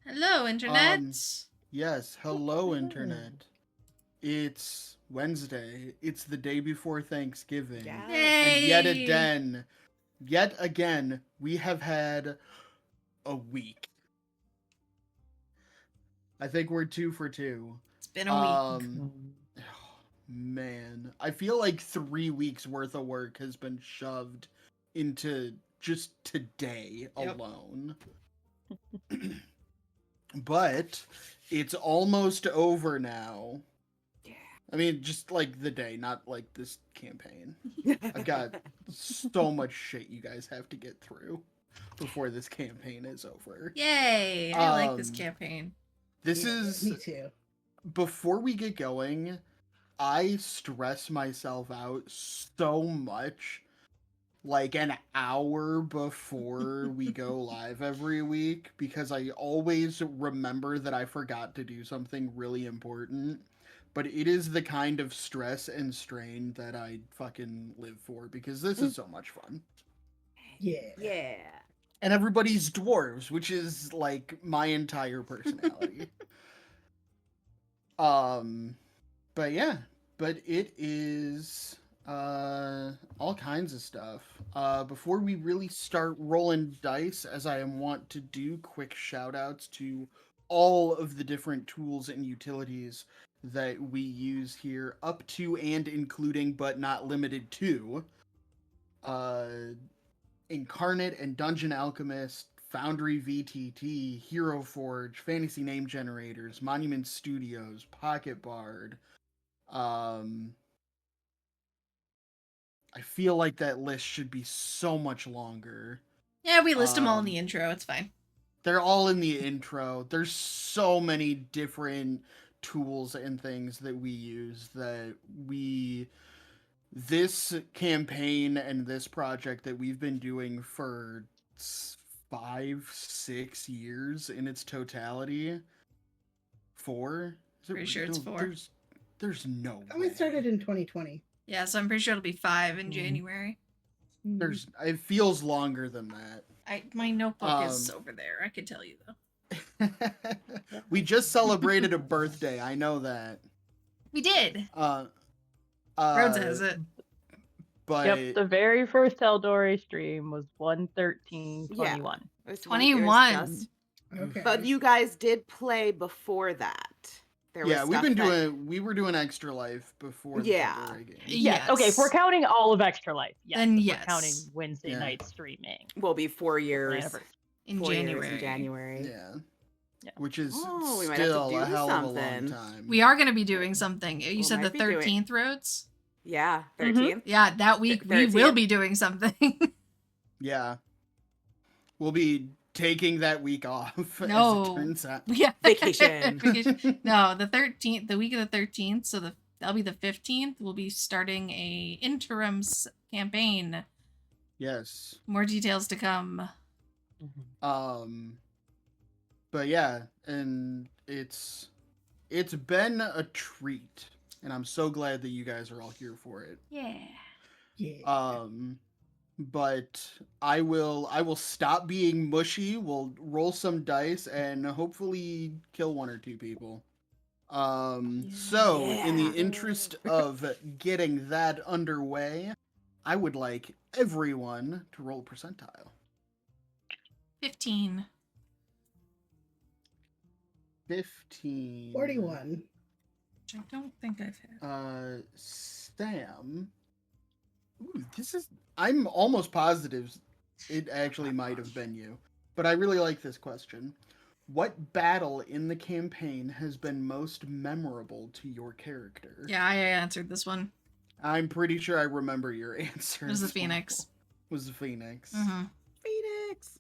Hello, Internet. Yes, hello, Internet. It's Wednesday. It's the day before Thanksgiving. Yes. And yet again, we have had a week. I think we're 2 for 2. It's been a week. Man, I feel like 3 weeks worth of work has been shoved into just today alone. But it's almost over now. Yeah. I mean, just like the day, not like this campaign. I've got so much shit you guys have to get through before this campaign is over. Yay! I like this campaign. This is... Me too. Before we get going, I stress myself out so much like an hour before we go live every week because I always remember that I forgot to do something really important. But it is the kind of stress and strain that I fucking live for because this is so much fun. Yeah. Yeah. And everybody's dwarves, which is like my entire personality. But yeah, but it is all kinds of stuff. Before we really start rolling dice, as I am wont to do, quick shout outs to all of the different tools and utilities that we use here, up to and including but not limited to Incarnate and Dungeon Alchemist, Foundry VTT, Hero Forge, Fantasy Name Generators, Monument Studios, Pocket Bard. I feel like that list should be so much longer. Yeah, we list them all in the intro. It's fine. They're all in the intro. There's so many different tools and things that we use that this campaign and this project that we've been doing for 5-6 years in its totality. 4? Pretty sure it's 4. There's no way. We started in 2020. Yeah, so I'm pretty sure it'll be 5 in January. It feels longer than that. My notebook is over there. I can tell you though. We just celebrated a birthday. I know that. We did. Rhodes has it. But yep, the very first Eldori stream was 1/13/21. Yeah, it was 21. Okay. But you guys did play before that. There was we were doing Extra Life before the February game. Yes. Okay, if we're counting all of Extra Life, yes. Then if yes. we're counting Wednesday night streaming. Will be 4 years. In 4 January. years in January. Yeah. Which is we might still have to do a hell of a something. long time. We are going to be doing something. You said the might be doing- 13th, Rhodes? Yeah, 13th. Yeah, that week we 13th. will be doing something. Yeah. We'll be taking that week off, No. as it turns out. Yeah. Vacation. No, the 13th, the week of the 13th, so that'll be the 15th. We'll be starting a interim campaign. Yes. More details to come. But yeah, and it's been a treat, and I'm so glad that you guys are all here for it. Yeah. Yeah. but I will stop being mushy. We'll roll some dice and hopefully kill one or two people. So in the Yeah. interest of getting that underway, I would like everyone to roll a percentile. 15. 15. 41. Which I don't think I've had. Sam. Ooh, I'm almost positive it actually might have been you, but I really like this question. What battle in the campaign has been most memorable to your character? Yeah, I answered this one. I'm pretty sure I remember your answer. It was the as well. Phoenix. Was the Phoenix. Mm-hmm. Phoenix.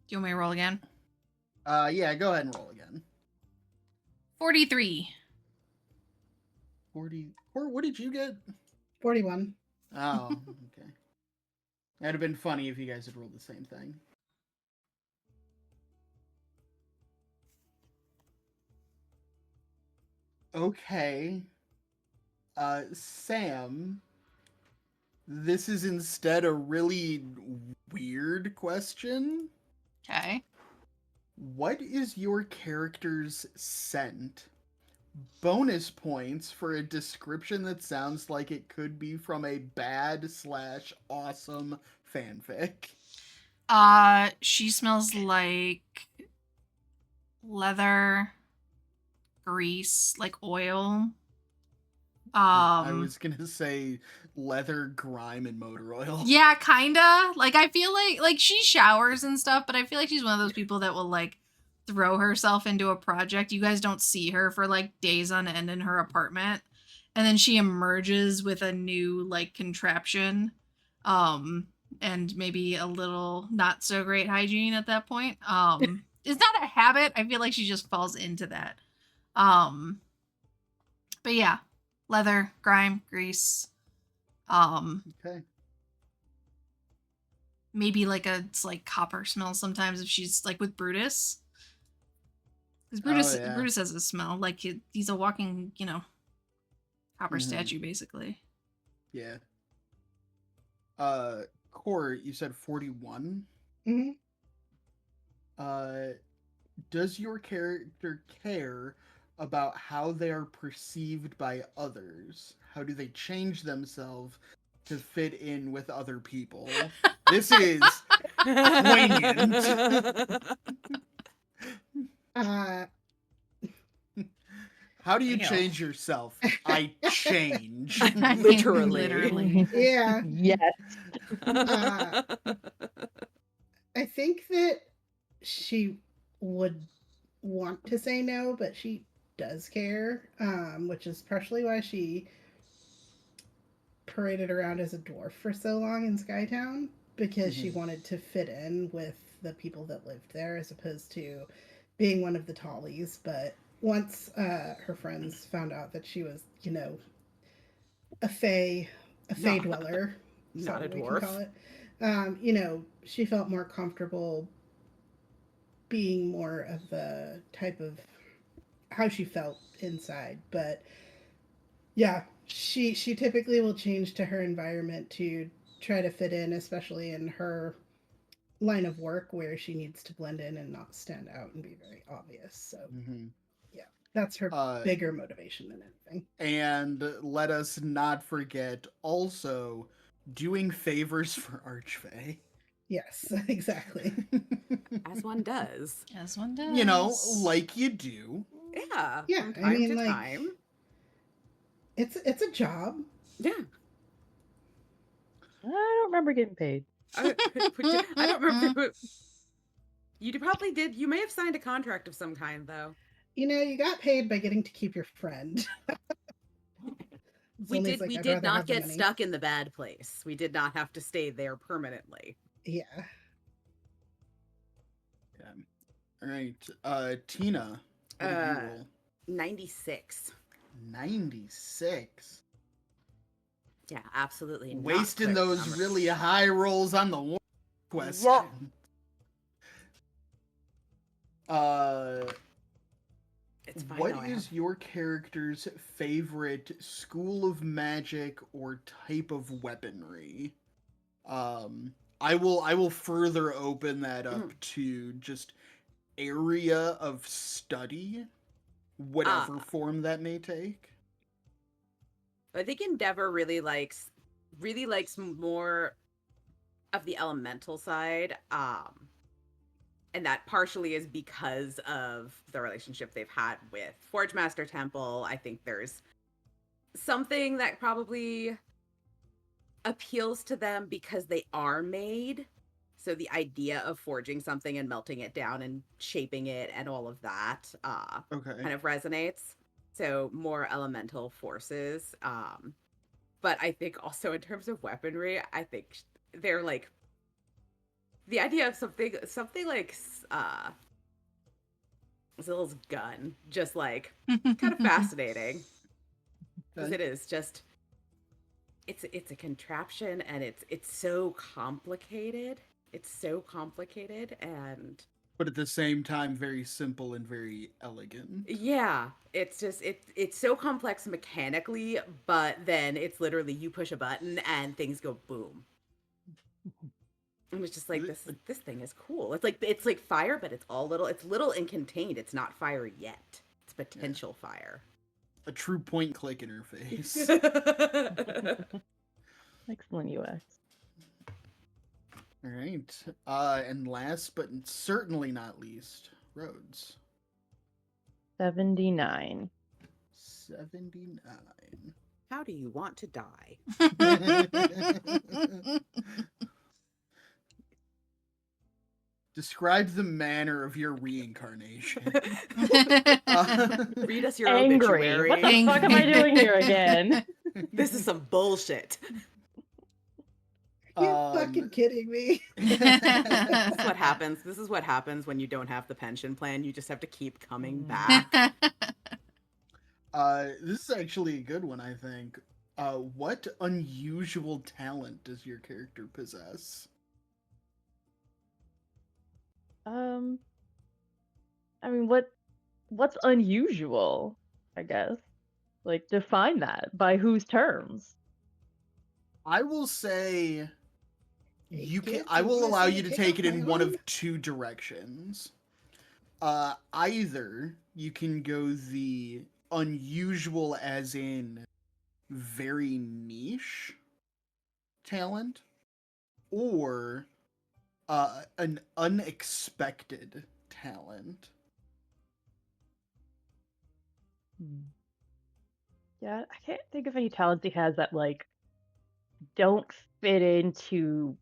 Do you want me to roll again? Yeah, go ahead and roll again. 43. 40. What did you get? 41. Oh, okay. That'd have been funny if you guys had rolled the same thing. Okay. Sam, this is instead a really weird question. Okay. What is your character's scent? Bonus points for a description that sounds like it could be from a bad/awesome fanfic. She smells like leather, grease, like oil. I was gonna say leather, grime, and motor oil. Yeah, kinda. Like, I feel like she showers and stuff, but I feel like she's one of those people that will, like, throw herself into a project. You guys don't see her for, like, days on end in her apartment. And then she emerges with a new, like, contraption. And maybe a little not so great hygiene at that point. It's not a habit. I feel like she just falls into that. But yeah. Leather, grime, grease. Okay. Maybe like it's like copper smell sometimes if she's like with Brutus. Because Brutus has a smell. Like he's a walking, copper statue basically. Yeah. Core, you said 41? Mm-hmm. Does your character care about how they are perceived by others? How do they change themselves to fit in with other people? This is poignant. How do you change yourself? I change. Literally. Yeah. Yes. I think that she would want to say no, but she does care, which is partially why she paraded around as a dwarf for so long in Skytown, because she wanted to fit in with the people that lived there as opposed to being one of the tallies. But once her friends found out that she was, a fae dweller, Not a we can dwarf. call it, she felt more comfortable being more of the type of how she felt inside. But yeah, she typically will change to her environment to try to fit in, especially in her line of work where she needs to blend in and not stand out and be very obvious. So yeah, that's her bigger motivation than anything. And let us not forget also doing favors for Archfey. Yes, exactly. As one does. As one does. Like you do. Yeah. Yeah, From time I mean, to like, time. it's a job. Yeah. I don't remember getting paid. I don't remember. You probably did. You may have signed a contract of some kind, though. You got paid by getting to keep your friend. We Someone's did. like, We "I'd did rather not have the get money." stuck in the bad place. We did not have to stay there permanently. Yeah. All right. Tina, what did you roll? 96. 96. Yeah, absolutely. Not Wasting quick those numbers. really high rolls on the war question. It's fine. What though, I is have- your character's favorite school of magic or type of weaponry? I will further open that up to just area of study, whatever form that may take. I think Endeavor really likes more of the elemental side. And that partially is because of the relationship they've had with Forge Master Temple. I think there's something that probably appeals to them because they are made. So the idea of forging something and melting it down and shaping it and all of that Okay. kind of resonates. So more elemental forces. But I think also in terms of weaponry, I think they're like the idea of something like Zill's gun, just like kind of fascinating. Because it is just it's a contraption and it's so complicated. It's so complicated and But at the same time, very simple and very elegant. yeah, it's just it's so complex mechanically, but then it's literally you push a button and things go boom. And it's just like this thing is cool. It's like fire, but it's little and contained. It's not fire yet. It's potential fire. A true point click interface. Excellent UX. All right. And last but certainly not least, Rhodes. 79. 79. How do you want to die? Describe the manner of your reincarnation. Read us your Angry. obituary. What the fuck am I doing here again? This is some bullshit. You're fucking kidding me. This is what happens. This is what happens when you don't have the pension plan. You just have to keep coming back. This is actually a good one, I think. What unusual talent does your character possess? I mean, what's unusual, I guess? Like, define that. By whose terms? I will say you can. Kids I will who allow listen you to to take it in one of Pokemon? two directions. Either you can go the unusual, as in very niche talent, or an unexpected talent. Yeah, I can't think of any talents he has that, like, don't fit into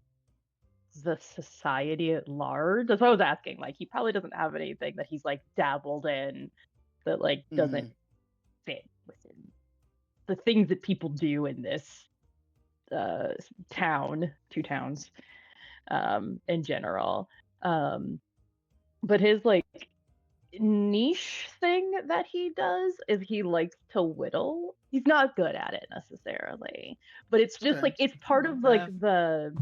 the society at large. That's what I was asking. Like, he probably doesn't have anything that he's, like, dabbled in that, like, doesn't fit within the things that people do in this town, two towns, in general. But his, like, niche thing that he does is he likes to whittle. He's not good at it necessarily, but it's just Okay. like it's part of like the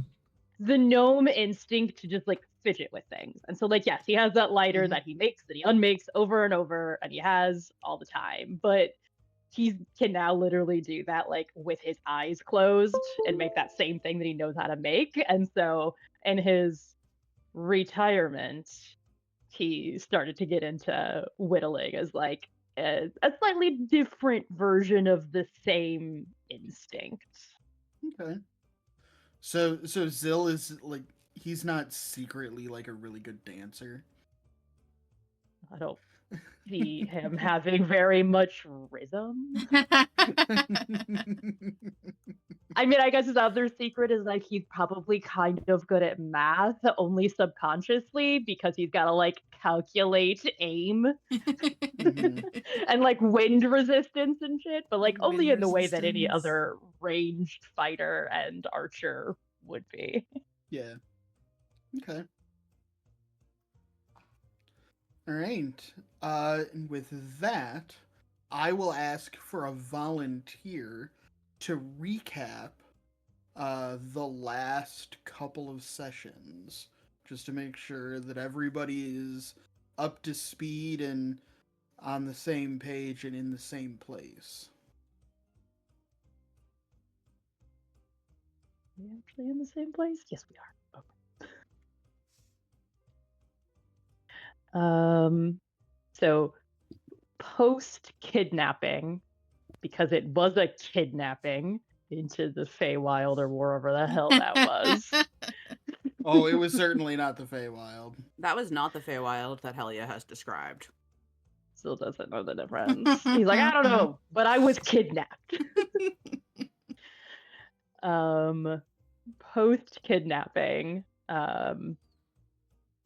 gnome instinct to just like fidget with things. And so like yes, he has that lighter that he makes that he unmakes over and over and he has all the time, but he can now literally do that like with his eyes closed and make that same thing that he knows how to make. And so in his retirement, he started to get into whittling as like a slightly different version of the same instinct. Okay. So Zill is like, he's not secretly like a really good dancer. I don't see him having very much rhythm. I mean, I guess his other secret is like he's probably kind of good at math, only subconsciously, because he's got to like calculate aim and like wind resistance and shit, but like only in the way that any other ranged fighter and archer would be. Yeah. Okay. All right. And with that, I will ask for a volunteer to recap the last couple of sessions, just to make sure that everybody is up to speed and on the same page and in the same place. we actually in the same place? Yes, we are. Okay. So post kidnapping, because it was a kidnapping into the Feywild or wherever the hell that was. Oh, it was certainly not the Feywild. That was not the Feywild that Helia has described. Still doesn't know the difference. He's like, I don't know, but I was kidnapped. Post kidnapping,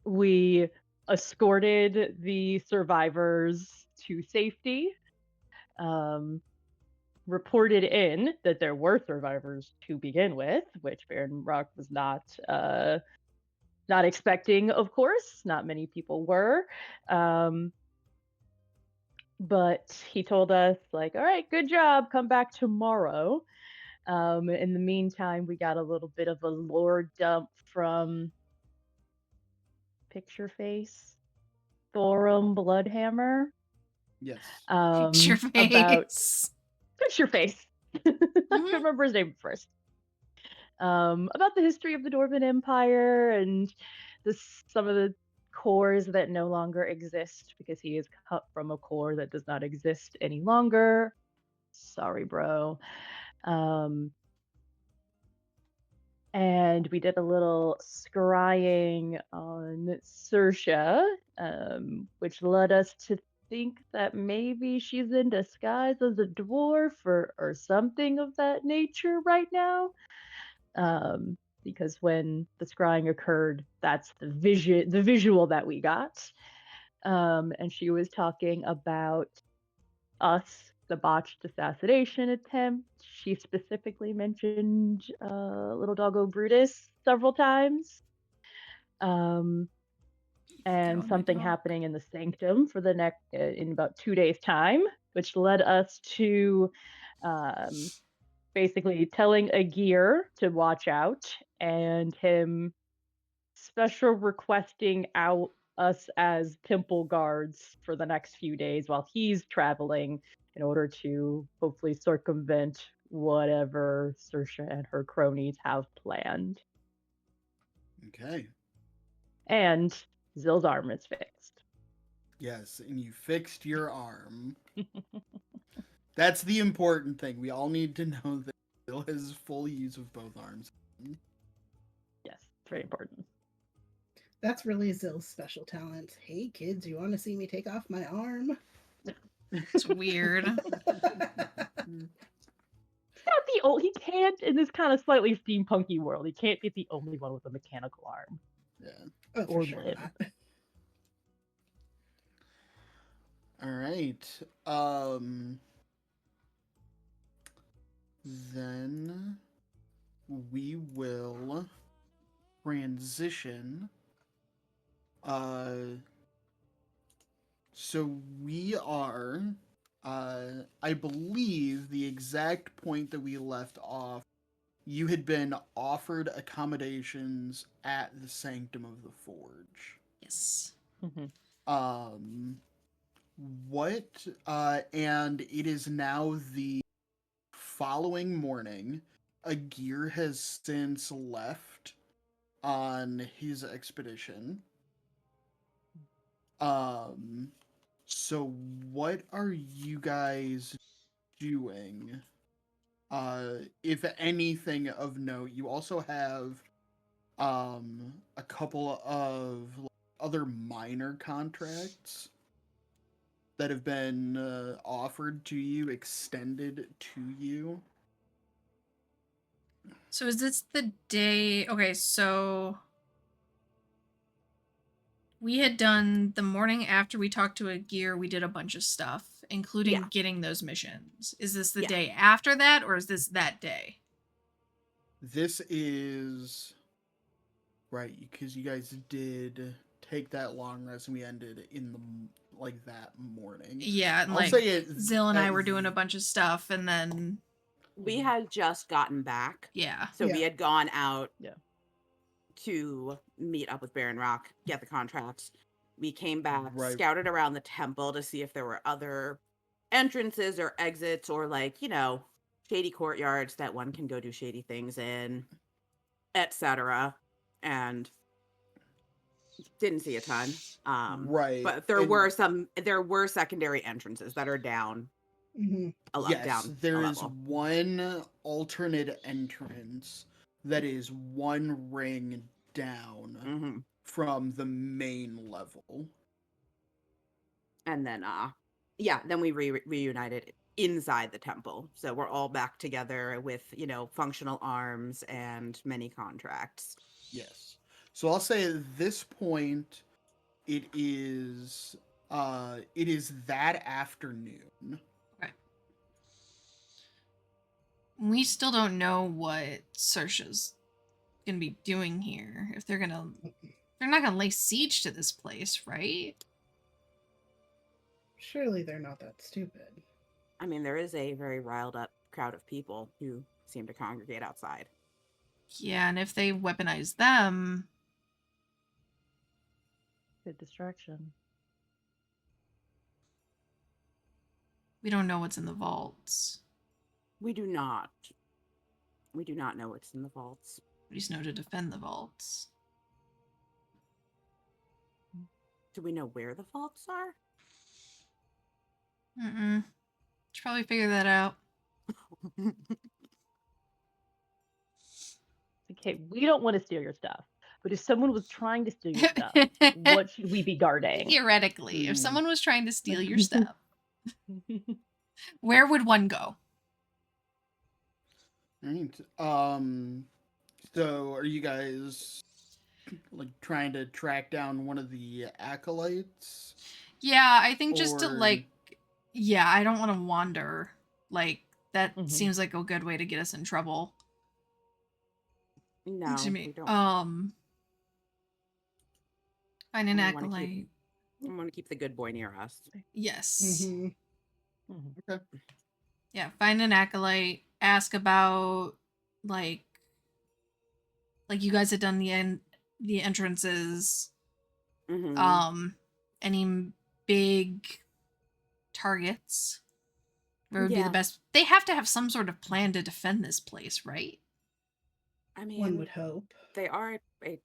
we escorted the survivors to safety. Reported in that there were survivors to begin with, which Baron Rock was not expecting, of course. Not many people were. But he told us, like, all right, good job, come back tomorrow. In the meantime, we got a little bit of a lore dump from Picture Face, Thorum Bloodhammer. Yes. Picture About face. Picture Face. I Mhm. can remember his name first. About the history of the Dwarven Empire and some of the cores that no longer exist because he is cut from a core that does not exist any longer. Sorry, bro. And we did a little scrying on Sersha, which led us to think that maybe she's in disguise as a dwarf or something of that nature right now. Because when the scrying occurred, that's the visual that we got. And she was talking about us, the botched assassination attempt. She specifically mentioned little doggo Brutus several times. And my something dog. happening in the sanctum for the next in about 2 days' time, which led us to basically telling Agir to watch out and him special requesting out us as temple guards for the next few days while he's traveling in order to hopefully circumvent whatever Saoirse and her cronies have planned. Okay. And Zill's arm is fixed. Yes, and you fixed your arm. That's the important thing. We all need to know that Bill has full use of both arms. Yes, it's very important. That's really Zill's special talent. Hey kids, you want to see me take off my arm? It's weird. He can't, in this kind of slightly steampunky world, he can't be the only one with a mechanical arm. Yeah. Oh, Or for sure limb. not. All right. Then we will transition. So we are, I believe the exact point that we left off, you had been offered accommodations at the Sanctum of the Forge. Yes. And it is now the following morning. Agir has since left on his expedition. So what are you guys doing? If anything of note, you also have a couple of other minor contracts that have been offered to you, extended to you. So is this the day? Okay, so we had done the morning after we talked to Agir, we did a bunch of stuff, including getting those missions. Is this the day after that, or is this that day? This is right, because you guys did take that long rest and we ended in the that morning. Yeah, and I'll say it. Zill and I were doing a bunch of stuff, and then We had just gotten back. yeah. So we had gone out Yeah. to meet up with Baron Rock, get the contracts. We came back, Right. scouted around the temple to see if there were other entrances or exits or shady courtyards that one can go do shady things in. etc. And didn't see a ton. Right. But there and were secondary entrances that are down Hmm. yes, down there a is level. one alternate entrance that is one ring down Hmm. from the main level. And then then we reunited inside the temple. So we're all back together with, functional arms and many contracts. Yes. So I'll say at this point it is that afternoon. Okay. We still don't know what Saoirse's gonna be doing here. If they're not gonna lay siege to this place, right? Surely they're not that stupid. I mean, there is a very riled up crowd of people who seem to congregate outside. Yeah, and if they weaponize them, Good distraction. we don't know what's in the vaults. We do not know what's in the vaults. We just know to defend the vaults. Do we know where the vaults are? Should probably figure that out. Okay, we don't want to steal your stuff, but if someone was trying to steal your stuff, what should we be guarding? Theoretically, if Hmm. someone was trying to steal your stuff, where would one go? Right. So are you guys like trying to track down one of the acolytes? Yeah, I think just to Or- yeah, I don't want to wander. Like that Mhm. seems like a good way to get us in trouble. No, To me. we don't. Find an We wanna acolyte. I want to keep the good boy near us. Yes. Hmm. Okay. Yeah, find an acolyte. Ask about like you guys had done the entrances. Mhm. Any big targets? Where would be the Yeah. best? They have to have some sort of plan to defend this place, right? I mean, One would hope. they are a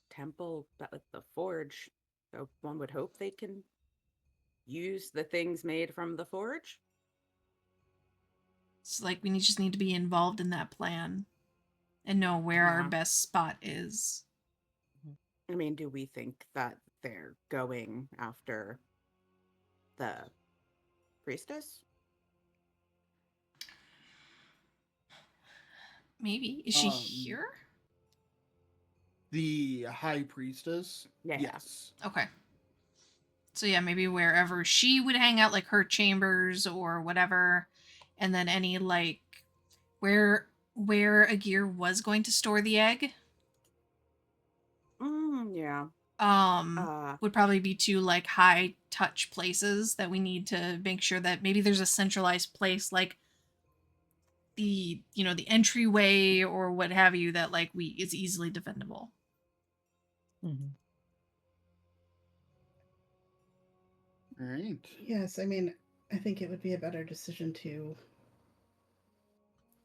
temple that with the forge, so one would hope they can use the things made from the forge. It's like we just need to be involved in that plan and know where our Yeah. best spot is. I mean, do we think that they're going after the priestess? Maybe. Is she Um, here? The high priestess? Yeah. Yes. Okay. So yeah, maybe wherever she would hang out, like her chambers or whatever, and then any like where Agir was going to store the egg. Yeah. Would probably be two like high touch places that we need to make sure that maybe there's a centralized place like the the entryway or what have you that like is easily defendable. Mhm. All right. Yes, I mean, I think it would be a better decision to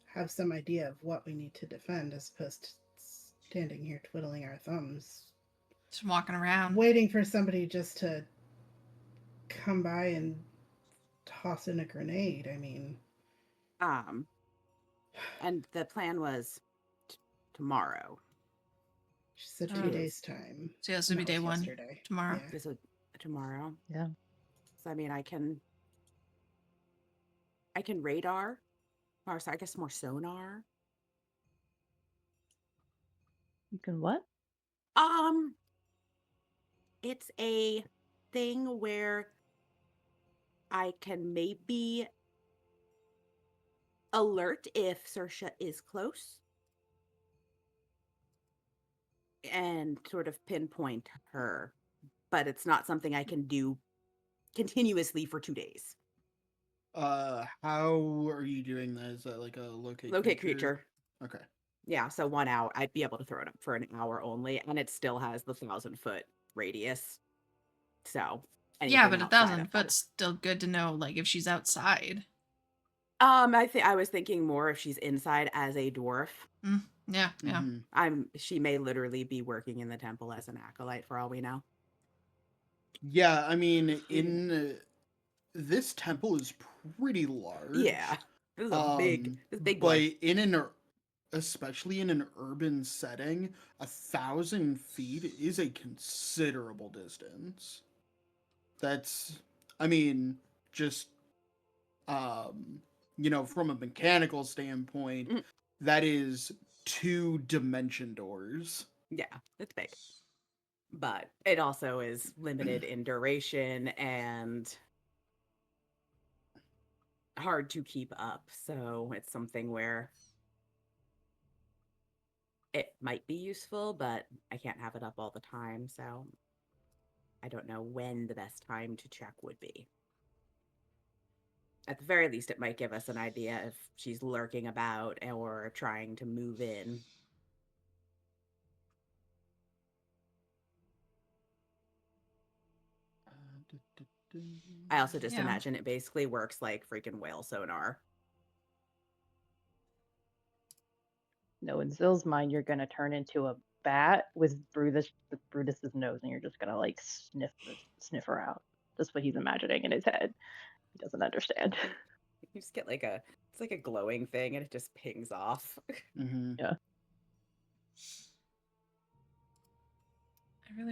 have some idea of what we need to defend as opposed to standing here twiddling our thumbs, Just walking around. waiting for somebody just to come by and toss in a grenade. I mean, And the plan was tomorrow. she said Oh. 2 days time. So yeah, this would be And that day was one yesterday. tomorrow. Yeah. This is tomorrow. Yeah. So I mean, I can radar, or I guess more sonar. You can what? It's a thing where I can maybe alert if Saoirse is close and sort of pinpoint her, but it's not something I can do continuously for 2 days. How are you doing that? Is that like a Locate creature. Okay. Yeah, so 1 hour. I'd be able to throw it up for an hour only, and it still has the 1,000-foot radius. So Yeah, anything but outside 1,000 of that foot's still good to know like if she's outside. I was thinking more if she's inside as a dwarf. Yeah. She may literally be working in the temple as an acolyte for all we know. Yeah, I mean, this temple is pretty large. Yeah. This is big boy. But especially in an urban setting, 1,000 feet is a considerable distance. That's, I mean, just, from a mechanical standpoint, that is 2 dimension doors. Yeah, it's big. But it also is limited in duration and hard to keep up. So it's something where it might be useful, but I can't have it up all the time. So I don't know when the best time to check would be. At the very least, it might give us an idea if she's lurking about or trying to move in. I also just imagine it basically works like freaking whale sonar. No, in Zill's mind, you're gonna turn into a bat with Brutus's nose, and you're just gonna like sniff her out. That's what he's imagining in his head. He doesn't understand. You just get it's like a glowing thing, and it just pings off. Mm-hmm. Yeah.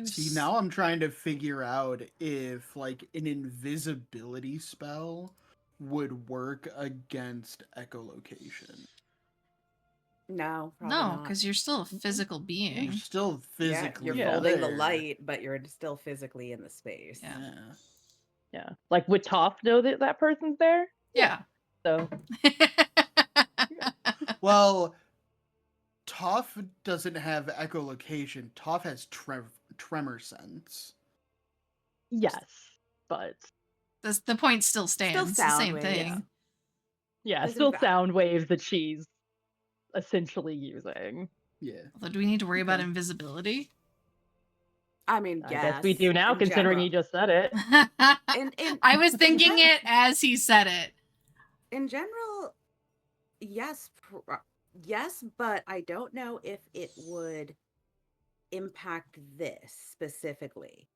See, now I'm trying to figure out if like an invisibility spell would work against echolocation. No, because you're still a physical being. You're still physically you're folding the light, but you're still physically in the space. Yeah. Like, would Toph know that person's there? Yeah. So. Well, Toph doesn't have echolocation. Toph has tremor sense. Yes, but the point still stands. Still the same waves. thing. Yeah, still sound waves that she's essentially using. Yeah. Although, do we need to worry about invisibility? I mean, I guess we do now, considering he just said it. I was thinking it as he said it. In general, yes, but I don't know if it would impact this specifically.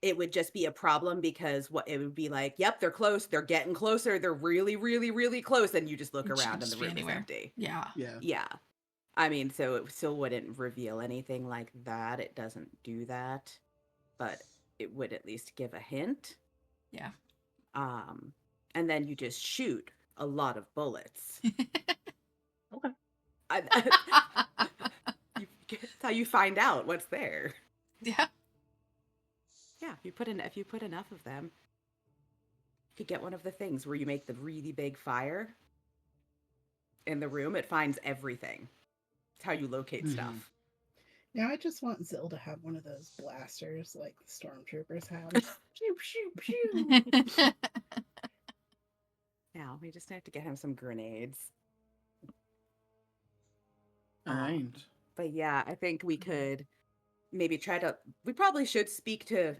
It would just be a problem because it would be like, yep, they're close, they're getting closer, they're really, really, really close, and you just look around and the room is empty. Yeah. I mean, so it still wouldn't reveal anything like that. It doesn't do that, but it would at least give a hint. Yeah. And then you just shoot a lot of bullets. Okay. That's how you find out what's there. Yeah. Yeah, if you put enough of them, you could get one of the things where you make the really big fire in the room. It finds everything. It's how you locate stuff. Now I just want Zill to have one of those blasters like the stormtroopers have. Pew, pew, pew. Now we just have to get him some grenades. All right. But yeah, I think we could maybe we probably should speak to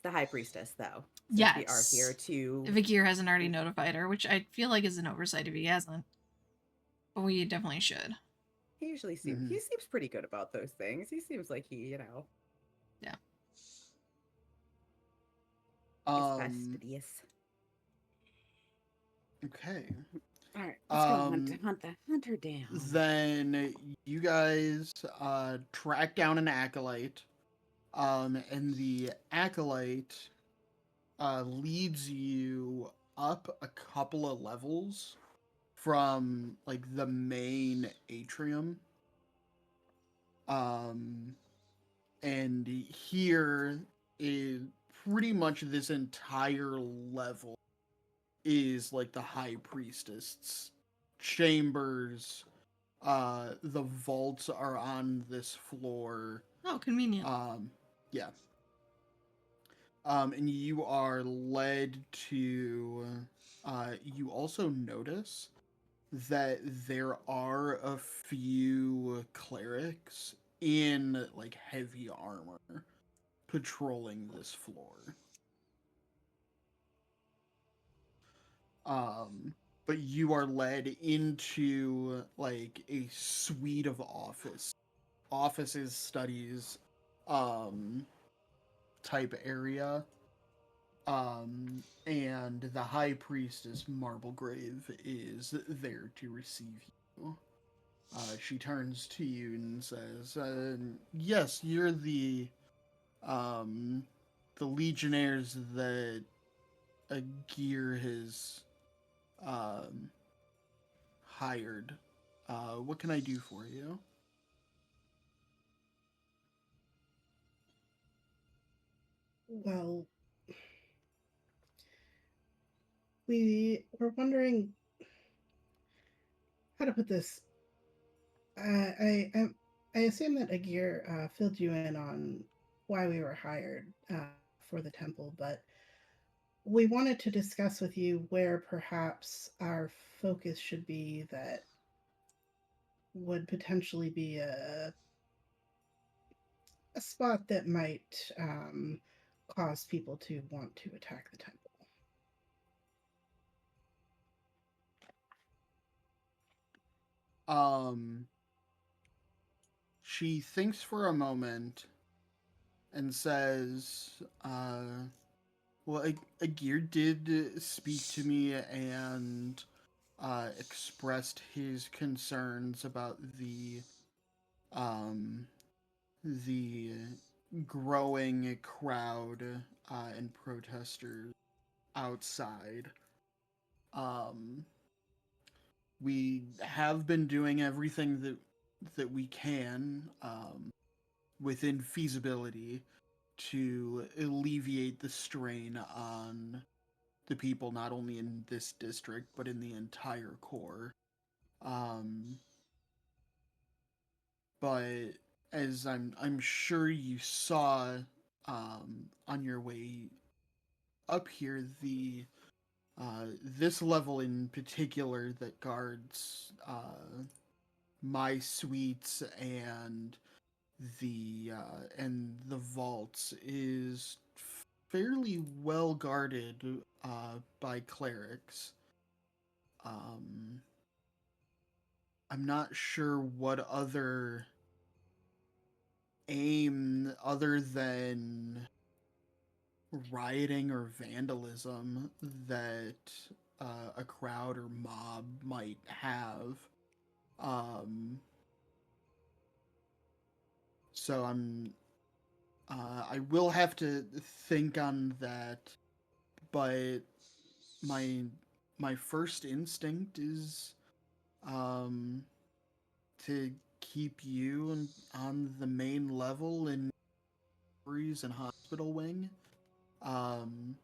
the high priestess, though. Yes. We are here to... If Agir hasn't already notified her, which I feel like is an oversight if he hasn't. But we definitely should. He usually seems... He seems pretty good about those things. He seems like he, Yeah. is fastidious. Okay. All right, let's go hunt her down. Then you guys track down an acolyte, and the acolyte leads you up a couple of levels from like the main atrium. And here is pretty much this entire level is like the high priestess chambers. The vaults are on this floor. Oh, convenient. Yeah. And you are led to you also notice that there are a few clerics in like heavy armor patrolling this floor. but you are led into like a suite of offices, studies, um, type area. And the high priestess Marblegrave is there to receive you. She turns to you and says, "Yes, you're um, the legionnaires that Agir has um, hired. What can I do for you?" Well, we were wondering how to put this. I assume that Agir filled you in on why we were hired for the temple, but we wanted to discuss with you where perhaps our focus should be that would potentially be a spot that might cause people to want to attack the temple. Um, she thinks for a moment and says, well, Agir did speak to me and expressed his concerns about um, the growing crowd and protesters outside. Um, we have been doing everything that we can within feasibility to alleviate the strain on the people not only in this district but in the entire core. Um, but as I'm sure you saw on your way up here, the this level in particular that guards my suites and the vaults is fairly well guarded by clerics. Um, I'm not sure what other aim other than rioting or vandalism that a crowd or mob might have. Um, so I will have to think on that, but my my first instinct is um to keep you on the main level in breeze and hospital wing. Um,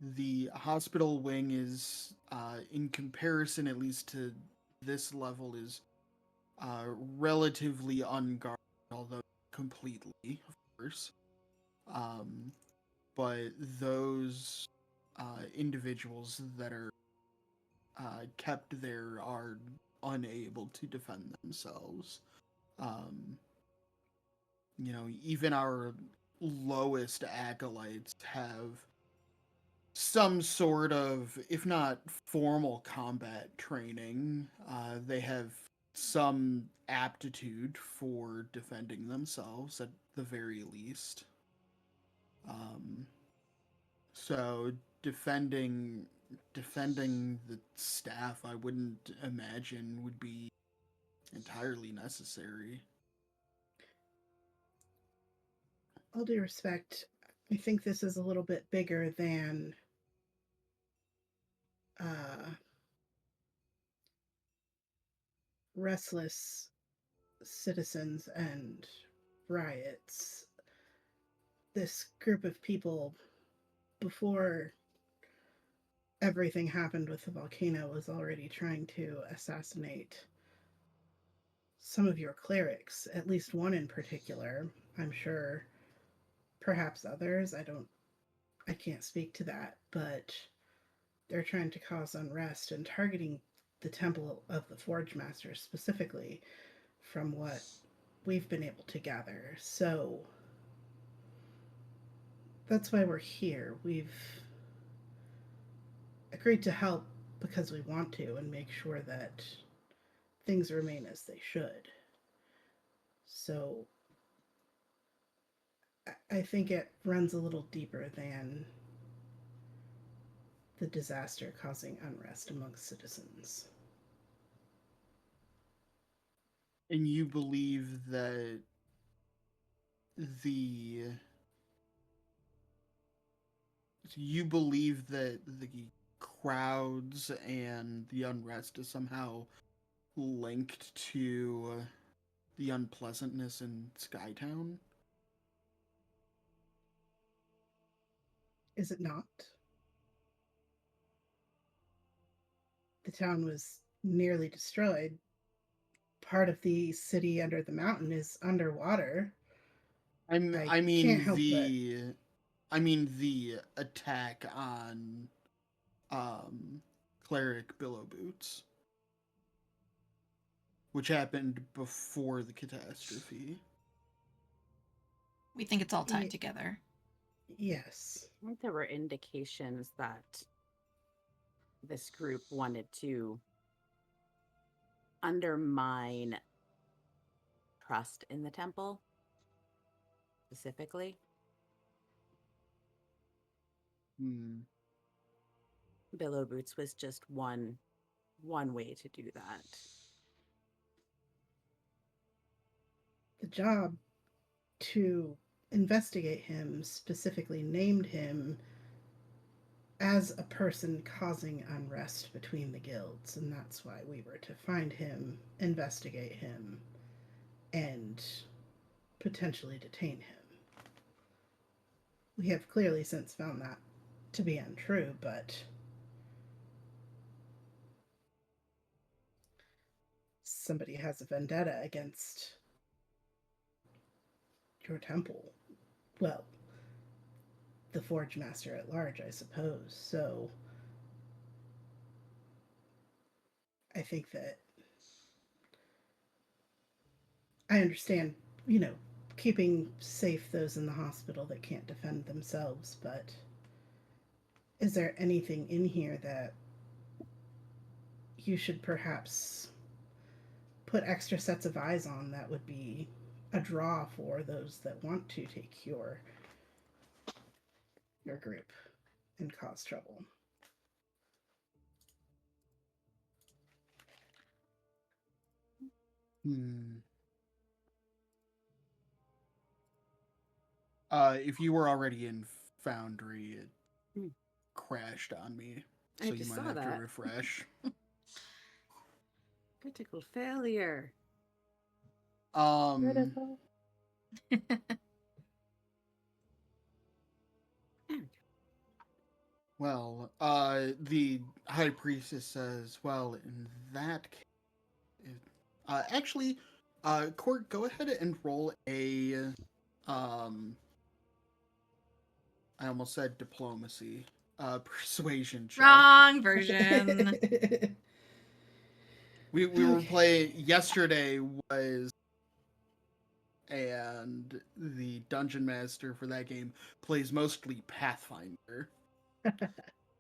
the hospital wing is, in comparison, at least to this level, is relatively unguarded, although completely, of course. Um, but those individuals that are kept there are unable to defend themselves. Um, even our lowest acolytes have some sort of, if not formal combat training, they have some aptitude for defending themselves at the very least. Um, so defending the staff, I wouldn't imagine would be entirely necessary. All due respect, I think this is a little bit bigger than uh, restless citizens and riots. This group of people, before everything happened with the volcano, was already trying to assassinate some of your clerics, at least one in particular. I'm sure perhaps others. I can't speak to that, but they're trying to cause unrest and targeting the Temple of the Forge Master specifically, from what we've been able to gather. So that's why we're here. We've agreed to help because we want to and make sure that things remain as they should. So I think it runs a little deeper than the disaster causing unrest amongst citizens. And you believe that the the crowds and the unrest is somehow linked to the unpleasantness in Skytown? Is it not? The town was nearly destroyed. Part of the city under the mountain is underwater. I Can't help but the attack on Cleric Billow Boots, which happened before the catastrophe. We think it's all tied Ye- together. yes. I think there were indications that this group wanted to undermine trust in the temple, specifically. Billow Boots was just one way to do that. The job to investigate him specifically named him as a person causing unrest between the guilds, and that's why we were to find him, investigate him, and potentially detain him. We have clearly since found that to be untrue, but somebody has a vendetta against your temple. Well, the Forge Master at large, I suppose. So I think that I understand, keeping safe those in the hospital that can't defend themselves, but is there anything in here that you should perhaps put extra sets of eyes on that would be a draw for those that want to take your group and cause trouble? If you were already in Foundry, it Hmm. crashed on me, I so you just might saw have to that. refresh. Critical failure. Critical. Well, the High Priestess says, well, in that case, actually, Court, go ahead and roll a, I almost said diplomacy, persuasion check. Wrong version. We were playing, yesterday was, and the Dungeon Master for that game plays mostly Pathfinder.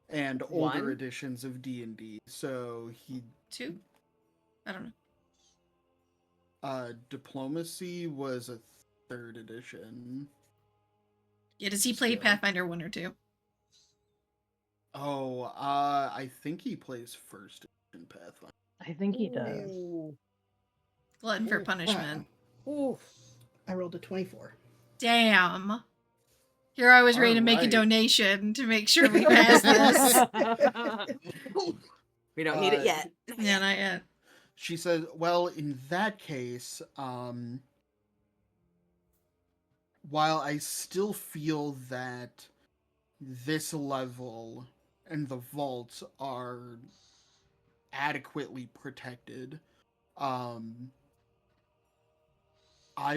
And older One? editions of D&D. So he 2? I don't know. Diplomacy was a 3rd edition. Yeah, does he play So- Pathfinder 1 or 2? Oh, I think he plays 1st edition Pathfinder. I think he does. Ooh. Glutton for Ooh. punishment. Ooh. I rolled a 24. Damn. Here I was ready to make a Alright. donation to make sure we pass this. We don't need it yet. Yeah, not yet. She says, well, in that case, while I still feel that this level and the vaults are adequately protected, I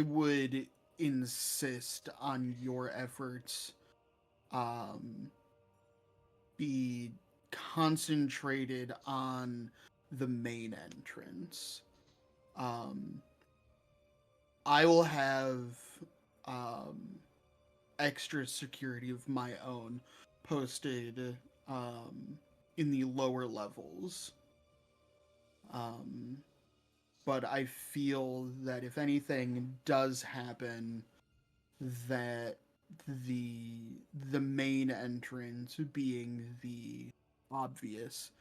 would insist on your efforts be concentrated on the main entrance. I will have extra security of my own posted in the lower levels. But I feel that if anything does happen, that the main entrance being the obvious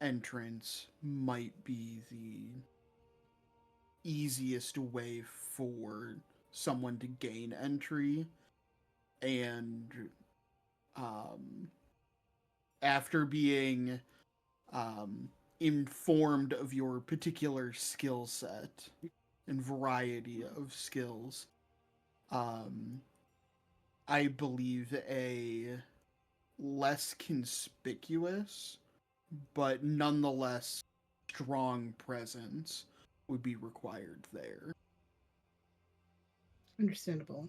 entrance might be the easiest way for someone to gain entry, and after being informed of your particular skill set and variety of skills, I believe a less conspicuous but nonetheless strong presence would be required there. Understandable.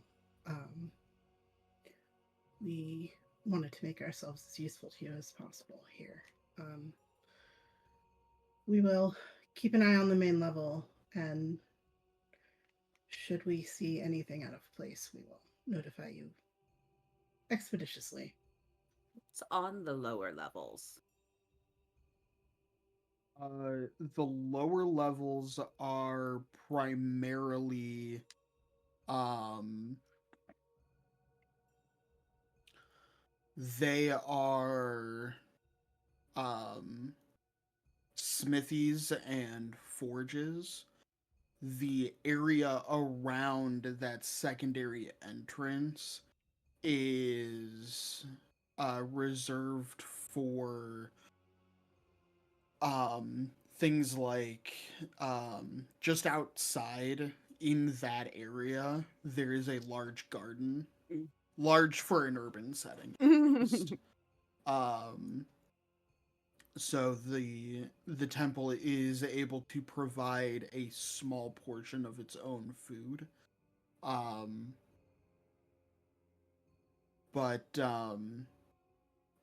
We wanted to make ourselves as useful to you as possible here. We will keep an eye on the main level, and should we see anything out of place, we will notify you expeditiously. It's on the lower levels. The lower levels are primarily they are smithies and forges. The area around that secondary entrance is reserved for things like just outside in that area there is a large garden, large for an urban setting. So the temple is able to provide a small portion of its own food. But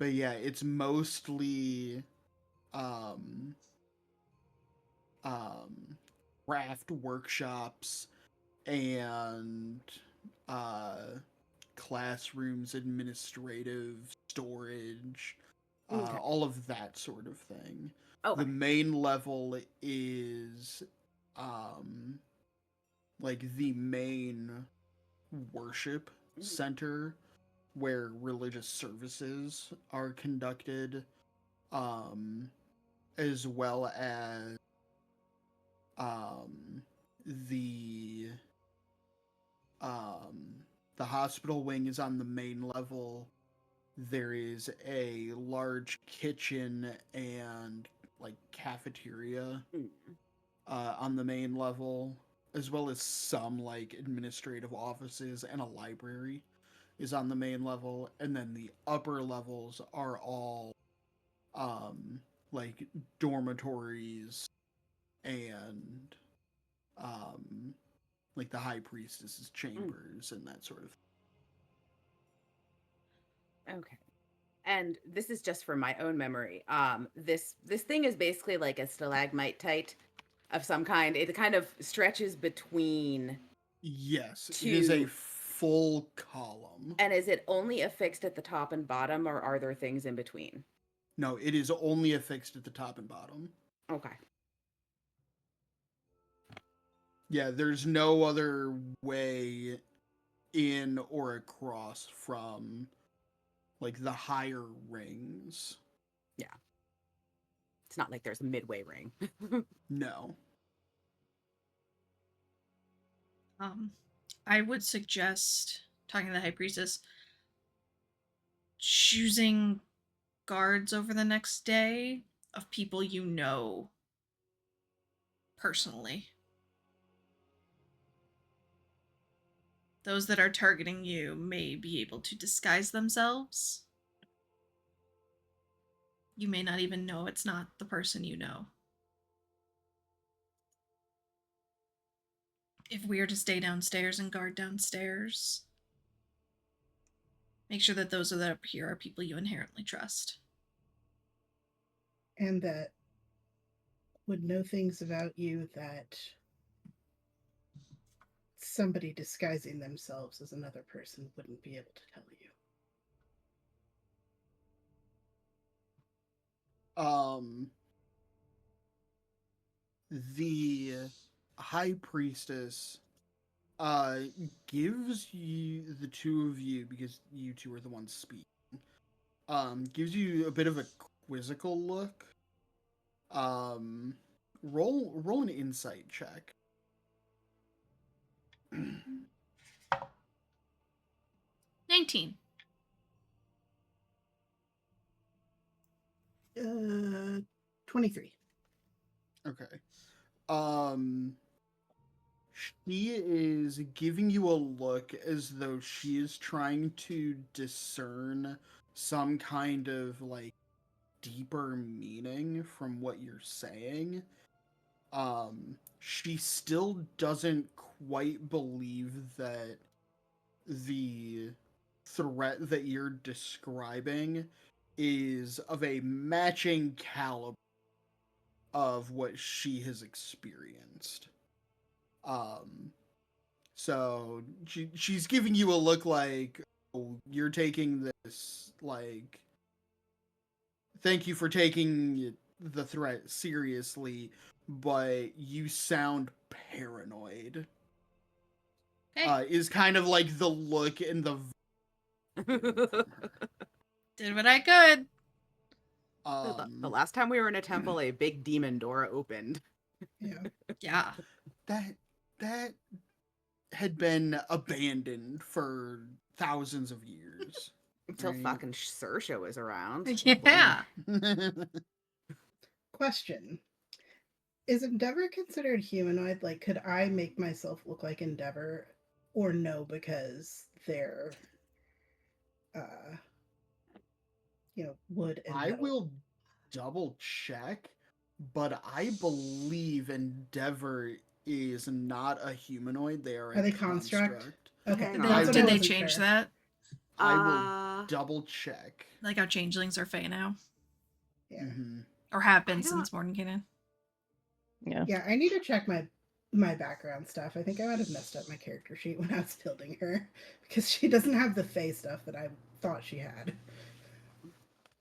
yeah, it's mostly craft workshops and classrooms, administrative, storage, Okay. all of that sort of thing. Okay. The main level is like the main worship center where religious services are conducted, as well as the the hospital wing is on the main level. There is a large kitchen and like cafeteria on the main level, as well as some like administrative offices, and a library is on the main level. And then the upper levels are all like dormitories and like the high priestess's chambers and that sort of thing. Okay. And this is just from my own memory. This thing is basically like a stalagmite of some kind. It kind of stretches between. Yes, it is a full column. And is it only affixed at the top and bottom, or are there things in between? No, it is only affixed at the top and bottom. Okay. Yeah, there's no other way in or across from like the higher rings. Yeah. It's not like there's a midway ring. No. I would suggest, talking to the high priestess, choosing guards over the next day of people you know personally. Those that are targeting you may be able to disguise themselves. You may not even know it's not the person you know. If we are to stay downstairs and guard downstairs, make sure that those that are up here are people you inherently trust. And that would know things about you that somebody disguising themselves as another person wouldn't be able to tell you. the high priestess gives you, the two of you, because you two are the ones speaking, gives you a bit of a quizzical look. Roll an insight check. 19. 23. Okay. She is giving you a look as though she is trying to discern some kind of like deeper meaning from what you're saying. She still doesn't quite believe that the threat that you're describing is of a matching caliber of what she has experienced. So she's giving you a look like, oh, you're taking this, like, thank you for taking the threat seriously, but you sound paranoid. Okay. Is kind of like the look in the Did what I could. The last time we were in a temple, a big demon door opened. Yeah. Yeah. that had been abandoned for thousands of years. Until Right. fucking Saoirse was around. Yeah. Question. Is Endeavor considered humanoid? Like, could I make myself look like Endeavor? Or no, because they're, wood and I metal? will double check, but I believe Endeavor is not a humanoid. They are Are they construct? Okay, Hang that's on. what Did I they wasn't change sure. that? I will double check. Like how changelings are Fae now? Yeah. Mhm. Or have been I don't- since Mordenkainen? Yeah. Yeah, I need to check my background stuff. I think I might have messed up my character sheet when I was building her because she doesn't have the Fae stuff that I thought she had.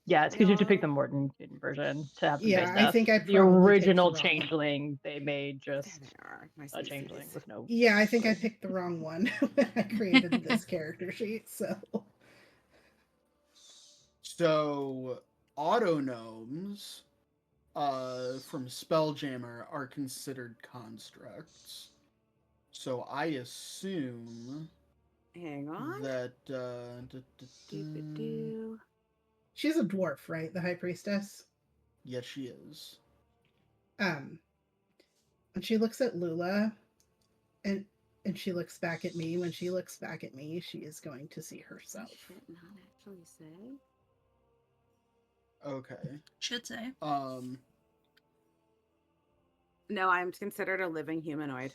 Yeah, it's because you have to pick the Morton version to have the Yeah, face I stuff. think I The probably picked the original wrong- changeling they made There just they are. My a species. changeling with no. Yeah, I think I picked the wrong one when I created this character sheet. So So autognomes from Spelljammer are considered constructs. So I assume Hang on. that Do-do-do. she's a dwarf, right? The high priestess. yes, she is. And she looks at Lula, and she looks back at me. When she looks back at me, she is going to see herself. Shit, not actually say. Okay. Should say. No, I'm considered a living humanoid.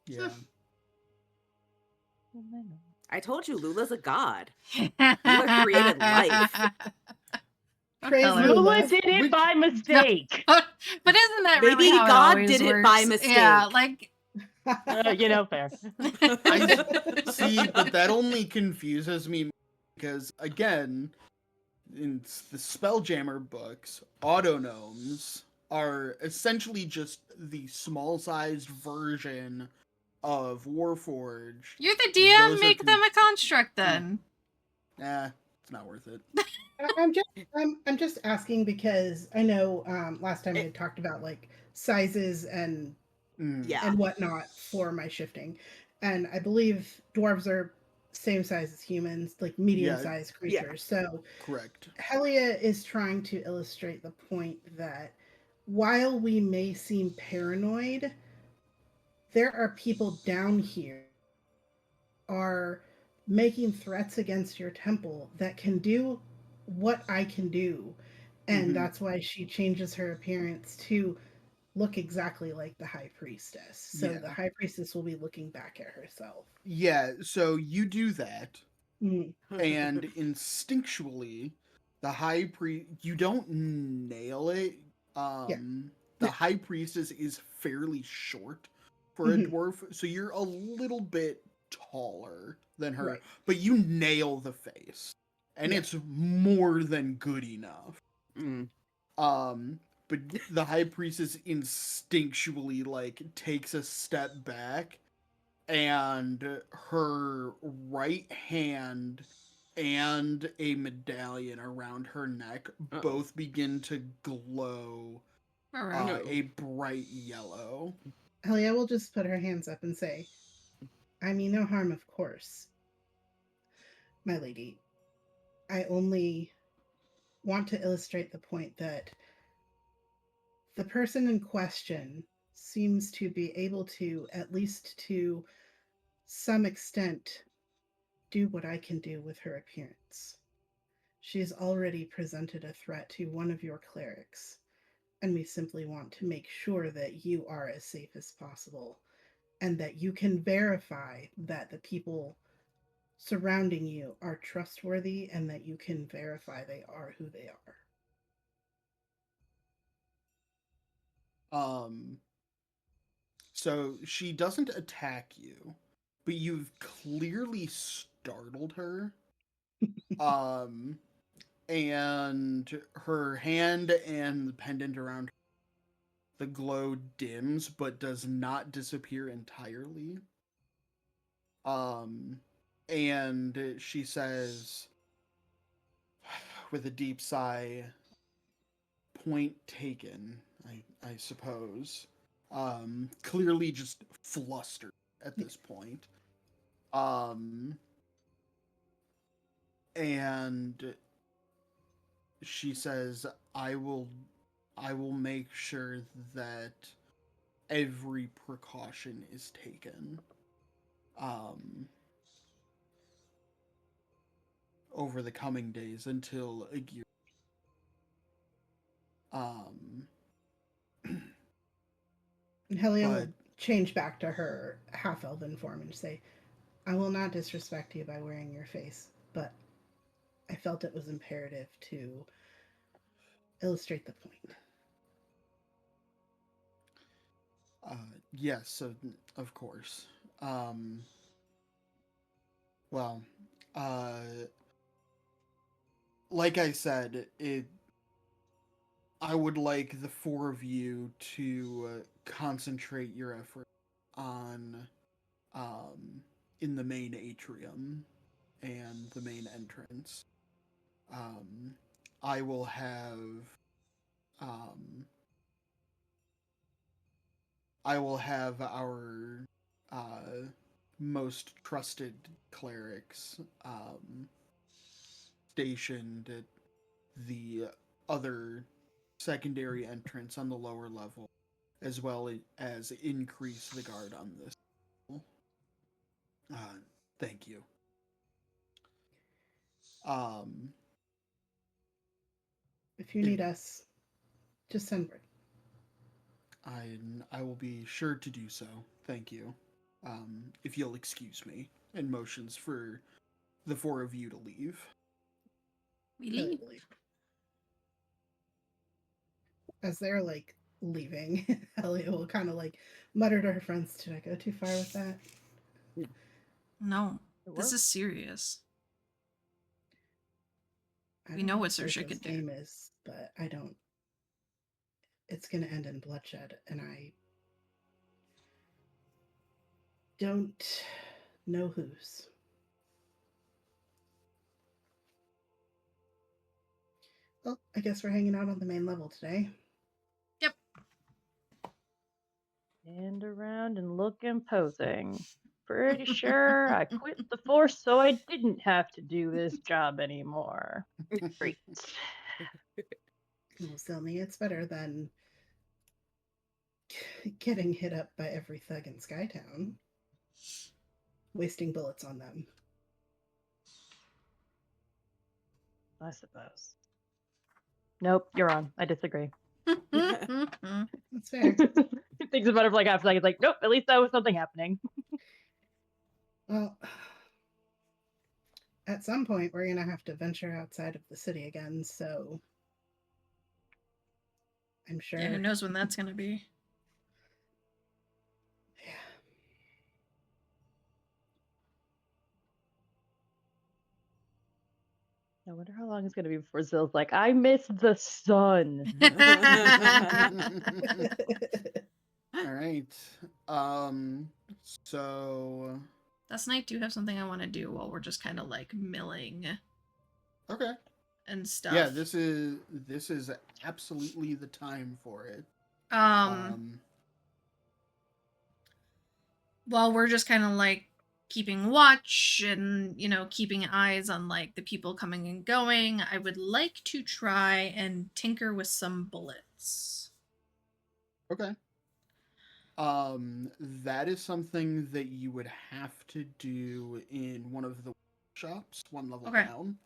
Yeah. I told you, Lula's a god. Lula created life. Praise Tell her. Lula. Lula did it by mistake. But isn't that Maybe really how God it always did it works? by mistake. Yeah, like Fair. See, but that only confuses me because, again, in the Spelljammer books, autognomes are essentially just the small-sized version of Warforged. you're the DM. Those are Make them a construct then. It's not worth it. I'm just asking because I know last time we had talked about like sizes and Yeah. and whatnot for my shifting, and I believe dwarves are same size as humans, like medium-sized creatures. So Correct. Helia is trying to illustrate the point that while we may seem paranoid, there are people down here are making threats against your temple that can do what I can do. And Mhm. that's why she changes her appearance to look exactly like the high priestess. So Yeah. the high priestess will be looking back at herself. Yeah, so you do that, Mhm. and instinctually, the high priest, you don't nail it. The high priestess is fairly short for a Mhm. dwarf, so you're a little bit taller than her, Right. but you nail the face, and Yeah. it's more than good enough. Mm. But the high priestess instinctually like takes a step back, and her right hand and a medallion around her neck both begin to glow Alright. a bright yellow. Helia will just put her hands up and say, I mean no harm, of course. My lady, I only want to illustrate the point that the person in question seems to be able to, at least to some extent, do what I can do with her appearance. She's already presented a threat to one of your clerics, and we simply want to make sure that you are as safe as possible and that you can verify that the people surrounding you are trustworthy and that you can verify they are who they are. So she doesn't attack you, but you've clearly startled her. And her hand and the pendant around the glow dims but does not disappear entirely. And she says with a deep sigh, point taken, I suppose. Clearly just flustered at this point. And she says, I will make sure that every precaution is taken over the coming days until a year. And Helia But will change back to her half elven form and say, I will not disrespect you by wearing your face, but I felt it was imperative to illustrate the point. yes, of course. Well, uh, like I said, I would like the four of you to concentrate your effort on in the main atrium and the main entrance. Um, I will have um, our most trusted clerics stationed at the other secondary entrance on the lower level, as well as increase the guard on this. Uh, Thank you. Um, If you need us, just send word. I will be sure to do so. Thank you. If you'll excuse me, and motions for the four of you to leave. We Helia leave. will leave. As they're like leaving, Helia will kind of like mutter to her friends, did I go too far with that? No, It this works. is serious. I We don't know know what what Saoirse Saoirse's could do. game is, but I don't. It's going to end in bloodshed, and I don't know whose. Well, I guess we're hanging out on the main level today. Yep. Stand around and look imposing. Pretty sure I quit the force so I didn't have to do this job anymore. Great. Well, tell me it's better than getting hit up by every thug in Skytown, wasting bullets on them. I suppose. Nope, you're wrong. I disagree. That's fair. Thinks about it for like half a second. Like, nope, at least that was something happening. Well, at some point, we're going to have to venture outside of the city again, so I'm sure. Yeah, who knows when that's gonna be. Yeah. I wonder how long it's gonna be before Zill's like, I miss the sun. All right. So Last night, do you have something I want to do while we're just kind of like milling okay. and stuff? Yeah, this is absolutely the time for it. While we're just kind of like keeping watch and, you know, keeping eyes on like the people coming and going, I would like to try and tinker with some bullets. Okay. That is something that you would have to do in one of the shops, one level Okay. down.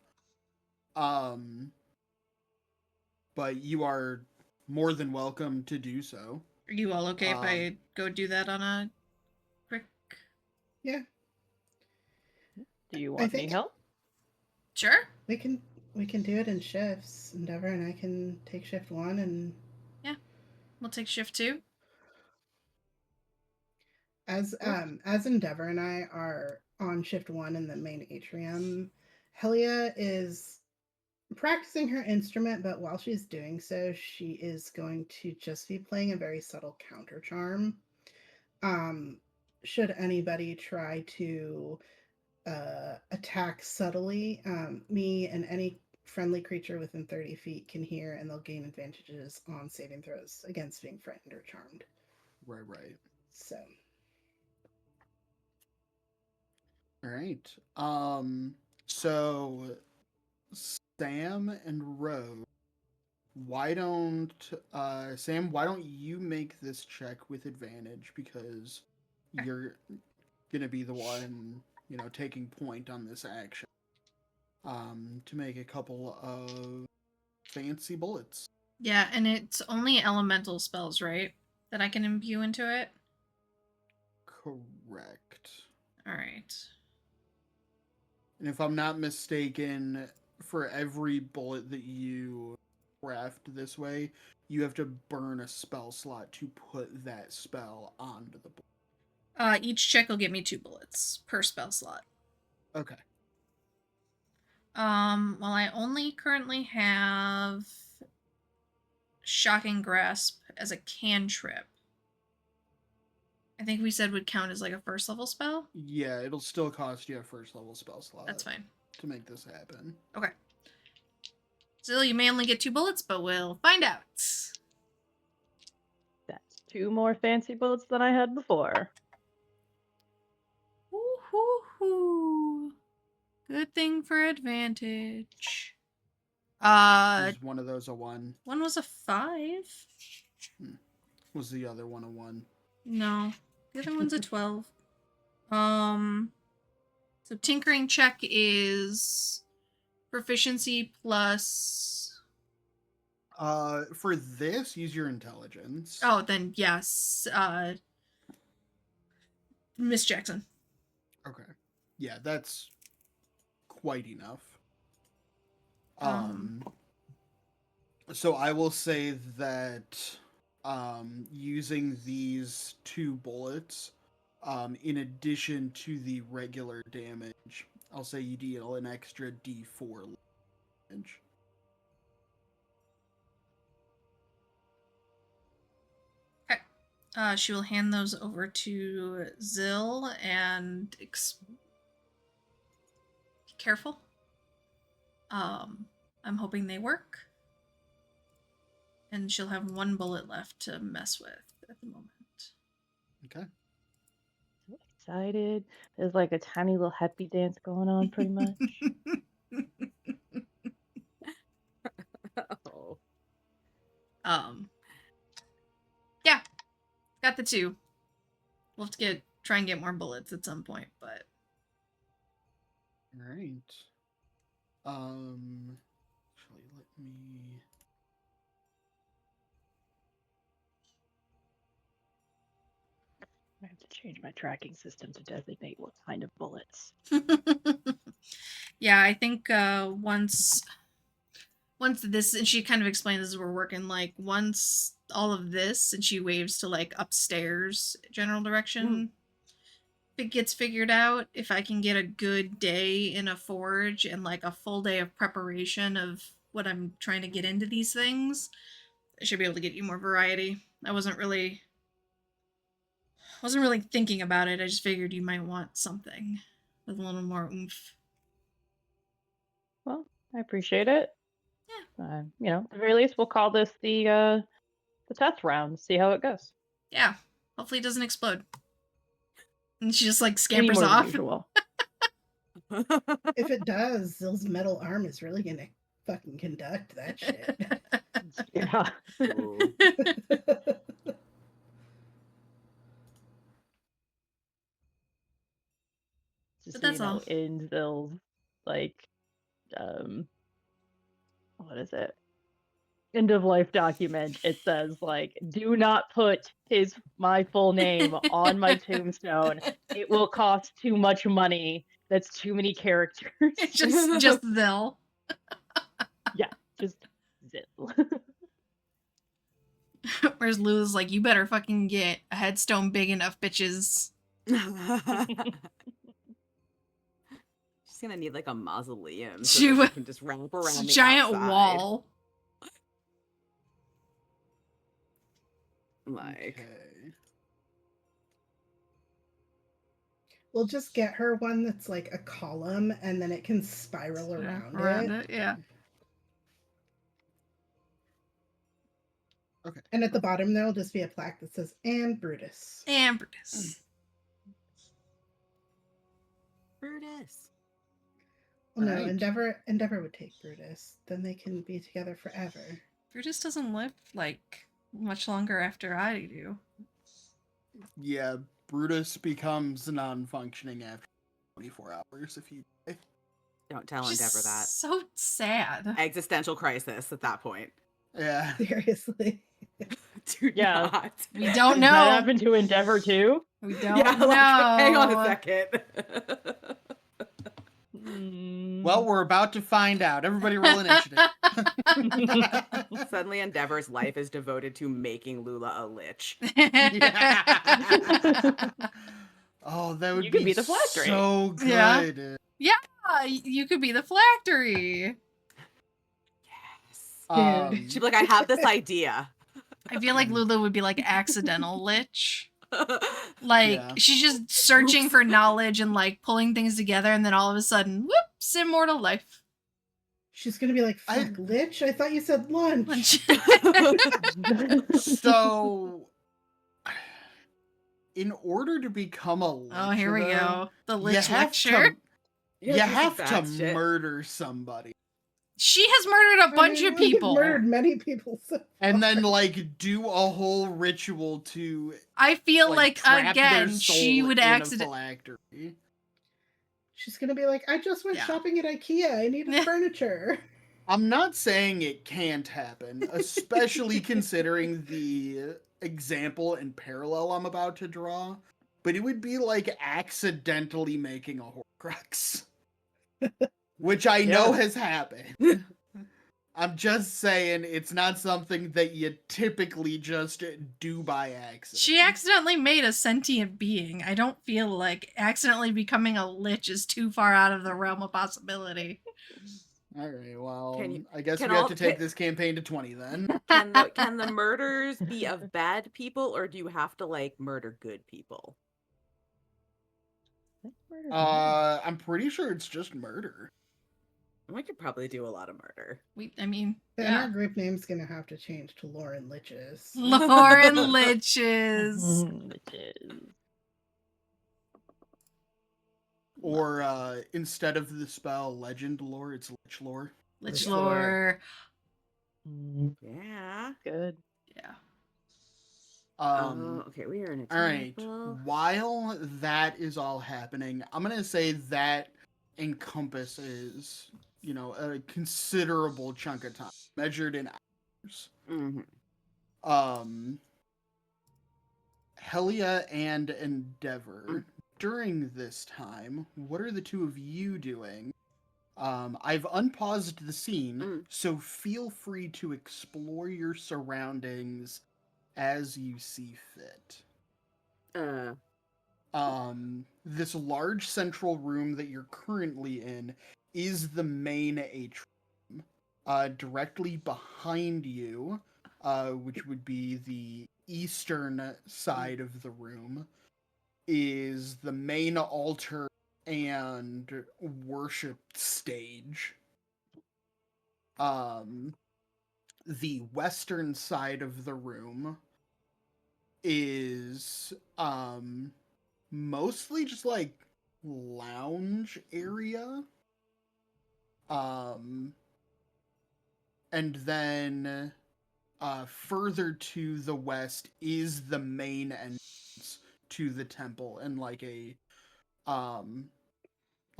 But you are more than welcome to do so. Are you all okay if I go do that on a quick? Yeah, Do you I want any think help? Sure. we can do it in shifts. Endeavor and I can take shift 1 and We'll take shift 2. as Endeavor and I are on shift 1 in the main atrium, Helia is practicing her instrument, but while she's doing so, she is going to just be playing a very subtle counter charm. Should anybody try to attack subtly, me and any friendly creature within 30 feet can hear, and they'll gain advantages on saving throws against being frightened or charmed. Right. So, All right. So Sam and Rose, why don't Sam, why don't you make this check with advantage because you're gonna be the one, you know, taking point on this action. To make a couple of fancy bullets. Yeah, and it's only elemental spells, right? That I can imbue into it? Correct. Alright. And if I'm not mistaken, for every bullet that you craft this way, you have to burn a spell slot to put that spell onto the bullet. Each check will give me 2 bullets per spell slot. Okay. Well, I only currently have Shocking Grasp as a cantrip. I think we said would count as like a first level spell. Yeah, it'll still cost you a first level spell slot. That's fine. To make this happen. Okay. Still, you may only get 2 bullets, but we'll find out. That's 2 more fancy bullets than I had before. Woo-hoo-hoo. Good thing for advantage. Was one of those a 1? One was a 5. Was the other one a 1? No. The other one's a 12. So tinkering check is proficiency plus. For this, use your intelligence. Oh, then yes. Miss Jackson. Okay. Yeah, that's quite enough. So I will say that using these 2 bullets, in addition to the regular damage, I'll say you deal an extra D4 damage. Okay. She will hand those over to Zill and be careful. I'm hoping they work. And she'll have 1 bullet left to mess with at the moment. Okay. So excited. There's like a tiny little happy dance going on pretty much. Oh. Yeah. Got the 2. We'll have to try and get more bullets at some point, but All right. Actually, let me. I have to change my tracking system to designate what kind of bullets. yeah, I think once this, and she kind of explains as we're working, like once all of this, and she waves to like upstairs general direction it gets figured out, if I can get a good day in a forge and like a full day of preparation of what I'm trying to get into these things, I should be able to get you more variety. I wasn't really thinking about it. I just figured you might want something with a little more oomph. Well, I appreciate it. Yeah. At the very least, we'll call this the test round. See how it goes. Yeah. Hopefully it doesn't explode. And she just like Any scampers more than off. usual. If it does, Zill's metal arm is really gonna fucking conduct that shit. Yeah. Ooh. Just But that's all. in Zill's like what is it? End of life document. It says like, do not put my full name on my tombstone. It will cost too much money. That's too many characters. just Zill. Yeah, just Zill. Whereas Lulu's like, you better fucking get a headstone big enough, bitches. She's gonna need like a mausoleum She so that would- she can just wrap It's around a the giant outside. wall. Like, Okay. We'll just get her one that's like a column, and then it can spiral around it. Yeah. Okay. And at the bottom there'll just be a plaque that says "and Brutus." And Brutus. Brutus. Well, no, Right. Endeavor would take Brutus. Then they can be together forever. Brutus doesn't live like much longer after I do. Yeah, Brutus becomes non-functioning after 24 hours if you die. Don't tell Just Endeavor that. so sad. Existential crisis at that point. Yeah. Seriously. Do Yeah. not. We don't Does that know. happen to Endeavor too? We don't Yeah, know. like, hang on a second. Well, we're about to find out. Everybody roll initiative. Suddenly Endeavor's life is devoted to making Lula a lich. Oh, that would You could be the phylactery. so Yeah. good. You could be the phylactery. Yes. Dude. She'd be like, I have this idea. I feel like Lula would be like accidental lich. Like Yeah. she's just searching for knowledge and like pulling things together, and then all of a sudden, whoops, immortal life. She's gonna be like, "Fuck, Lich! I thought you said lunch." So, in order to become a lich, Oh, here we though, go. The you lich have lecture. You Yeah, this is have bad to shit. murder somebody. She has murdered a bunch of we've people. murdered many people. So And then, like, do a whole ritual to I feel like trap their again, she soul would in a accident. phylactery. she's gonna be like, "I just went Yeah. shopping at IKEA. I needed Yeah. furniture." I'm not saying it can't happen, especially considering the example and parallel I'm about to draw, but it would be like accidentally making a Horcrux. Which I know has happened. I'm just saying it's not something that you typically just do by accident. She accidentally made a sentient being. I don't feel like accidentally becoming a lich is too far out of the realm of possibility. Alright, well, Can I guess we can have all- to take can- this campaign to 20 then. Can the murders be of bad people, or do you have to like murder good people? I'm pretty sure it's just murder. We could probably do a lot of murder. Then yeah. our group name's gonna have to change to Lauren Liches. Lauren Liches. Or instead of the spell legend lore, it's lich lore. Lich Lich lore. Yeah. Good. Yeah. Okay, we are in a All right. temple. While that is all happening, I'm gonna say that encompasses, a considerable chunk of time, measured in hours. Mm-hmm. Helia and Endeavor. During this time, what are the two of you doing? I've unpaused the scene, so feel free to explore your surroundings as you see fit. This large central room that you're currently in is the main atrium. Directly behind you, which would be the eastern side of the room, is the main altar and worship stage. The western side of the room is mostly just like lounge area. And then further to the west is the main entrance to the temple, and like a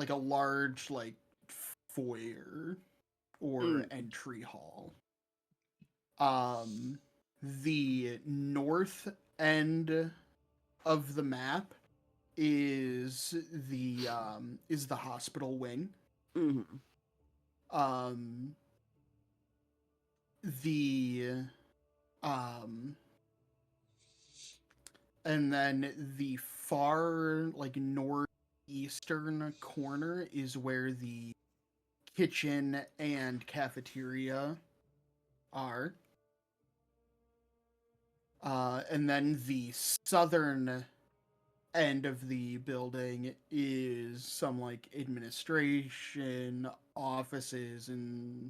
large like foyer or entry hall. The north end of the map is the hospital wing. Mm-hmm. And then the far like northeastern corner is where the kitchen and cafeteria are. And then the southern end of the building is some like administration, offices, and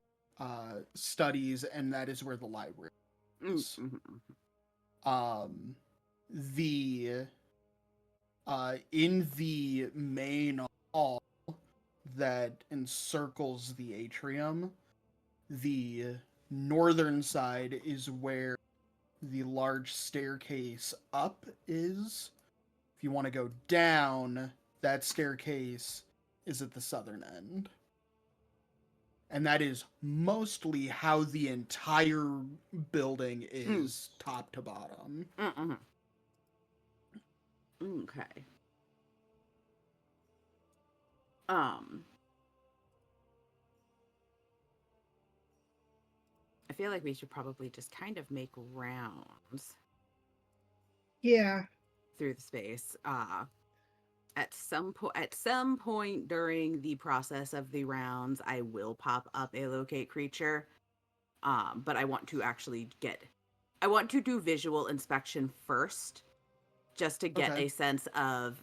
studies, and that is where the library is. The in the main hall that encircles the atrium, the northern side is where the large staircase up is. If you want to go down, that staircase is at the southern end. And that is mostly how the entire building is top to bottom. Okay. I feel like we should probably just kind of make rounds. Yeah. Through the space. At some point during the process of the rounds, I will pop up a locate creature. But I want to actually do visual inspection first, just to get a sense of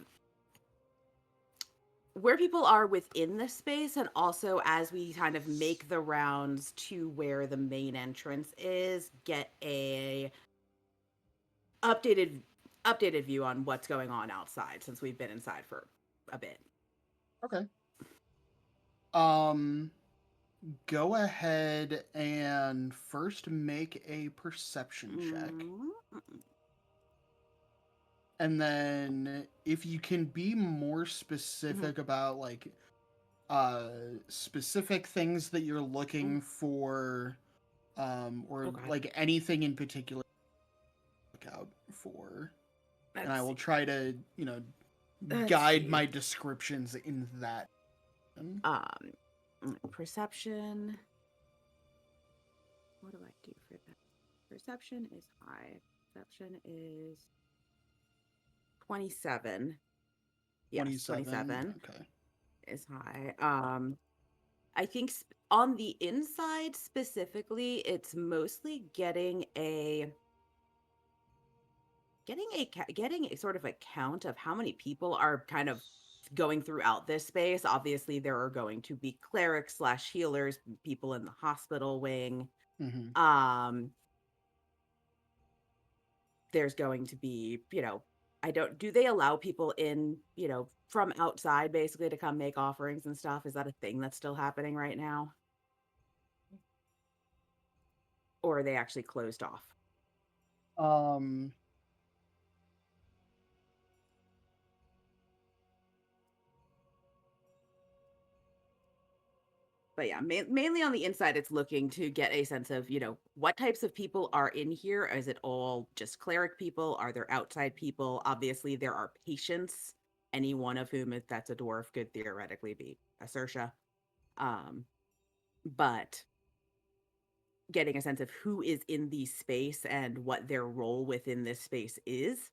where people are within the space, and also as we kind of make the rounds to where the main entrance is, get a updated view on what's going on outside, since we've been inside for a bit. Okay. Go ahead and first make a perception check. And then if you can be more specific about like specific things that you're looking for, or like anything in particular look out for. And I will try to, guide my descriptions in that. Perception. What do I do for that? Perception is high. Perception is 27. Yes, 27. Okay. Is high. I think on the inside specifically, it's mostly getting a sort of a count of how many people are kind of going throughout this space. Obviously, there are going to be clerics / healers, people in the hospital wing. There's going to be, do they allow people in, from outside basically to come make offerings and stuff? Is that a thing that's still happening right now? Or are they actually closed off? But yeah, mainly on the inside, it's looking to get a sense of, what types of people are in here. Is it all just cleric people? Are there outside people? Obviously, there are patients, any one of whom, if that's a dwarf, could theoretically be a Sersha. But getting a sense of who is in the space and what their role within this space is.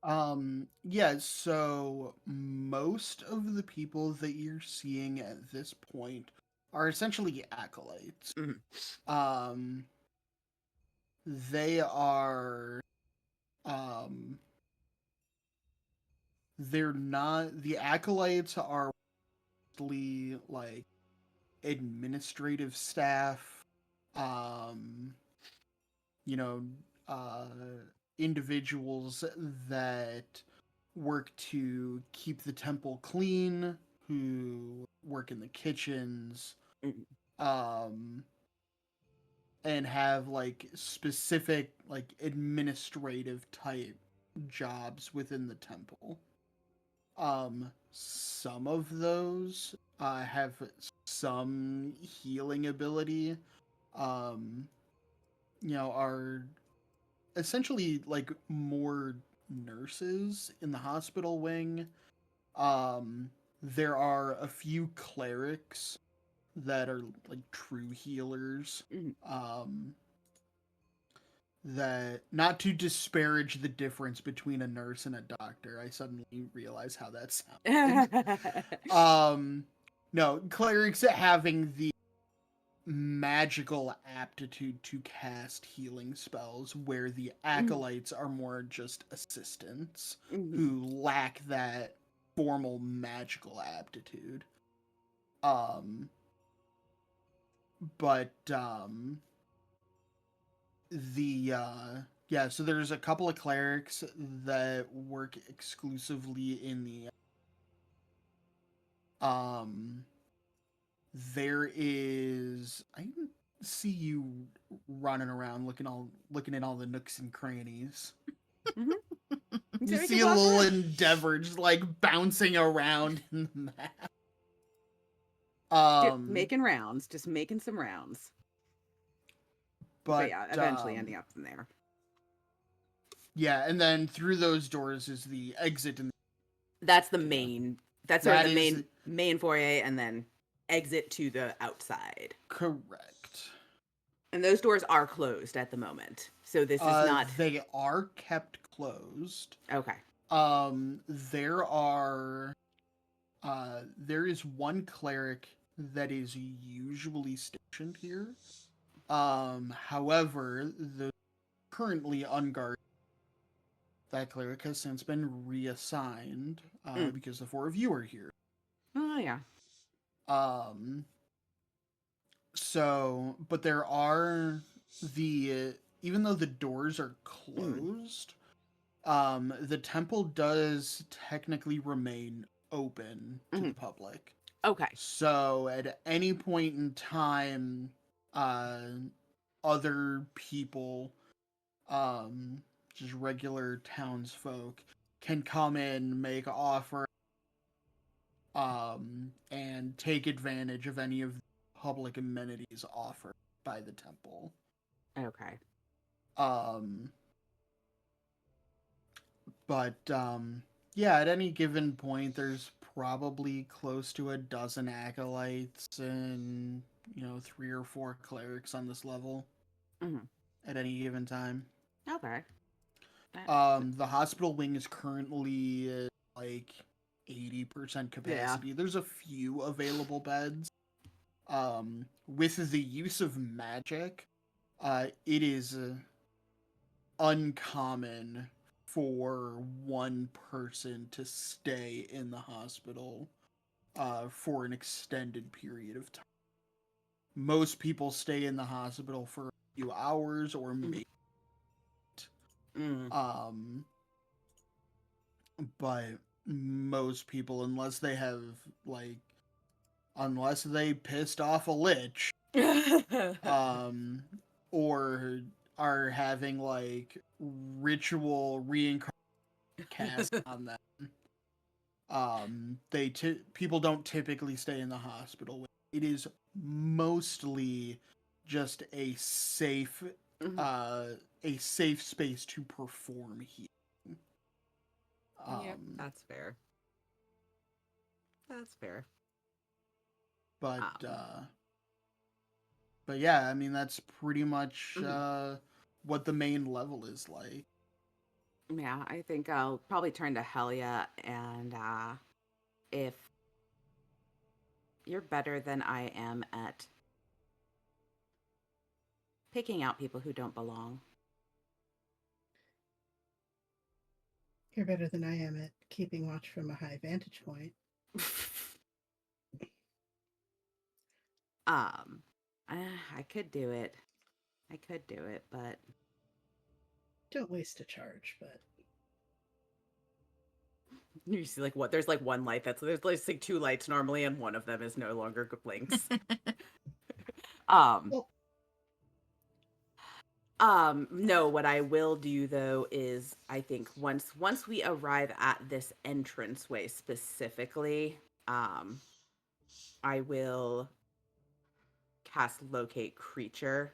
Yeah, so most of the people that you're seeing at this point are essentially acolytes. Mhm. Um, they are, um, they're not, the acolytes are mostly like administrative staff, um, you know, uh, individuals that work to keep the temple clean, who work in the kitchens, Mhm. um, and have like specific like administrative type jobs within the temple. Some of those have some healing ability. Um, are essentially like more nurses in the hospital wing. There are a few clerics that are like true healers. Mhm. That, not to disparage the difference between a nurse and a doctor, I suddenly realize how that sounded. No, clerics having the magical aptitude to cast healing spells, where the acolytes are more just assistants Mhm. who lack that formal magical aptitude. Um, but the yeah, so there's a couple of clerics that work exclusively in the there is, I see you running around looking at all the nooks and crannies. Mhm. You So we see can a walk little around. Endeavor just like bouncing around in the map. Making rounds, just making some rounds. But But yeah, eventually ending up in there. yeah, and then through those doors is the exit, and That's the yeah, main. That's sort of that the is main foyer, and then exit to the outside. correct. And those doors are closed at the moment, so this is not They are kept closed. okay. There are there is one cleric that is usually stationed here. However, the currently unguarded, that cleric has since been reassigned Mm. because the four of you are here. Oh yeah. Um, but there are the even though the doors are closed, the temple does technically remain open to the Mhm. public. Okay. So at any point in time, uh, other people, just regular townsfolk, can come in, make offer, and take advantage of any of the public amenities offered by the temple. Okay. Um, but yeah, at any given point, there's probably close to a dozen acolytes and 3 or 4 clerics on this level Mhm. at any given time. Okay. That- The hospital wing is currently at like 80% yeah. capacity. There's a few available beds. With the use of magic, it is uncommon for one person to stay in the hospital for an extended period of time. Most people stay in the hospital for a few hours or maybe. Mm. Um, but most people, unless they pissed off a lich, um, or are having like ritual reincarnation cast on them. People don't typically stay in the hospital. It is mostly just Mhm. a safe space to perform healing. Yeah, that's fair. That's fair. But Um, but yeah, I mean that's pretty much Mhm. what the main level is like. Yeah, I think I'll probably turn to Helia, and if you're better than I am at picking out people who don't belong. You're better than I am at keeping watch from a high vantage point. um, I could do it. I could do it, but Don't waste a charge, but you see, like, what? There's like one light there's like two lights normally, and one of them is no longer blinks. Um, well, no, what I will do though is I think once we arrive at this entranceway specifically, I will cast locate creature.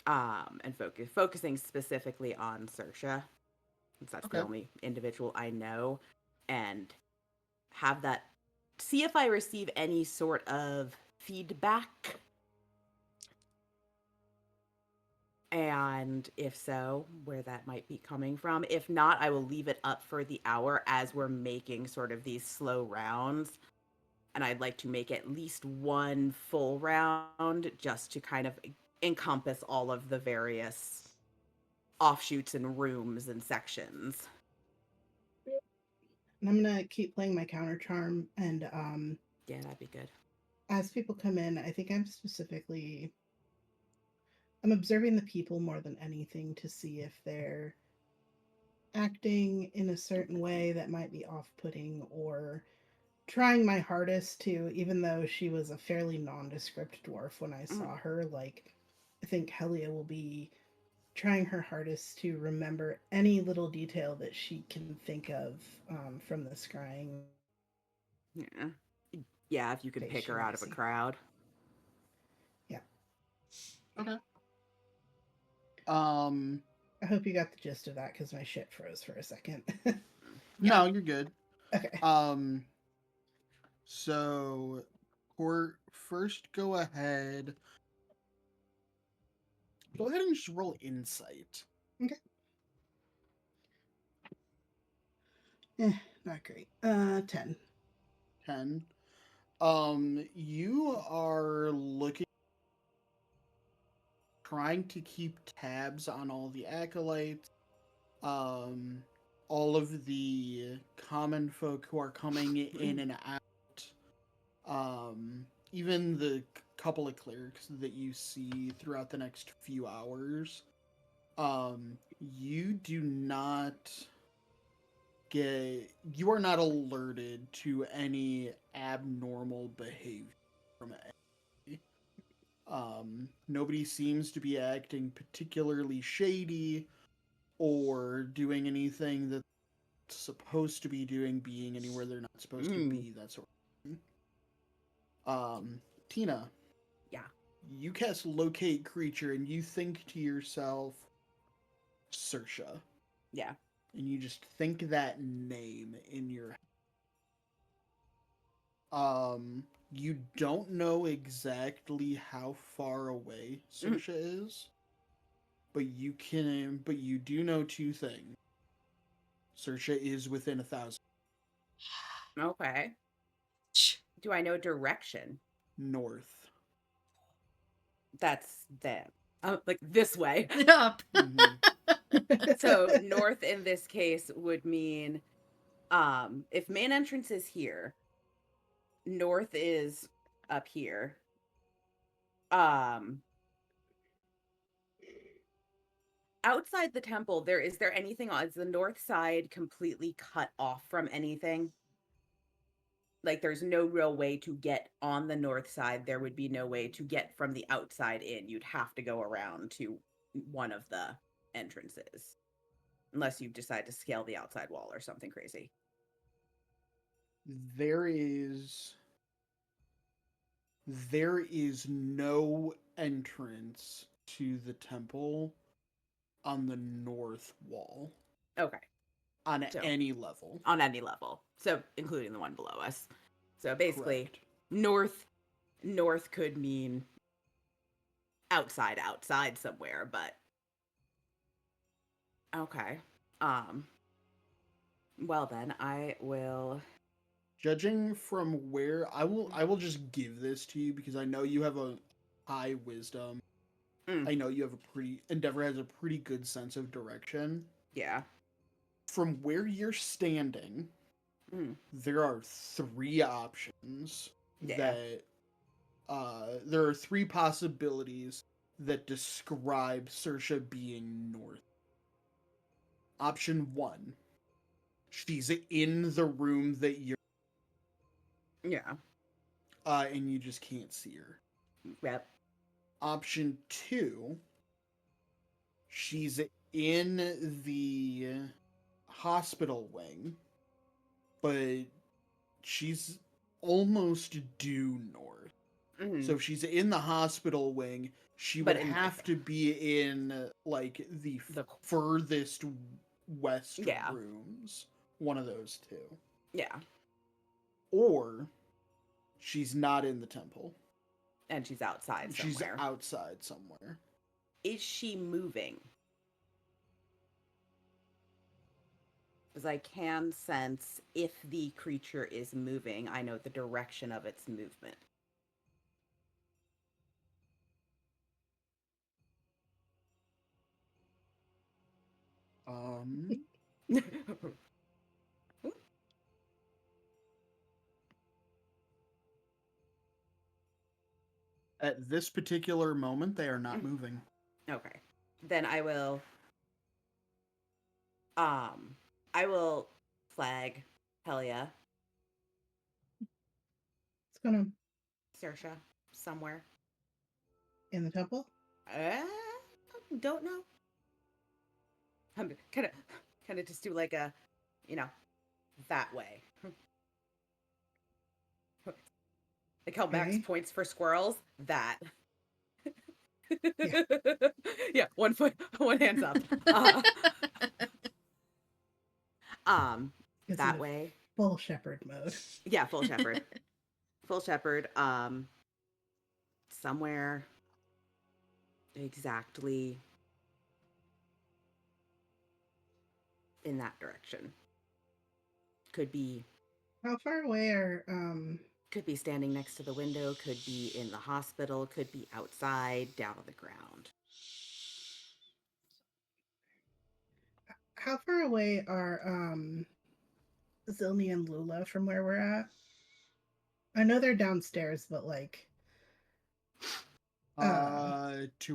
And focusing specifically on Saoirse, since that's the Okay. only individual I know, and have that see if I receive any sort of feedback. And if so, where that might be coming from. If not, I will leave it up for the hour as we're making sort of these slow rounds. And I'd like to make at least one full round just to kind of encompass all of the various offshoots and rooms and sections. and I'm gonna keep playing my counter charm, and Yeah, that'd be good. as people come in, I think I'm observing the people more than anything to see if they're acting in a certain way that might be off-putting, or trying my hardest to, even though she was a fairly nondescript dwarf when I saw her, like, I think Helia will be trying her hardest to remember any little detail that she can think of from the scrying. Yeah. Yeah, if you can pick her out of a crowd. Yeah. Okay. I hope you got the gist of that because my shit froze for a second. No, you're good. Okay. So, Court, first go ahead and just roll insight. Okay. Not great. 10. 10. You are trying to keep tabs on all the acolytes, all of the common folk who are coming in and out, even the couple of clerics that you see throughout the next few hours. You do not you are not alerted to any abnormal behavior from any. Nobody seems to be acting particularly shady or doing anything that's supposed to be doing, being anywhere they're not supposed to be, that sort of thing. Tina. Yeah. You cast locate creature and you think to yourself, Saoirse. Yeah. And you just think that name in your head. You don't know exactly how far away Saoirse is, but you do know two things. Saoirse is within 1,000 Okay. Do I know direction? north. That's them. Like this way. Yup. So north in this case would mean if main entrance is here, north is up here. Outside the temple, is there anything is the north side completely cut off from anything? Like there's no real way to get on the north side. There would be no way to get from the outside in. You'd have to go around to one of the entrances. Unless you decide to scale the outside wall or something crazy. There is no entrance to the temple on the north wall. Okay. On any level. On any level. So including the one below us. So basically, Correct. north could mean outside somewhere, but Okay. Well then, I will. Judging from where I will just give this to you because I know you have a high wisdom. Mm, I know you have a pretty Endeavor has a pretty good sense of direction. yeah. From where you're standing, Mm, there are three options yeah. that there are three possibilities that describe Saoirse being north. Option 1, she's in the room that you're Yeah. and you just can't see her. Yep. Option 2, she's in the hospital wing, but she's almost due north. Mm-hmm. So if she's in the hospital wing, she But would in have to be in like the the furthest west yeah. rooms. One of those two. Yeah. Or she's not in the temple. And she's outside She's somewhere. outside somewhere. Is she moving? Because I can sense if the creature is moving, I know the direction of its movement. Um at this particular moment they are not moving. Okay. Then I will flag Helia, It's gonna Saoirse, somewhere. in the temple. Uh, don't know. I'm kind of just do like a, you know, that way. Like how Max Okay. points for squirrels. That. Yeah. Yeah. One foot, one hand's up. Uh, It's that in way. full shepherd mode. Yeah, full shepherd. Full shepherd. Somewhere exactly in that direction. How far away are Could be standing next to the window, could be in the hospital, could be outside, down on the ground. how far away are Zilni and Lula from where we're at? I know they're downstairs, but like 2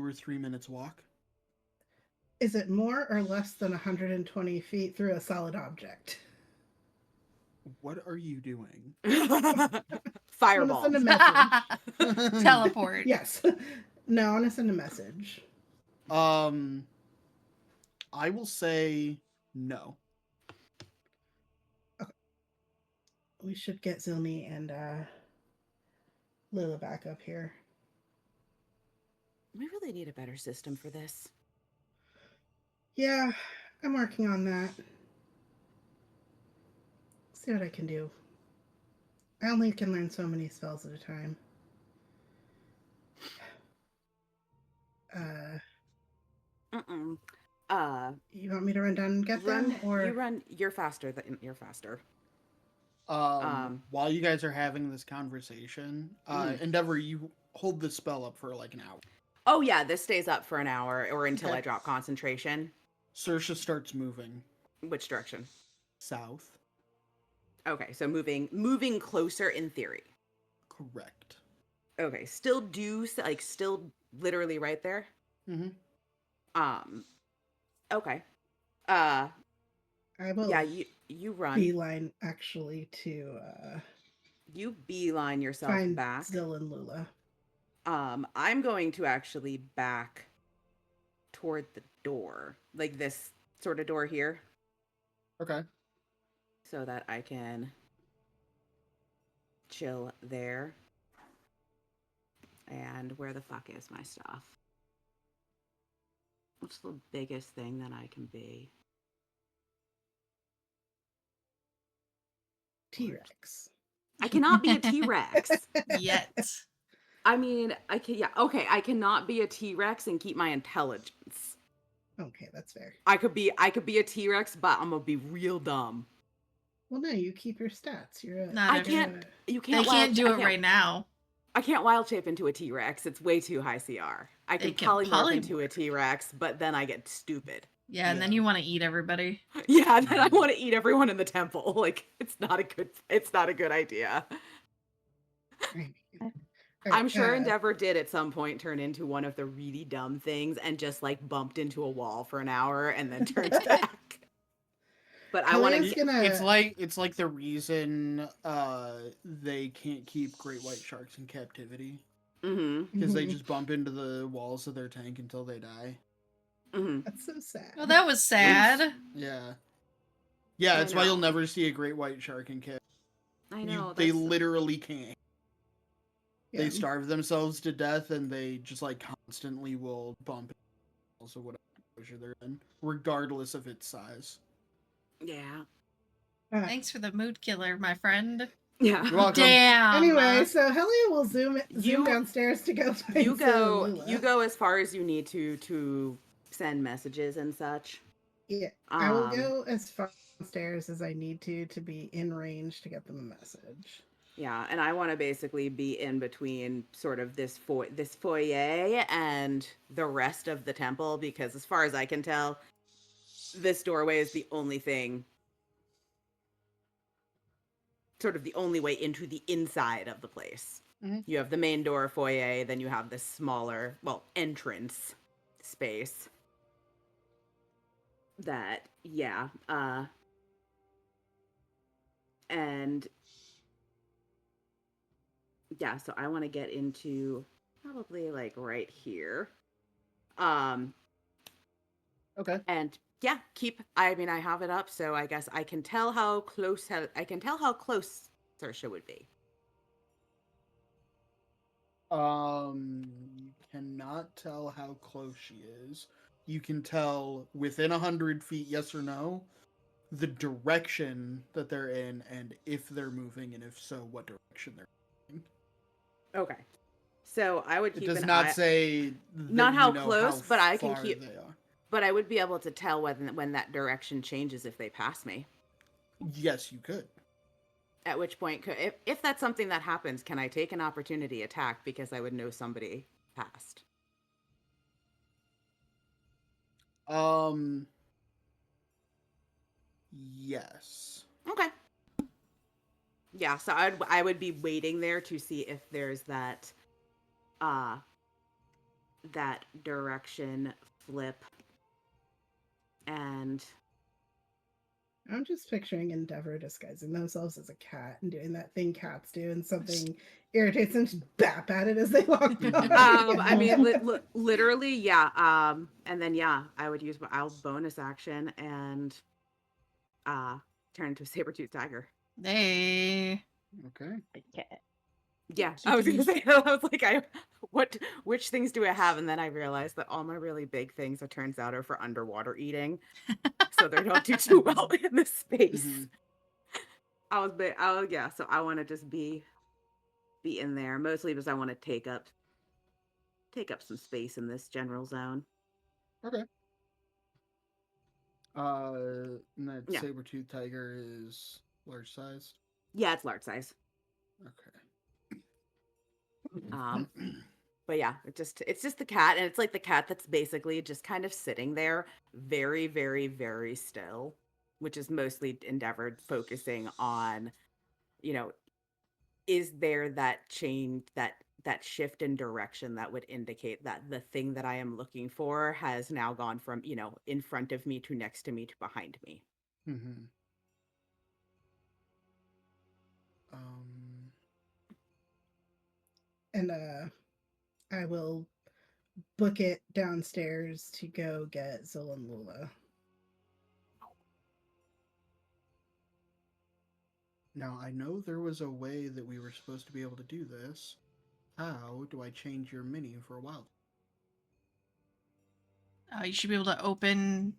or 3 minutes walk. is it more or less than 120 feet through a solid object? What are you doing? Fireball. I want to send a message. Teleport. Yes. No, I want to send a message. I will say no. Okay. We should get Zilni and Lila back up here. We really need a better system for this. Yeah, I'm working on that. See what I can do. I only can learn so many spells at a time. Mm-mm. You want me to run down and get them, or You run. You're faster. You're faster. While you guys are having this conversation, Endeavor, you hold the spell up for like an hour. Oh yeah, this stays up for an hour or until Okay. I drop concentration. Saoirse starts moving Which direction? south. Okay, so moving closer in theory. Correct. Okay, still still literally right there. Mm-hmm. Okay. I will. Yeah, you run. Beeline actually to You beeline yourself find back. Zil and Lula. I'm going to actually back toward the door, like this sort of door here, Okay. so that I can chill there. And where the fuck is my stuff? What's the biggest thing that I can be? T-Rex. I cannot be a T-Rex. Yet. I mean, I can. Yeah, okay. I cannot be a T-Rex and keep my intelligence. Okay, that's fair. I could be a T-Rex, but I'm gonna be real dumb. Well, no, you keep your stats. You're a. Not I every- can't. You They can't. can't do it right now. I can't wild shape into a T-Rex. It's way too high CR. I can It can polymorph into a polymorph. T-Rex, but then I get stupid. Yeah, and then Yeah. you want to eat everybody. Yeah, then I want to eat everyone in the temple. Like it's not a good idea. I'm sure Endeavor did at some point turn into one of the really dumb things and just like bumped into a wall for an hour and then turns back. But I want Kalia's to. gonna. It's like the reason they can't keep great white sharks in captivity Mm-hmm. because they just bump into the walls of their tank until they die. Mm-hmm. That's so sad. Well, that was sad. Yeah. Yeah, I that's why you'll know. never see a great white shark in captivity. I know. They that's- literally can't. Yeah. They starve themselves to death and they just like constantly will bump into walls of whatever exposure they're in, regardless of its size. Yeah. Thanks for the mood killer, my friend. Yeah. You're welcome. Damn. Anyway, so Helia will zoom You- downstairs to go find You Zilla and Lula. you go as far as you need to send messages and such. Yeah, I will Um, go as far downstairs as I need to be in range to get them a message. Yeah, and I want to basically be in between sort of this foyer and the rest of the temple because as far as I can tell, this doorway is the only thing, sort of the only way into the inside of the place. Mhm. You have the main door foyer, then you have this smaller, well, entrance space. That, yeah, and yeah, so I want to get into probably like right here. Okay. And yeah, I mean I have it up, so I guess I can tell how close Saoirse would be. You cannot tell how close she is. You can tell within 100 feet, yes or no, the direction that they're in, and if they're moving, and if so, what direction they're moving. Okay. So I would It keep does an not eye say that Not how you know close, how but I can far keep- they are. but I would be able to tell when that direction changes if they pass me. Yes, you could. At which point, if that's something that happens, can I take an opportunity attack because I would know somebody passed? Yes. Okay. Yeah, so I would be waiting there to see if there's that that direction flip. And I'm just picturing Endeavor disguising themselves as a cat and doing that thing cats do, and something irritates them, just bap at it as they walk by. I mean literally, yeah. And then yeah, I would use I'll bonus action and turn into a saber-tooth tiger. They. Okay. Okay. Yeah, I was gonna say, I was like, which things do I have? And then I realized that all my really big things, it turns out, are for underwater eating, so they don't do too well in this space. Mhm. Yeah. So I want to just be in there mostly because I want to take up some space in this general zone. Okay. And that Yeah. saber-tooth tiger is large sized. Yeah, it's large size. Okay. But yeah, it's just the cat, and it's like the cat that's basically just kind of sitting there, very, very, very still, which is mostly Endeavored focusing on, is there that change, that shift in direction that would indicate that the thing that I am looking for has now gone from, in front of me to next to me to behind me. Mm-hmm. And I will book it downstairs to go get Zilla and Lula. Now, I know there was a way that we were supposed to be able to do this. How do I change your mini for a while? You should be able to open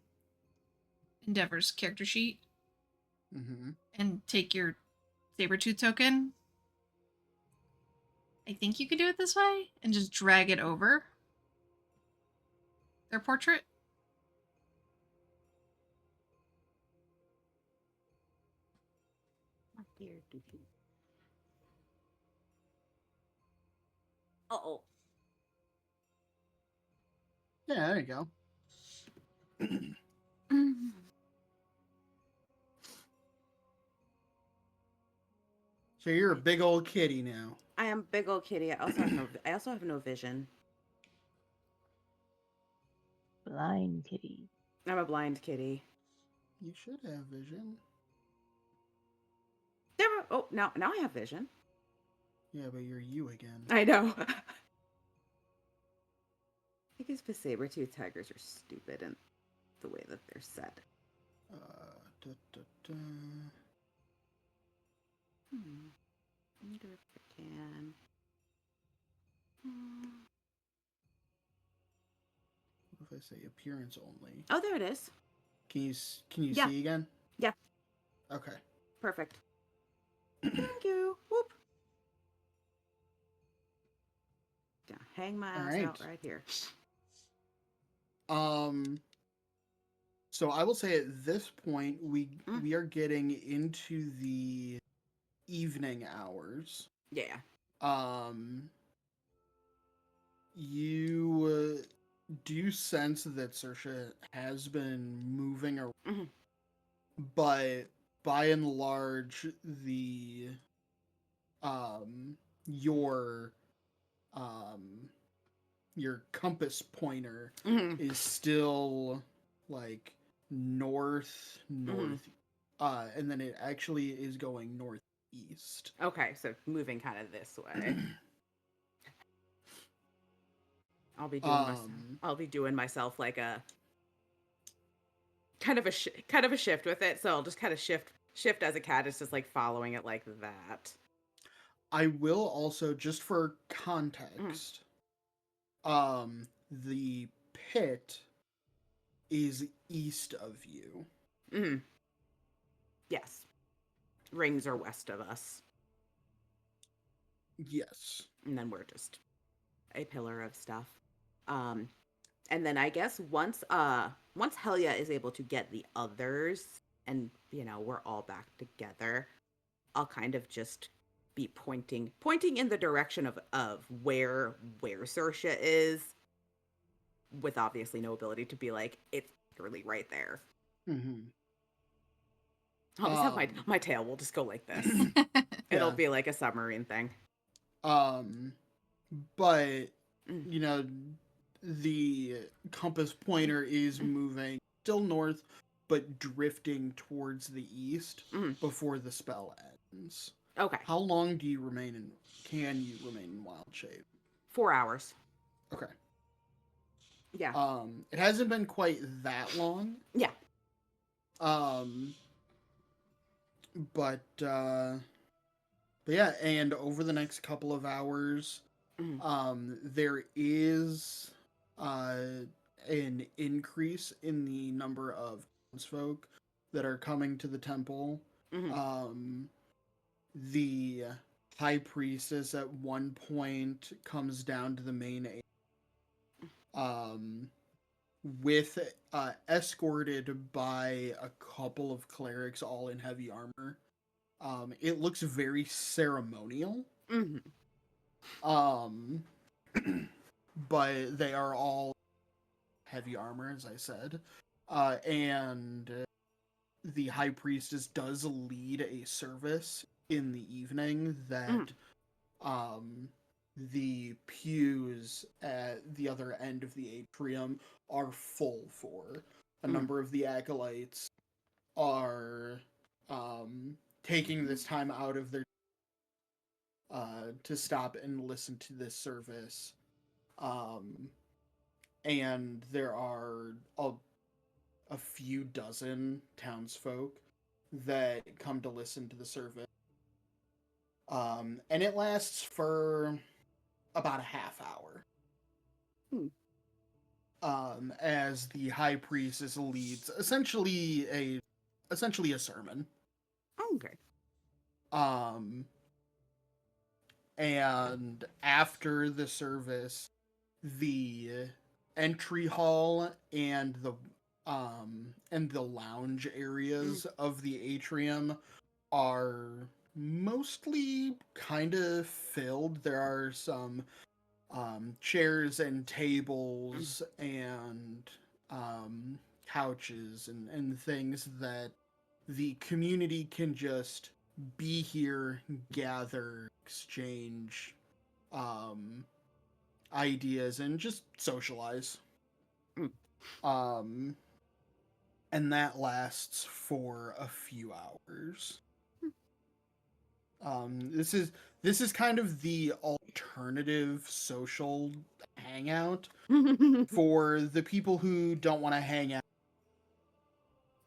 Endeavor's character sheet Mm-hmm. and take your Sabertooth token. I think you can do it this way and just drag it over their portrait. Uh-oh. Yeah, there you go. So you're a big old kitty now. I am big old kitty. I also have no vision. Blind kitty. I'm a blind kitty. You should have vision. Oh, now I have vision. Yeah, but you're you again. I know. I guess the saber-toothed tigers are stupid in the way that they're set. Da, da, da. I wonder if I can. What if I say appearance only? Oh, there it is. Can you Yeah. see again? Yeah. Okay. Perfect. Thank you. Whoop. Gonna hang my ass out right here. So I will say at this point we are getting into the evening hours. Yeah. You do sense that Saoirse has been moving around, but by and large the your compass pointer is still like north, and then it actually is going northeast. Okay, so moving kind of this way. I'll be doing myself like a kind of a shift with it. So I'll just kind of shift as a cat. It's just like following it like that. I will also, just for context, the pit is east of you. Yes. Rings are west of us. Yes. And then we're just a pillar of stuff. And then I guess once Helia is able to get the others and we're all back together, I'll kind of just be pointing in the direction of where Saoirse is, with obviously no ability to be like, it's literally right there. I'll just have my tail will just go like this. It'll be like a submarine thing. But the compass pointer is moving still north, but drifting towards the east before the spell ends. Okay. How long do you can you remain in wild shape? 4 hours. Okay. Yeah. It hasn't been quite that long. Yeah. But yeah, and over the next couple of hours, there is an increase in the number of townsfolk that are coming to the temple. The high priestess at one point comes down to the main with escorted by a couple of clerics all in heavy armor. It looks very ceremonial. But they are all heavy armor, as I said. And the high priestess does lead a service in the evening that the pews at the other end of the atrium are full for. A number of the acolytes are taking this time out of their to stop and listen to this service. And there are a few dozen townsfolk that come to listen to the service. And it lasts for about a half hour. As the high priestess leads essentially a sermon. Okay. And after the service, the entry hall and the lounge areas of the atrium are mostly kind of filled. There are some chairs and tables and couches and things that the community can just be here, gather, exchange ideas, and just socialize. Mm. Um, and that lasts for a few hours. This is kind of the alternative social hangout for the people who don't want to hang out.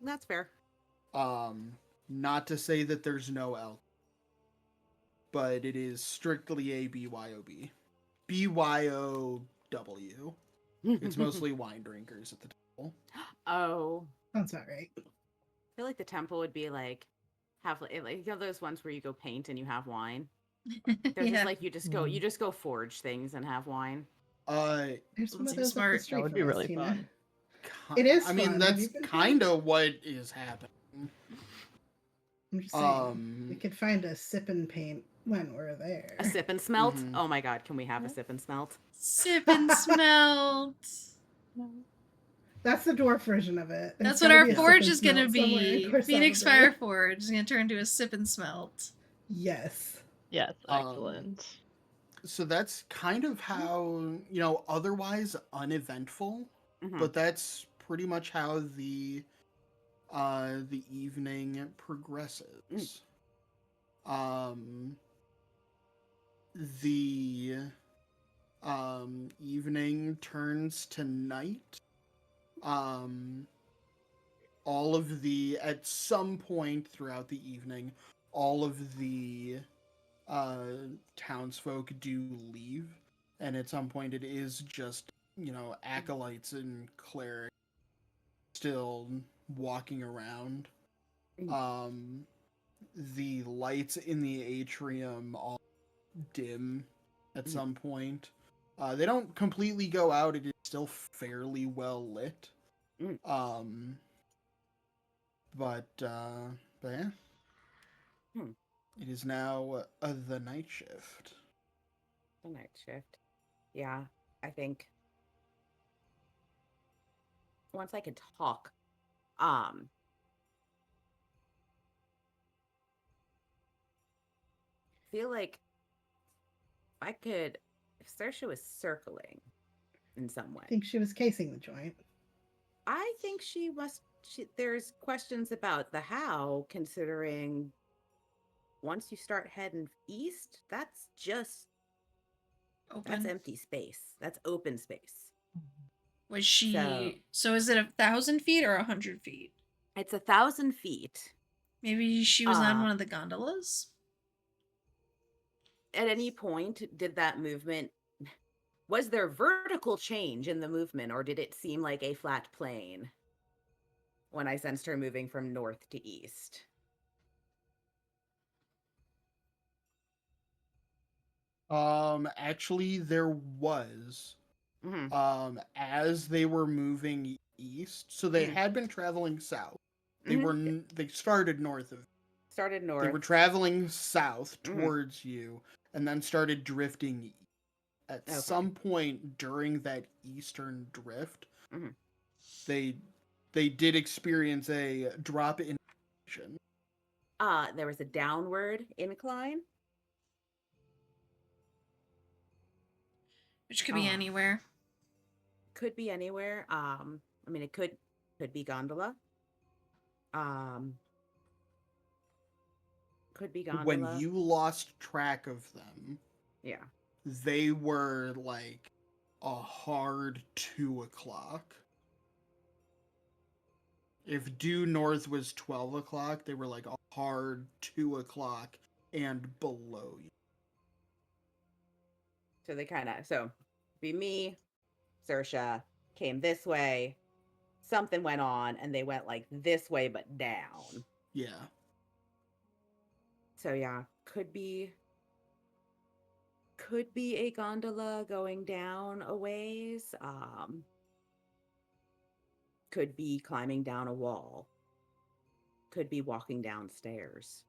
That's fair. Not to say that there's no alcohol, but it is strictly a BYOB. BYOW. It's mostly wine drinkers at the temple. Oh, Sounds about right. I feel like the temple would be like have like you know those ones where you go paint and you have wine. They're Yeah. just like you just go forge things and have wine. There's one Seems of those up the smart. street That would from be us, really Tina. fun. It is I mean, fun. Have that's you been to kind it? of what is happening. I'm just saying, we could find a sip and paint when we're there. A sip and smelt. Mhm. Oh my god, can we have a sip and smelt? Sip and smelt. That's the dwarf version of it. That's There's what gotta our be a sip forge and is gonna smelt somewhere in be. Corsair Phoenix River. Fire Forge is gonna turn into a sip and smelt. Yes. Yes, excellent. So that's kind of how, otherwise uneventful, Mhm. but that's pretty much how the evening progresses. The evening turns to night. At some point throughout the evening, all of the townsfolk do leave, and at some point it is just, acolytes and clerics still walking around. The lights in the atrium all dim at some point. They don't completely go out. It is still fairly well lit. But yeah. It is now the night shift. The night shift. Yeah, I think once I could talk, feel like if Saoirse was circling in some way, I think she was casing the joint. I think there's questions about the how, considering once you start heading east, that's Open. empty space. That's open space. Was she? So is it 1,000 feet or 100 feet? It's 1,000 feet. Maybe she was on one of the gondolas. At any point, was there vertical change in the movement, or did it seem like a flat plane when I sensed her moving from north to east? Actually, there was. As they were moving east, so they had been traveling south. They started north of. Started north. They were traveling south towards you, and then started drifting. At some point during that eastern drift, they did experience a drop in elevation. There was a downward incline, Which could be anywhere. could be anywhere. I mean, it could be gondola. Could be gondola. When you lost track of them, yeah, they were like a hard 2:00. If due north was 12:00, they were like a hard 2:00 and below you. so they be me, Saoirse came this way, something went on, and they went like this way but down. Yeah. So yeah, could be a gondola going down a ways. Could be climbing down a wall. Could be walking downstairs.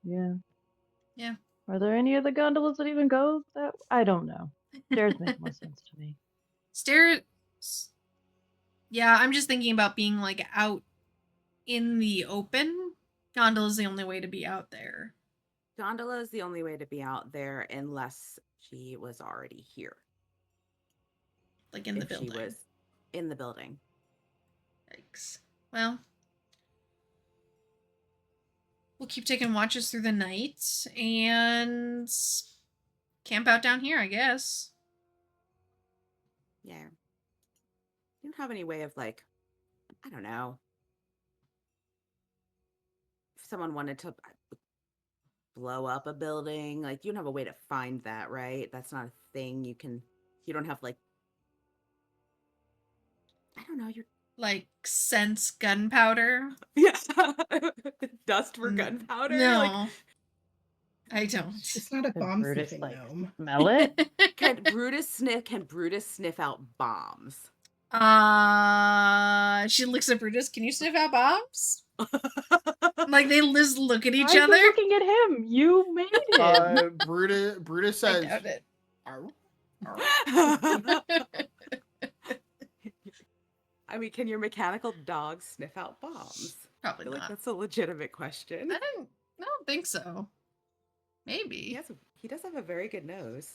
Yeah. Yeah. Are there any other gondolas that even go that? I don't know. Stairs make more sense to me. Stairs. Yeah, I'm just thinking about being like out in the open. Gondola's the only way to be out there. Gondola is the only way to be out there unless she was already here. Like in the If she building. was in the building. Yikes. Well, we'll keep taking watches through the night and camp out down here, I guess. Yeah. You don't have any way of like, I don't know. If someone wanted to blow up a building, like you don't have a way to find that, right? That's not a thing you don't have like, I don't know, you're Like sense gunpowder. yeah. Dust for gunpowder. No, Like, I don't. It's not a Could bomb Brutus sniffing like gnome. smell it? can Brutus sniff out bombs? She looks at Brutus. Can you sniff out bombs? Like they just look at each Why are other. you looking at him? You made him. Brutus I says, doubt it. "Arr." I mean, can your mechanical dog sniff out bombs? I Probably feel like not. that's a legitimate question. I don't think so. Maybe. He does have a very good nose.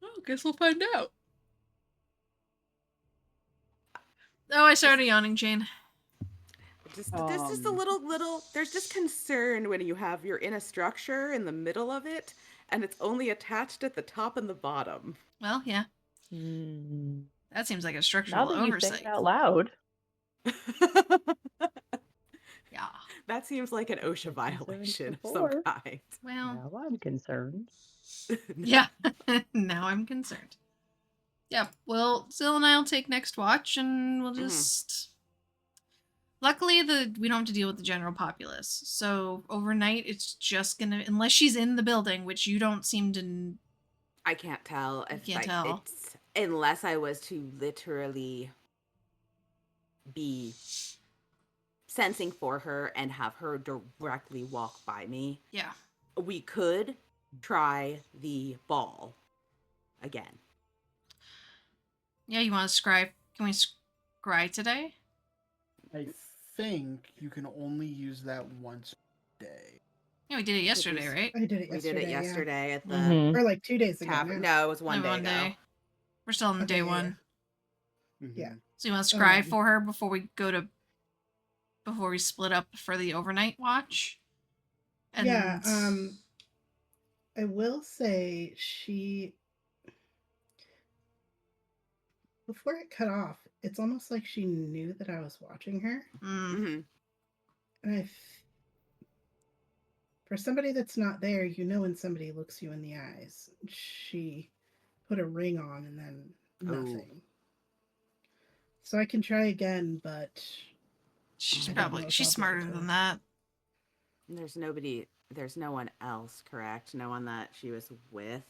Oh, guess we'll find out. Oh, I started yawning, Jane. There's just a little there's just concern when you're in a structure in the middle of it and it's only attached at the top and the bottom. Well, yeah. Hmm. That seems like a Now structural that you say oversight. it out loud, Yeah. That seems like an OSHA Concerns violation of before. some kind. Well, now I'm concerned. yeah. Now I'm concerned. Yeah. Well, Zill and I'll take next watch, and we'll just. Luckily, we don't have to deal with the general populace. So overnight, it's just gonna, unless she's in the building, which you don't seem to. I can't tell if can't tell. It's unless I was to literally be sensing for her and have her directly walk by me. Yeah. We could try the ball again. Yeah, you want to scry? Can we scry today? I think you can only use that once a day. Yeah, we did it yesterday, right? I did it We yesterday. did it yesterday at the Mhm. Or like 2 days ago. tavern. now. No, it was one Only day one ago. day. We're still on Okay, day yeah, one. Yeah. Mhm. So you want to scry Um, for her before we split up for the overnight watch? And Yeah. I will say before it cut off, it's almost like she knew that I was watching her. Mm-hmm. And for somebody that's not there, you know when somebody looks you in the eyes. She put a ring on and then nothing. So I can try again, but she's I don't know if she's I'll be smarter able to. than that. There's no one else, correct? No one that she was with?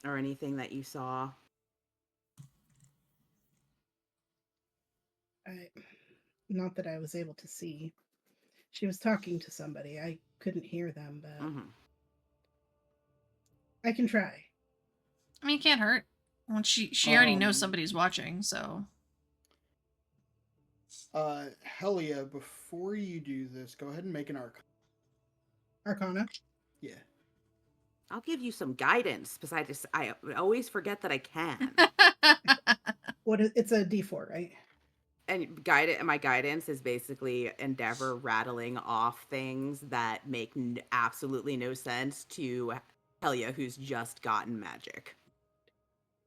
Or anything that you saw? Not that I was able to see. She was talking to somebody. I couldn't hear them, but Mm-hmm. I can try. I mean, it can't hurt. Well, she already knows Um, somebody's watching, so. Helia, before you do this, go ahead and make an Arcana. Yeah. I'll give you some guidance because I always forget that I can. It's a D4, right? And my guidance is basically Endeavor rattling off things that make absolutely no sense to Helia, who's just gotten magic.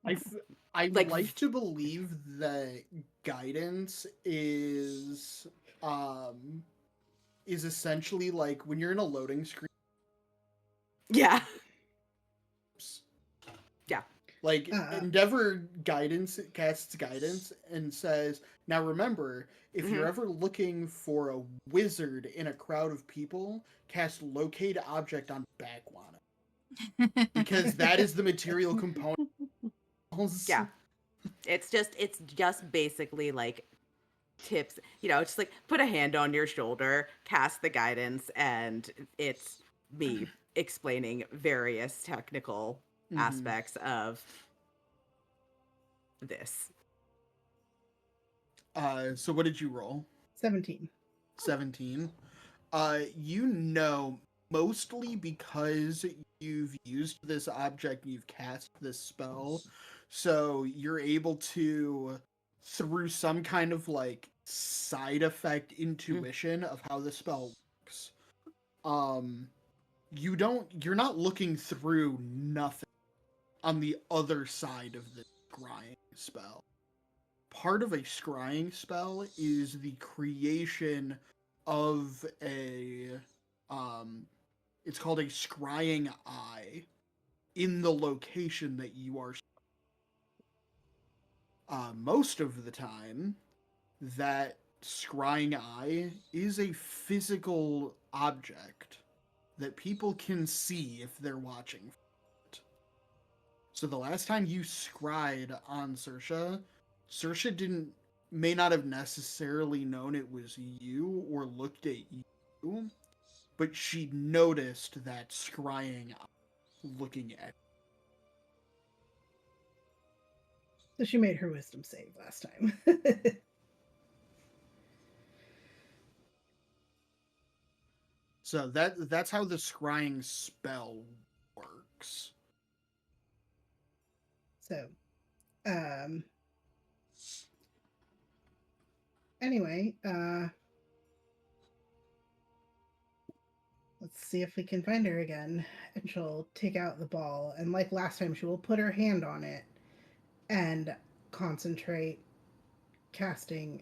I Like- like to believe that guidance is essentially like when you're in a loading screen. Yeah. Yeah. Like Endeavor casts guidance and says, "Now remember, if you're ever looking for a wizard in a crowd of people, cast locate object on Bagwana, because that is the material component." Yeah. It's just basically like tips, just like put a hand on your shoulder, cast the guidance, and it's me explaining various technical aspects of this. So what did you roll? 17. 17. Mostly because you've used this object, you've cast this spell, so you're able to, through some kind of like side effect intuition of how the spell works, you're not looking through nothing on the other side of the scrying spell. Part of a scrying spell is the creation of a it's called a scrying eye in the location that you are. Most of the time, that scrying eye is a physical object that people can see if they're watching it. So the last time you scryed on Saoirse may not have necessarily known it was you or looked at you, but she noticed that scrying looking at. So she made her wisdom save last time. So that's how the scrying spell works. So, anyway, let's see if we can find her again. And she'll take out the ball, and like last time, she will put her hand on it and concentrate casting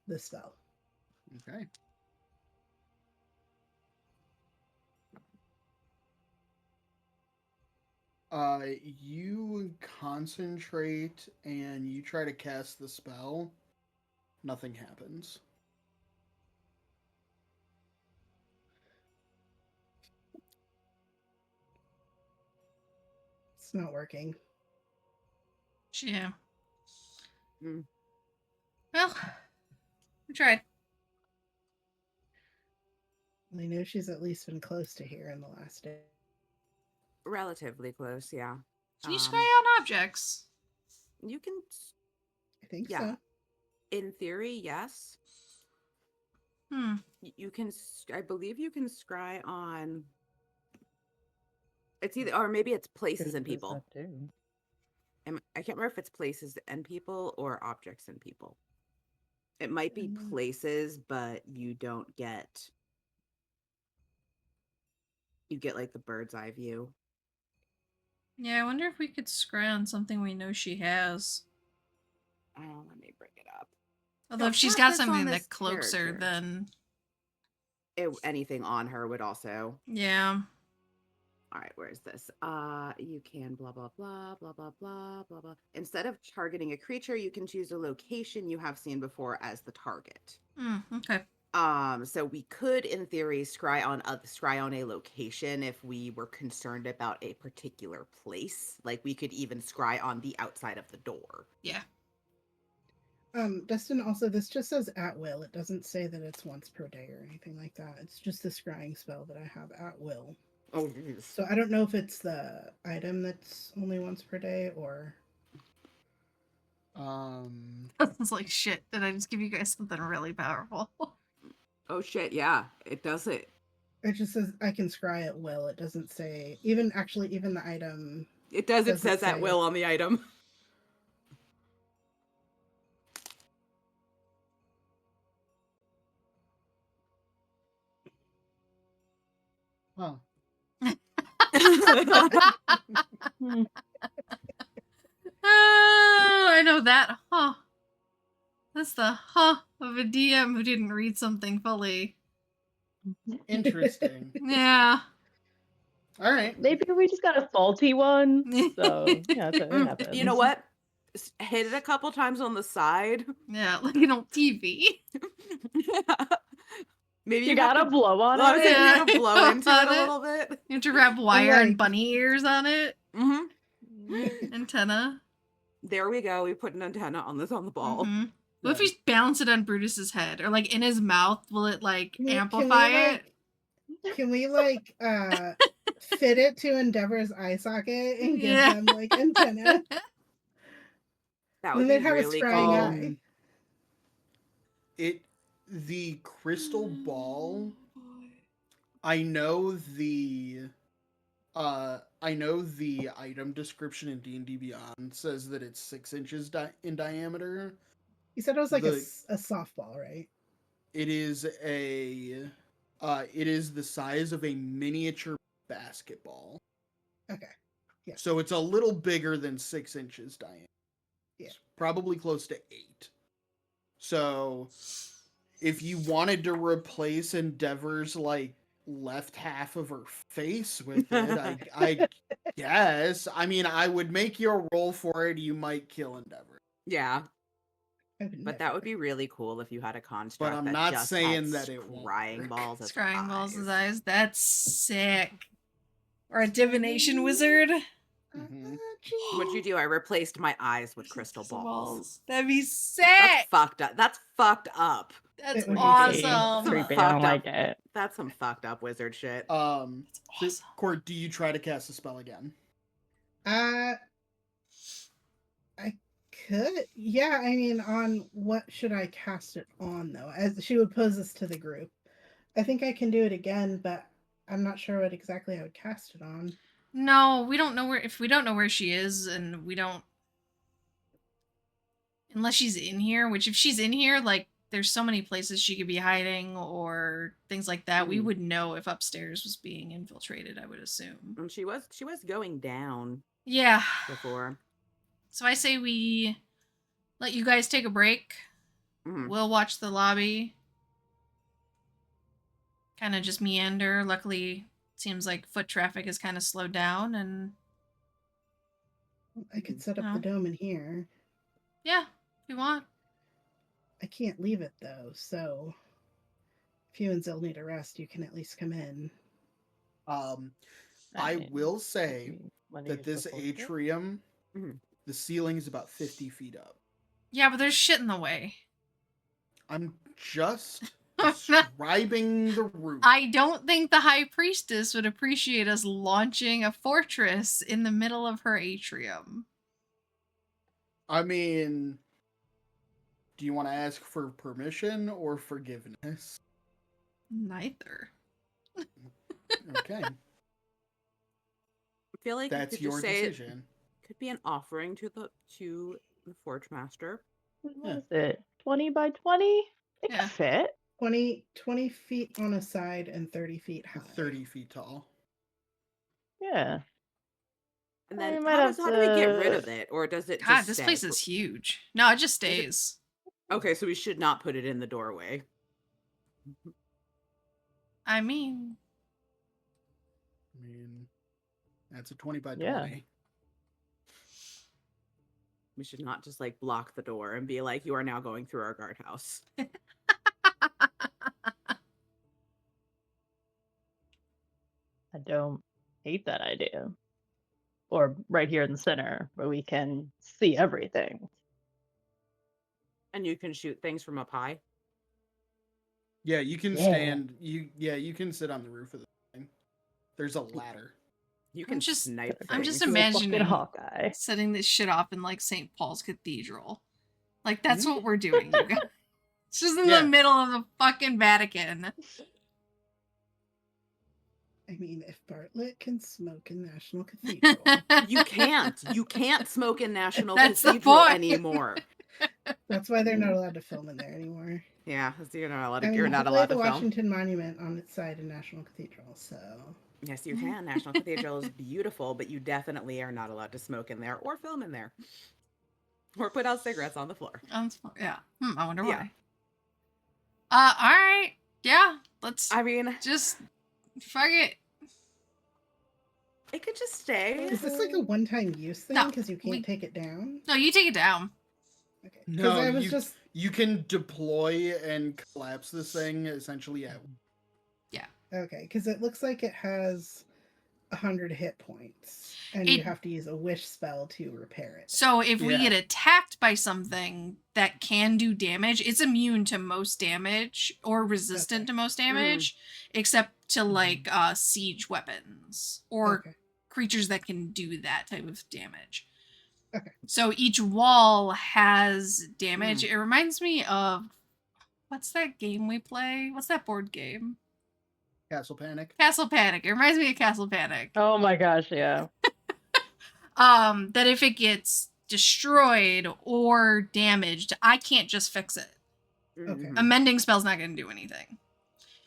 the spell. Okay. You concentrate and you try to cast the spell. Nothing happens. It's not working. Yeah. Mm. Well, we tried. I know she's at least been close to here in the last day. Relatively close, yeah. Can you scry on objects? You can, I think yeah. so. In theory, yes. You can, I believe you can scry on. It's either, or maybe it's places and people. I can't remember if it's places and people or objects and people. It might be places, but you get like the bird's eye view. Yeah, I wonder if we could scry on something we know she has. Oh, let me bring it up. Although No, if she's not got this on something this that cloaks her, character. then Anything on her would also. yeah. All right, where's this? You can blah, blah, blah, blah, blah, blah, blah, blah. Instead of targeting a creature, you can choose a location you have seen before as the target. Okay. So we could, in theory, scry on a location if we were concerned about a particular place. Like we could even scry on the outside of the door. Yeah. Dustin, also, this just says at will. It doesn't say that it's once per day or anything like that. It's just the scrying spell that I have at will. Oh, geez. So I don't know if it's the item that's only once per day or. It's like, shit, did I just give you guys something really powerful? Oh shit, yeah, it does it. It just says I can scry at will. It doesn't say even the item. It does. It doesn't says at say- will on the item. Huh. Oh, I know that. Huh. That's the huh of a DM who didn't read something fully. Interesting. Yeah. All right. Maybe we just got a faulty one. So yeah, it happens. You know what? Hit it a couple times on the side. Yeah, like on TV. Maybe you gotta blow on well, it. you Yeah, gotta blow blow into on it a it. little bit. You have to wrap wire and like- bunny ears on it. Mm-hmm. Antenna. there we go. We put an antenna on the ball. Mhm. What if Yeah. we bounce it on Brutus's head, or like in his mouth? Will it like Can we, amplify it? Can we like fit it to Endeavor's eye socket and give Yeah. them like antenna? That And would then be they'd have a really scrying cool. eye. The crystal ball. I know the item description in D&D Beyond says that it's 6 inches in diameter. You said it was like The- a softball, right? It is it is the size of a miniature basketball. Okay. Yeah. So it's a little bigger than 6 inches diameter. Yeah. It's probably close to 8. So if you wanted to replace Endeavor's like left half of her face with it, I guess. I mean, I would make your roll for it. You might kill Endeavor. Yeah, I would but that would be really cool if you had a construct I'm that not just saying had that it won't scrying work. balls as Scrying balls as eyes. eyes. That's sick. Or a divination wizard. Mhm. What'd you do? I replaced my eyes with crystal balls. That'd be sick. That's fucked up. That's fucked up. That's It would be awesome. Creepy. I Fucked don't like up. it. That's some fucked up wizard shit. So, awesome. Court, do you try to cast a spell again? I could. Yeah, I mean, on what should I cast it on though? As she would pose this to the group. I think I can do it again, but I'm not sure what exactly I would cast it on. No, we don't know where. If we don't know where she is, and we don't, unless she's in here. Which, if she's in here, like, there's so many places she could be hiding or things like that. We would know if upstairs was being infiltrated. I would assume. And she was going down Yeah. before. So I say we let you guys take a break. Mhm. We'll watch the lobby. Kind of just meander. Luckily, it seems like foot traffic is kind of slowed down, and I could set up No. the dome in here. yeah, if you want. I can't leave it though, so if you and Zill need a rest, you can at least come in. I mean, will say when are that you this supposed to? atrium, Mhm. the ceiling is about 50 feet up. Yeah, but there's shit in the way. I'm just describing the roof. I don't think the High Priestess would appreciate us launching a fortress in the middle of her atrium. I mean, do you want to ask for permission or forgiveness? Neither. Okay, I feel like that's you could your just say decision. it could be an offering to the Forge Master. What Yeah. is it? 20 by 20? It Yeah. could fit. 20 feet on a side and 30 feet high. 30 feet tall. Yeah. And Well, then you might how have do we get rid to- of it, or does it God, just this stay? place is huge. No, it just stays. Okay, so we should not put it in the doorway. I mean, I mean, that's a 20 by Yeah. 20. We should not just like block the door and be like, "You are now going through our guardhouse." I don't hate that idea. Or right here in the center where we can see everything. And you can shoot things from up high. Yeah, you can Yeah. stand. You can sit on the roof of the thing. There's a ladder. You can just- snipe I'm just things. Little fucking imagining- Hawkeye. setting this shit off in like St. Paul's Cathedral. Like, that's what we're doing, you guys. It's just in Yeah. the middle of the fucking Vatican. I mean, if Bartlett can smoke in National Cathedral, You can't smoke in National That's the Cathedral point. anymore. that's why they're not allowed to film in there anymore. Yeah, so you're not allowed to, I mean, you're you not could lay allowed the to film. Washington Monument on its side in National Cathedral, so Yes, you can. National Cathedral is beautiful, but you definitely are not allowed to smoke in there or film in there. Or put out cigarettes on the floor. Yeah. I wonder Yeah. why. All right. Yeah. Let's I mean, just fuck it. it could just stay. is this like a one-time use thing No, because you can't we- take it down? No, you take it down. Okay, because No, I was just you can deploy and collapse this thing essentially at okay because it looks like it has 100 hit points, and It- you have to use a wish spell to repair it. So if we Yeah. get attacked by something that can do damage, it's immune to most damage or resistant Okay. to most damage, except to like siege weapons or Okay. creatures that can do that type of damage. Okay. So each wall has damage. It reminds me of what's that game we play? What's that board game? Castle Panic. Castle Panic. It reminds me of Castle Panic. Oh my gosh, yeah. That if it gets destroyed or damaged, I can't just fix it. Okay. A mending spell's not going to do anything.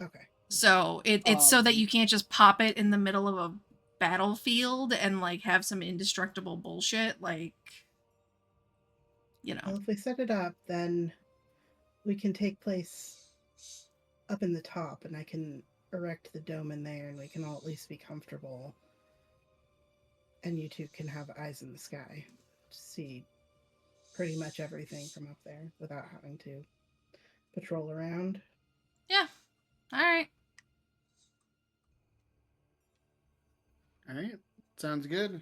Okay. So it's so that Um, you can't just pop it in the middle of a battlefield and like have some indestructible bullshit, like, you know. Well, if we set it up, then we can take place up in the top, and I can erect the dome in there, and we can all at least be comfortable. And you two can have eyes in the sky to see pretty much everything from up there without having to patrol around. Yeah. All right. All right. Sounds good.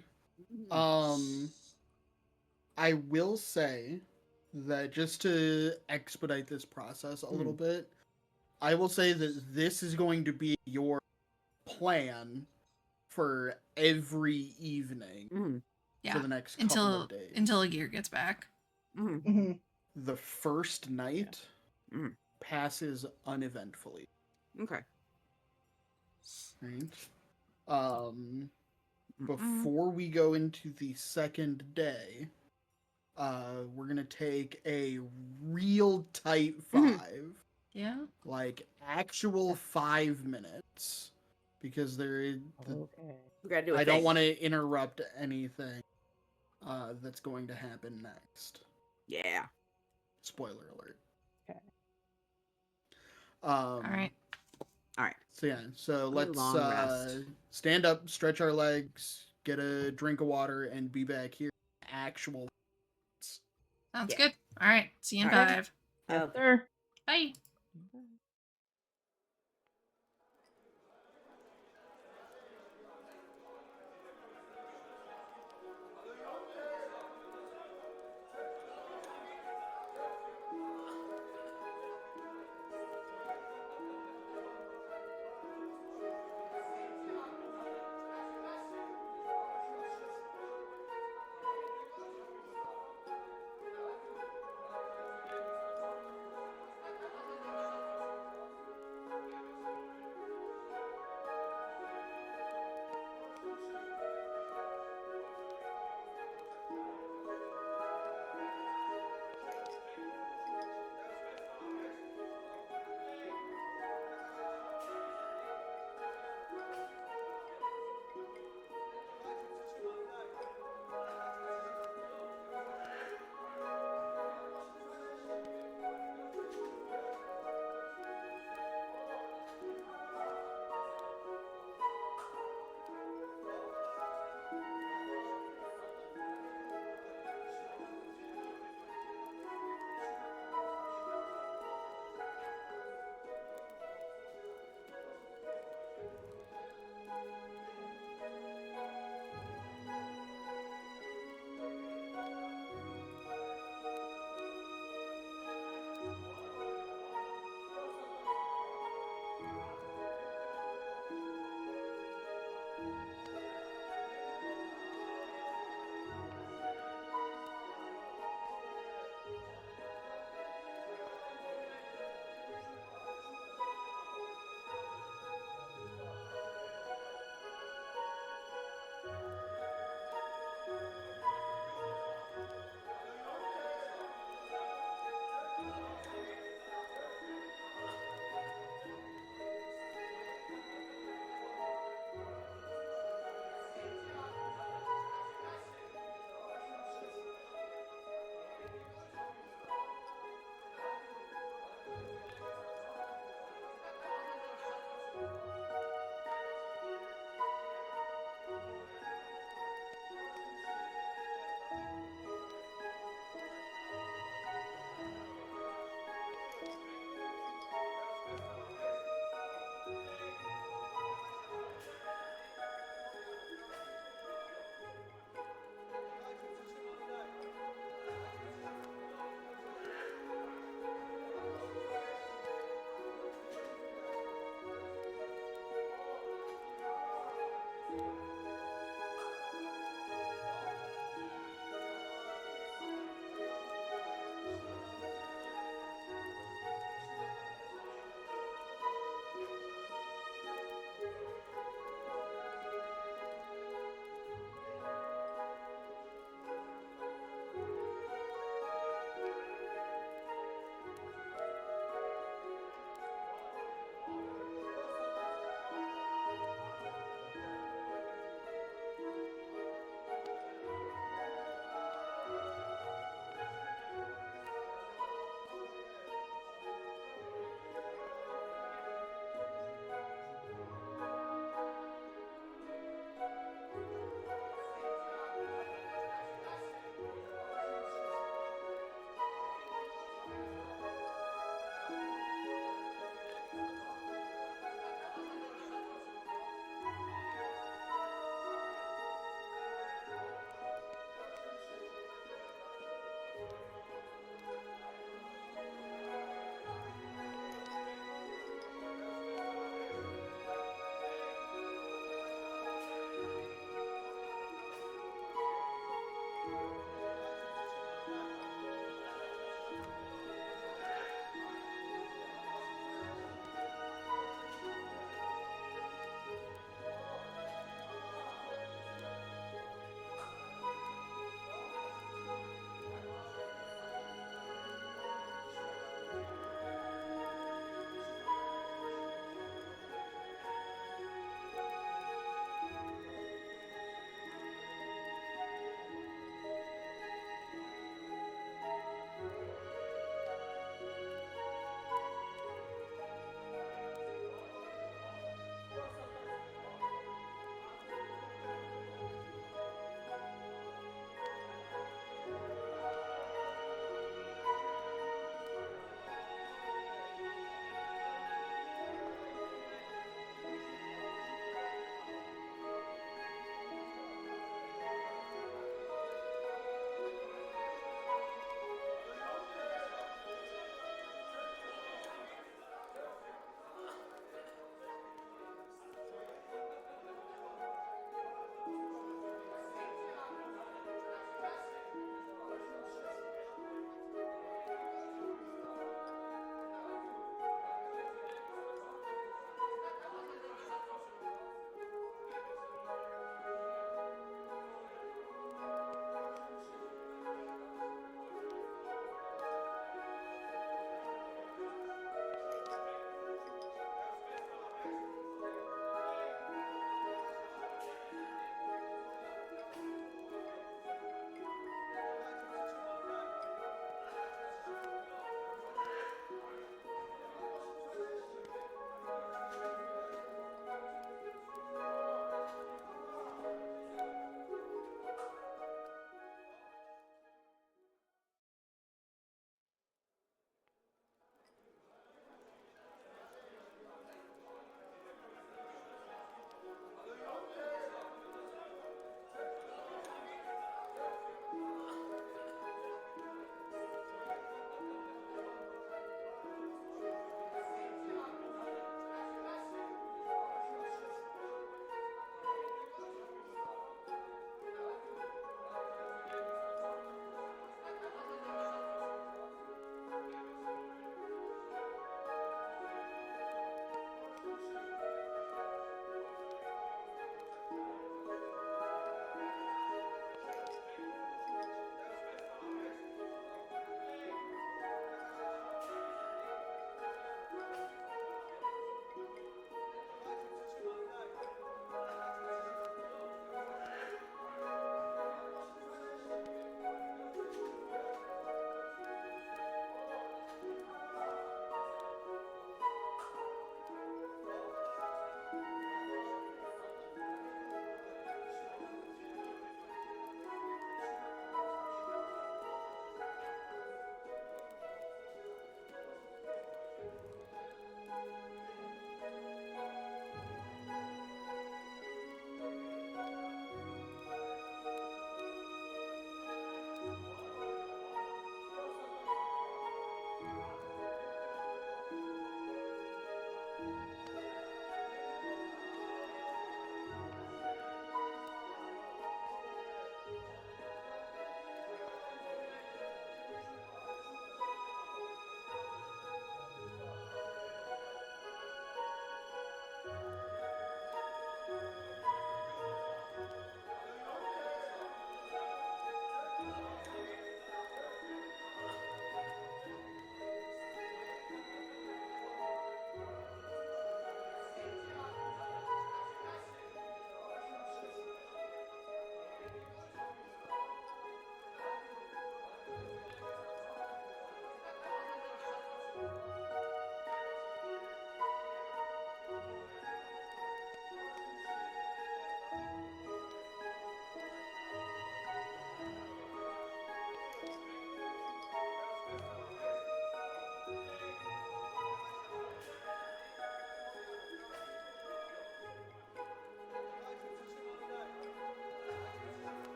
I will say that just to expedite this process a little bit, I will say that this is going to be your plan for every evening Yeah. for the next couple of days. Until a gear gets back. Mm-hmm. The first night passes uneventfully. Okay. Right? Before we go into the second day, we're gonna take a real tight 5. Yeah. Like actual 5 minutes. Because there is We gotta do a I thing. don't want to interrupt anything that's going to happen next. Yeah. Spoiler alert. Okay. All right. All right. So yeah, so Really let's long rest. stand up, stretch our legs, get a drink of water, and be back here. Actual. Sounds Yeah. good. All right. See you in All right. 5. Yes, sir. Bye.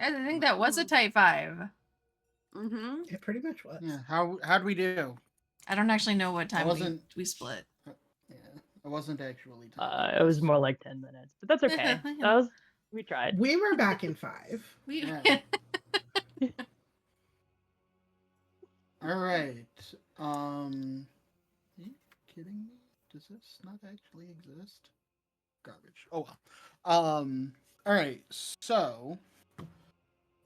I think that was a type 5. Mm-hmm. It pretty much was. Yeah. How'd we do? I don't actually know what time wasn't- we split. Yeah, I wasn't actually. It was more like 10 minutes, but that's okay. We tried. We were back in 5. Yeah. All right. Are you kidding me? Does this not actually exist? Garbage. Oh well. All right. So,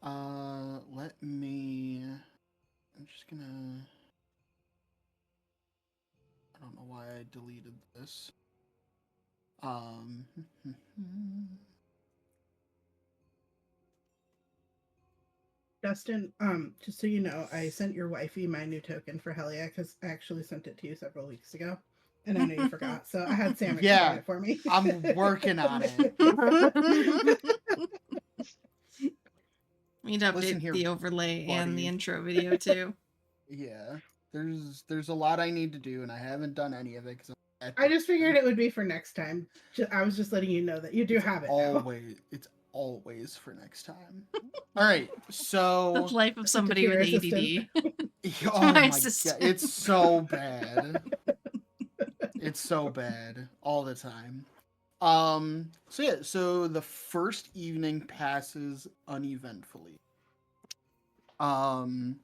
let me. I'm just gonna. I don't know why I deleted this. Justin, just so you know, I sent your wifey my new token for Helia because I actually sent it to you several weeks ago. And I know you forgot, so I had Sam explain it for me. I'm working on it. We need to Listen update here, the overlay and the buddy. intro video too. Yeah, there's a lot I need to do, and I haven't done any of it because I just figured it would be for next time. I was just letting you know that you do have it now. it's always for next time. All right, so The life of somebody with ADD. oh my assistant. god, it's so bad. It's so bad all the time. So yeah, so the first evening passes uneventfully. The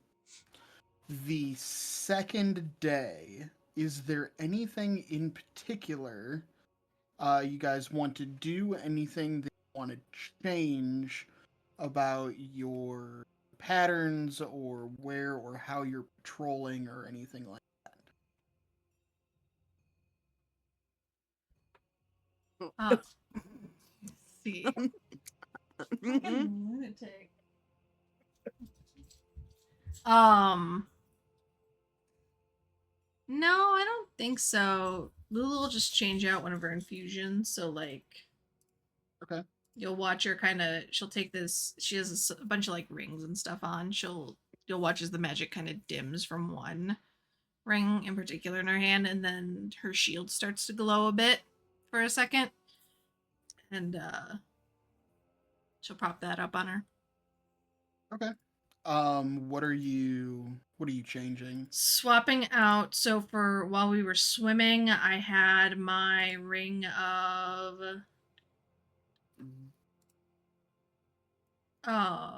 second day, is there anything in particular you guys want to do? Anything that you want to change about your patterns or where or how you're patrolling or anything like Let's see. Mm-hmm. No, I don't think so. Lulu will just change out one of her infusions. So like, Okay. You'll watch her she'll take this. She has a bunch of like rings and stuff on. You'll watch as the magic kind of dims from one ring in particular in her hand, and then her shield starts to glow a bit for a second, and she'll prop that up on her. Okay. What are you changing? Swapping out. So for while we were swimming, I had my ring of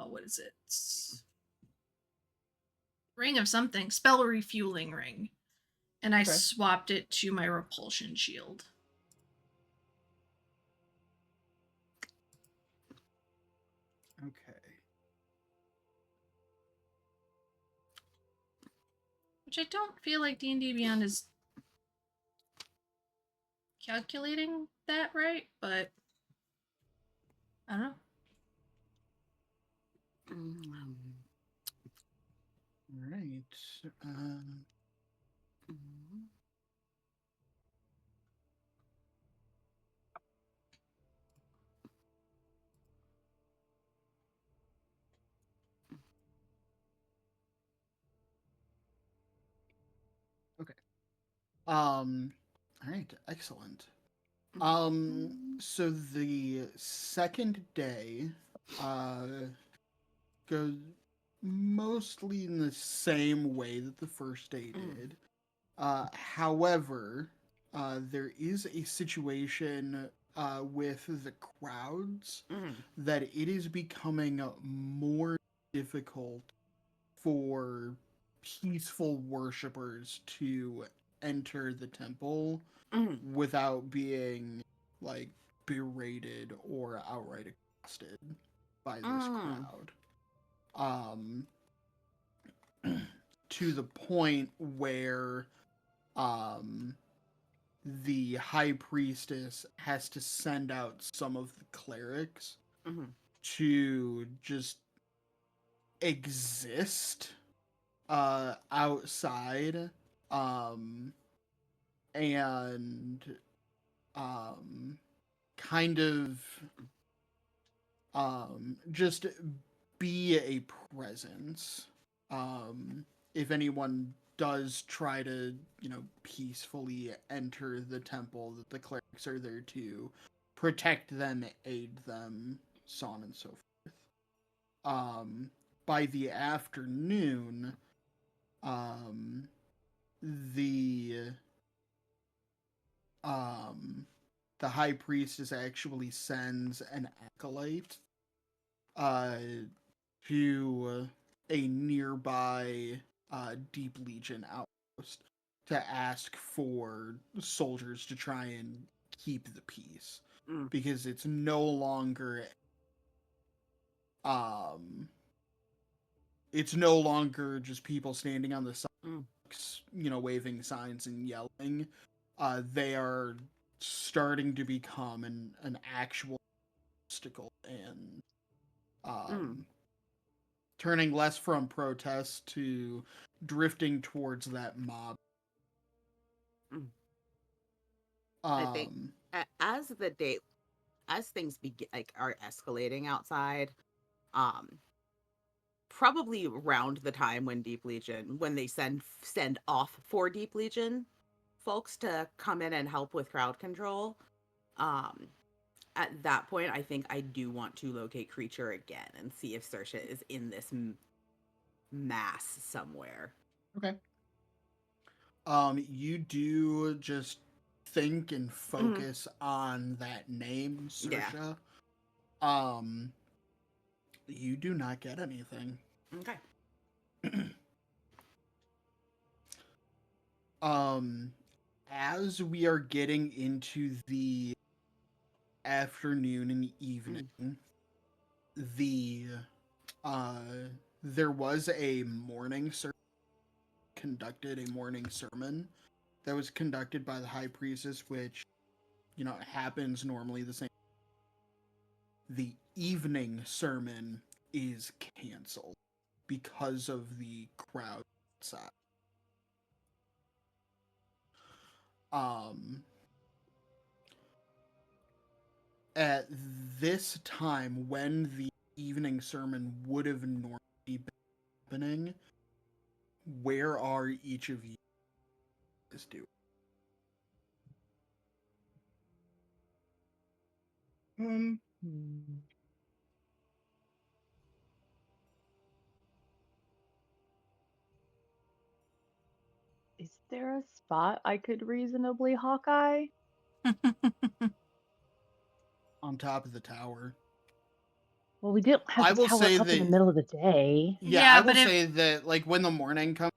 what is it? Ring of something. Spell refueling ring. And I swapped it to my repulsion shield. Okay. Which I don't feel like D&D Beyond is calculating that right, but I don't know. All right. Okay. All right. Excellent. So the second day, goes mostly in the same way that the first day did. However, there is a situation with the crowds that it is becoming more difficult for peaceful worshippers to enter the temple without being like berated or outright accosted by this crowd. To the point where the high priestess has to send out some of the clerics to just exist outside and kind of just be a presence if anyone does try to peacefully enter the temple, that the clerics are there to protect them, aid them, so on and so forth. by the afternoon, the the high priestess actually sends an acolyte to a nearby Deep Legion outpost to ask for soldiers to try and keep the peace, because it's no longer just people standing on the sidewalks, waving signs and yelling. They are starting to become an actual obstacle, and turning less from protest to drifting towards that mob. I think as things are escalating outside, probably around the time when they send off for Deep Legion folks to come in and help with crowd control, at that point, I think I do want to locate Creature again and see if Saoirse is in this mass somewhere. Okay. You do just think and focus on that name, Saoirse. Yeah. You do not get anything. Okay. As we are getting into the afternoon and evening, there was a morning sermon that was conducted by the high priestess, which happens normally the same. The evening sermon is canceled because of the crowd outside. At this time, when the evening sermon would have normally been happening, where are each of you guys doing? Is there a spot I could reasonably Hawkeye? On top of the tower. Well, we didn't have the tower up in the middle of the day. Yeah, I will say that, like, when the morning comes,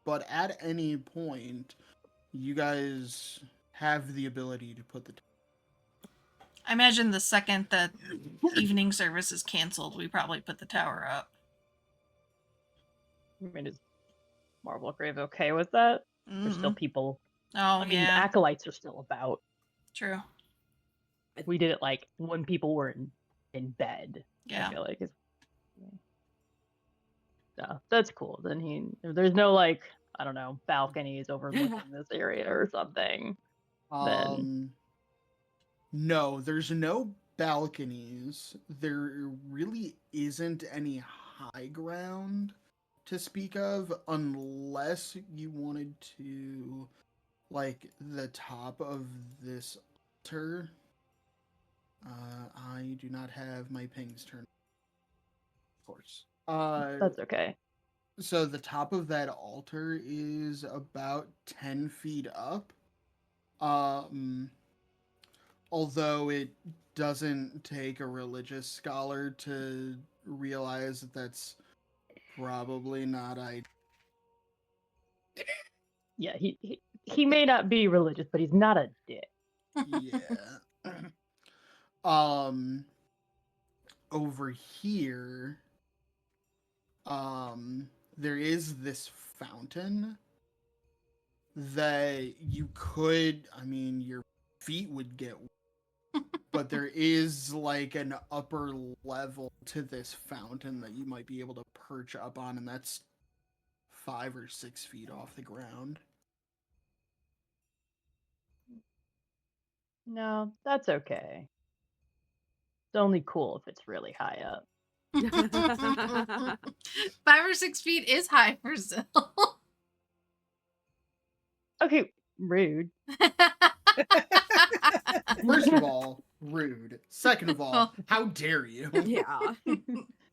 but at any point, you guys have the ability to put the I imagine the second that evening service is canceled, we probably put the tower up. I mean, is Marvelgrave okay with that? There's still people. I mean, acolytes are still about. True. We did it like when people were in bed. Yeah. I feel like so that's cool. Then there's no like, I don't know, balconies overlooking this area or something. Then no, there's no balconies. There really isn't any high ground to speak of, unless you wanted to, like, the top of this altar. I do not have my pings turned, of course. That's okay. So the top of that altar is about 10 feet up. Although it doesn't take a religious scholar to realize that that's probably not ideal. Yeah, he may not be religious, but he's not a dick. Yeah. Over here, there is this fountain that you could, I mean, your feet would get wet, but there is like an upper level to this fountain that you might be able to perch up on, and that's 5 or 6 feet off the ground. No, that's okay. It's only cool if it's really high up. 5 or 6 feet is high for Zill. Okay, rude. First of all, rude. Second of all, how dare you? Yeah.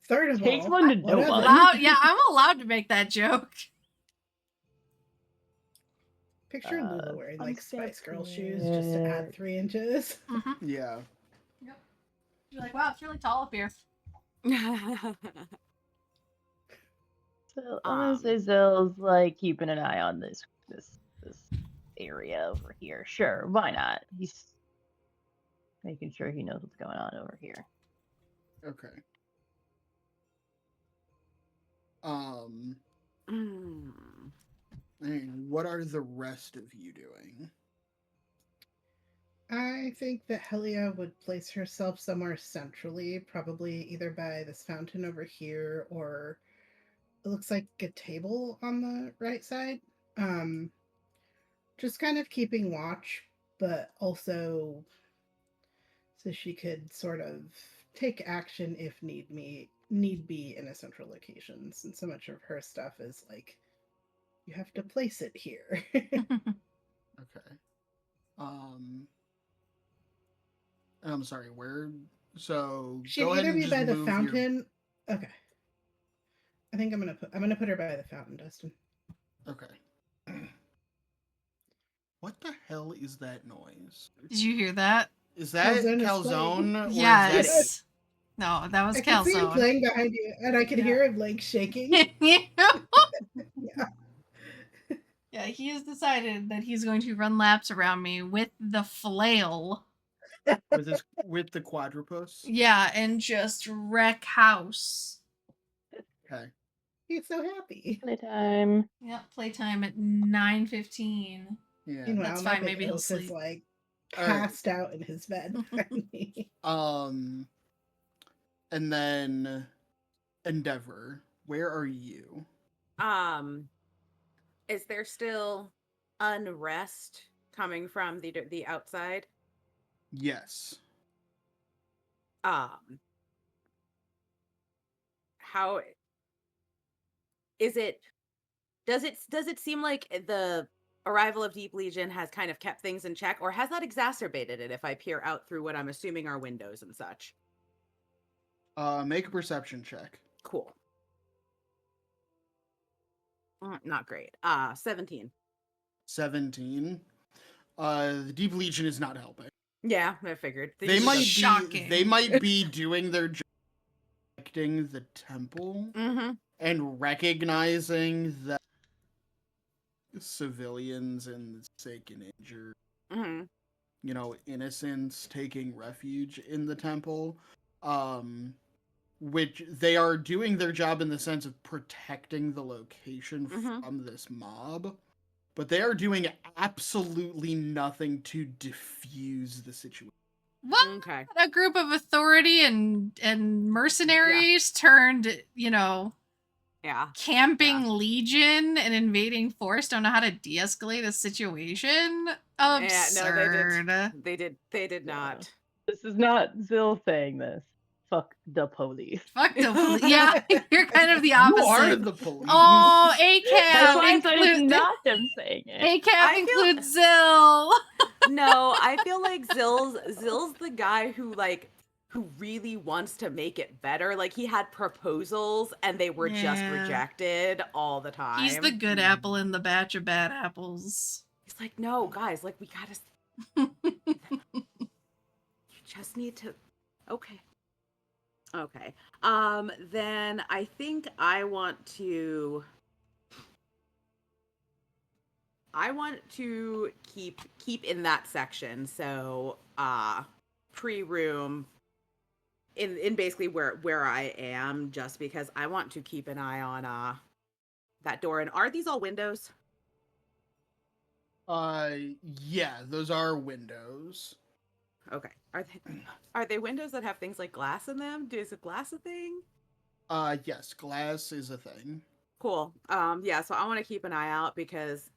Third of Takes all, one to know whatever. one. I'm allowed to make that joke. Picture Lula wearing fun like Spice step Girl shoes just to add check. 3 inches. Mm-hmm. Yeah. Yep. You're like, wow, it's really tall up here. So I'm gonna say Zill's like keeping an eye on this area over here. Sure, why not? He's making sure he knows what's going on over here. Okay. Mm. And what are the rest of you doing? I think that Helia would place herself somewhere centrally, probably either by this fountain over here or it looks like a table on the right side. Just kind of keeping watch, but also so she could sort of take action if need be in a central location. Since so much of her stuff is like you have to place it here. Okay. I'm sorry, where? So She'd go ahead either and be just by the move fountain. Okay. I think I'm gonna put her by the fountain, Dustin. Okay. What the hell is that noise? Did you hear that? Is that Calzone is calzone? Or Yes. is No, that was I could see him Calzone. playing behind you, and I could Yeah. hear him like shaking. Yeah, he has decided that he's going to run laps around me with the flail. that with the quadrupus? Yeah, and just wreck house. Okay. He's so happy. Playtime. Yep, playtime at 9:15. Yeah. Meanwhile, That's my fine, big maybe he'll oaf sleep. is like All right. passed out in his bed behind me. And then Endeavor, where are you? Is there still unrest coming from the outside? Yes. How is it? Does it seem like the arrival of Deep Legion has kind of kept things in check, or has that exacerbated it if I peer out through what I'm assuming are windows and such? Make a perception check. Cool. Not great. 17. 17. The Deep Legion is not helping. Yeah, I figured. They might Shocking. be doing their job protecting the temple and recognizing that civilians and the sick and injured, innocents taking refuge in the temple, which they are doing their job in the sense of protecting the location from this mob, but they are doing absolutely nothing to diffuse the situation. What? Okay. A group of authority and mercenaries turned, camping legion and invading force don't know how to de-escalate a situation? Absurd. Yeah, no, they did not. This is not Zill saying this. Fuck the police. Fuck the police. Yeah, you're kind of the You opposite. are the police. Oh, That's why I ACAB said it's not him saying it. ACAB includes Zill. No, I feel like Zill's the guy who really wants to make it better. Like, he had proposals and they were just rejected all the time. He's the good apple in the batch of bad apples. He's like, no, guys, like, we gotta. You just need to. Okay. Then I think I want to keep in that section. So, pre-room in basically where I am, just because I want to keep an eye on that door. And are these all windows? Yeah, those are windows. Okay. Are they windows that have things like glass in them? Is glass a thing? Yes, glass is a thing. Cool. Yeah, so I want to keep an eye out because,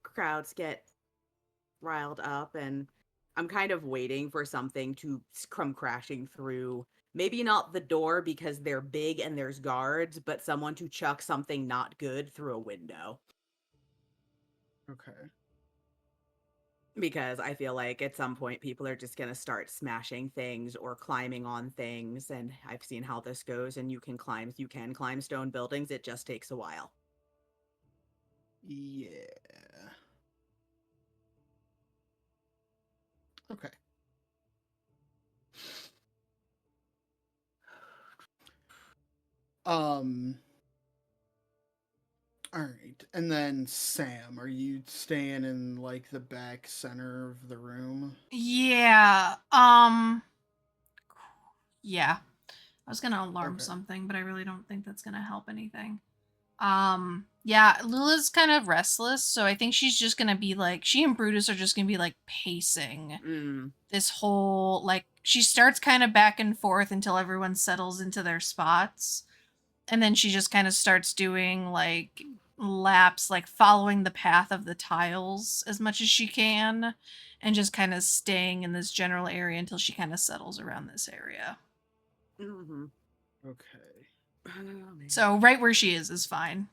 crowds get riled up, and I'm kind of waiting for something to come crashing through. Maybe not the door because they're big and there's guards, but someone to chuck something not good through a window. Okay. Because I feel like at some point people are just going to start smashing things or climbing on things, and I've seen how this goes, and you can climb stone buildings. It just takes a while. Yeah. Okay. All right. And then Sam, are you staying in like the back center of the room? Yeah. Yeah. I was gonna alarm Okay. something, but I really don't think that's gonna help anything. Yeah, Lula's kind of restless, so I think she's just gonna be like, she and Brutus are just gonna be like pacing this whole, like, she starts kind of back and forth until everyone settles into their spots, and then she just kind of starts doing like laps, like following the path of the tiles as much as she can, and just kind of staying in this general area until she kind of settles around this area. Mm-hmm. Okay. Oh, man. So right where she is fine.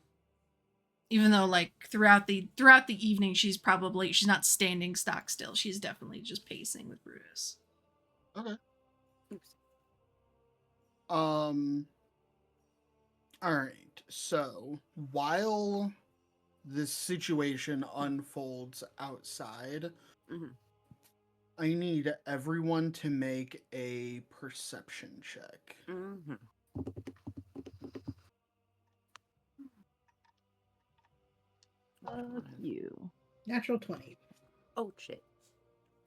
Even though like throughout the evening she's not standing stock still. She's definitely just pacing with Brutus. Okay. Oops. All right. So, while this situation unfolds outside, Mhm. I need everyone to make a perception check. Mhm. Fuck you. Natural 20 Oh shit!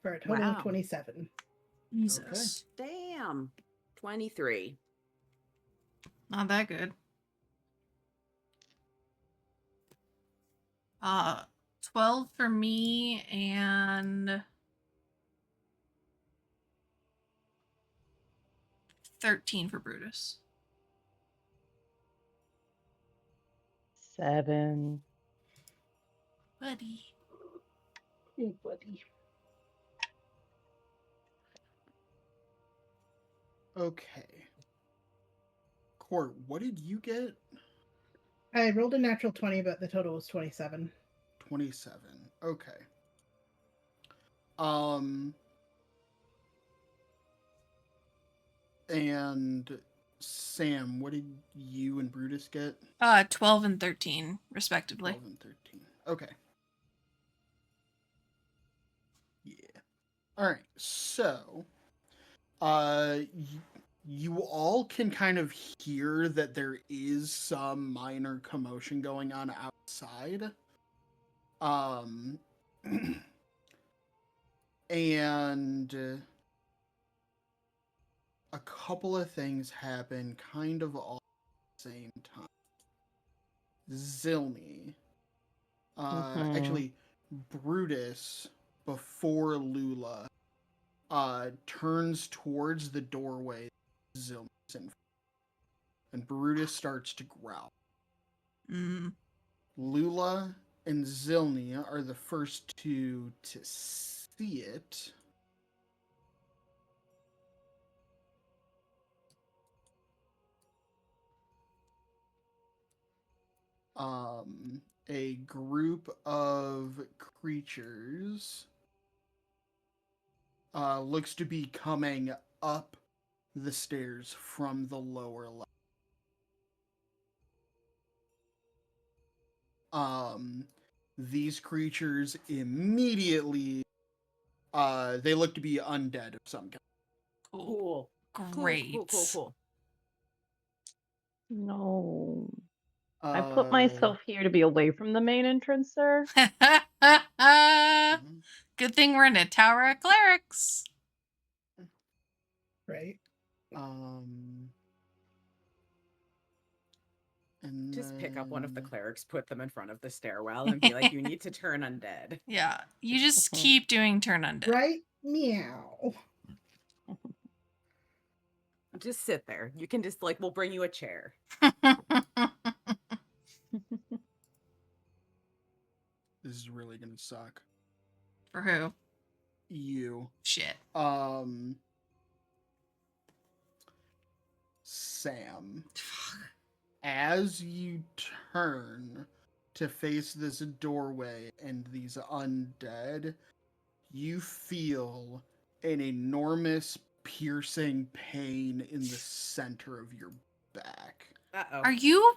for a total of Wow. 27. Jesus. Damn. 23. Not that good. 12 for me and 13 for Brutus. 7. Buddy. Hey, buddy. Okay. Court, what did you get? I rolled a natural 20, but the total was 27. 27. Okay. Um and Sam, what did you and Brutus get? 12 and 13 respectively. 12 and 13. Okay. Yeah. All right. So, you all can kind of hear that there is some minor commotion going on outside. Um and a couple of things happen kind of all at the same time. Zilmi. Actually, Brutus, before Lula, turns towards the doorway Zilmi's in, and Brutus starts to growl. Mm. Lula and Zilni are the first two to see it. A group of creatures looks to be coming up the stairs from the lower level. These creatures immediately, they look to be undead of some kind. Cool. Cool. Great. Cool. No. I put myself here to be away from the main entrance, sir. Good thing we're in a tower of clerics. Right? And Just pick up one of the clerics, put them in front of the stairwell, and be like, "You need to turn undead." Yeah, you just keep doing turn undead. Right? Meow. Just sit there. You can just like, we'll bring you a chair. This is really gonna suck. For who? You. Shit. Sam. As you turn to face this doorway and these undead, you feel an enormous piercing pain in the center of your back. Uh-oh. Are you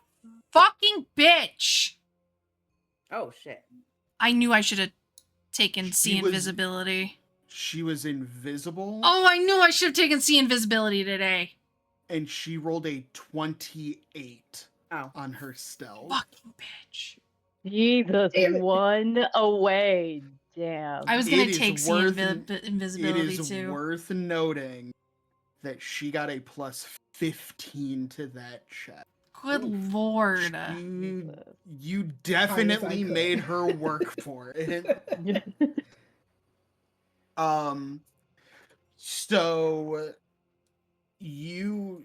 fucking bitch? Oh, shit. I knew I should have taken see She was- invisibility. She was invisible, Oh, I knew I should have taken see invisibility today. and she rolled a 28 Oh. on her stealth. Fucking bitch. Jesus, Damn it. one away. Damn. I was gonna It is take see worth- invisibility It is too. worth noting that she got a plus 15 to that check. Good lord. You definitely could. made her work for it.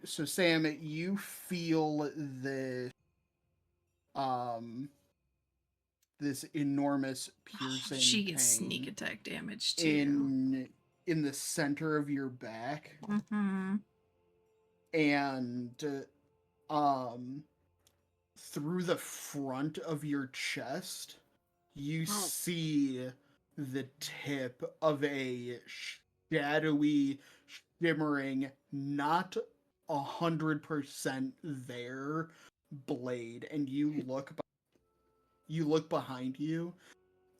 So Sam, you feel this enormous piercing She gets pain sneak attack damage too. in the center of your back, Mm-hmm. and through the front of your chest, you see the tip of a shadowy, shimmering, not 100% there blade, and you look behind you,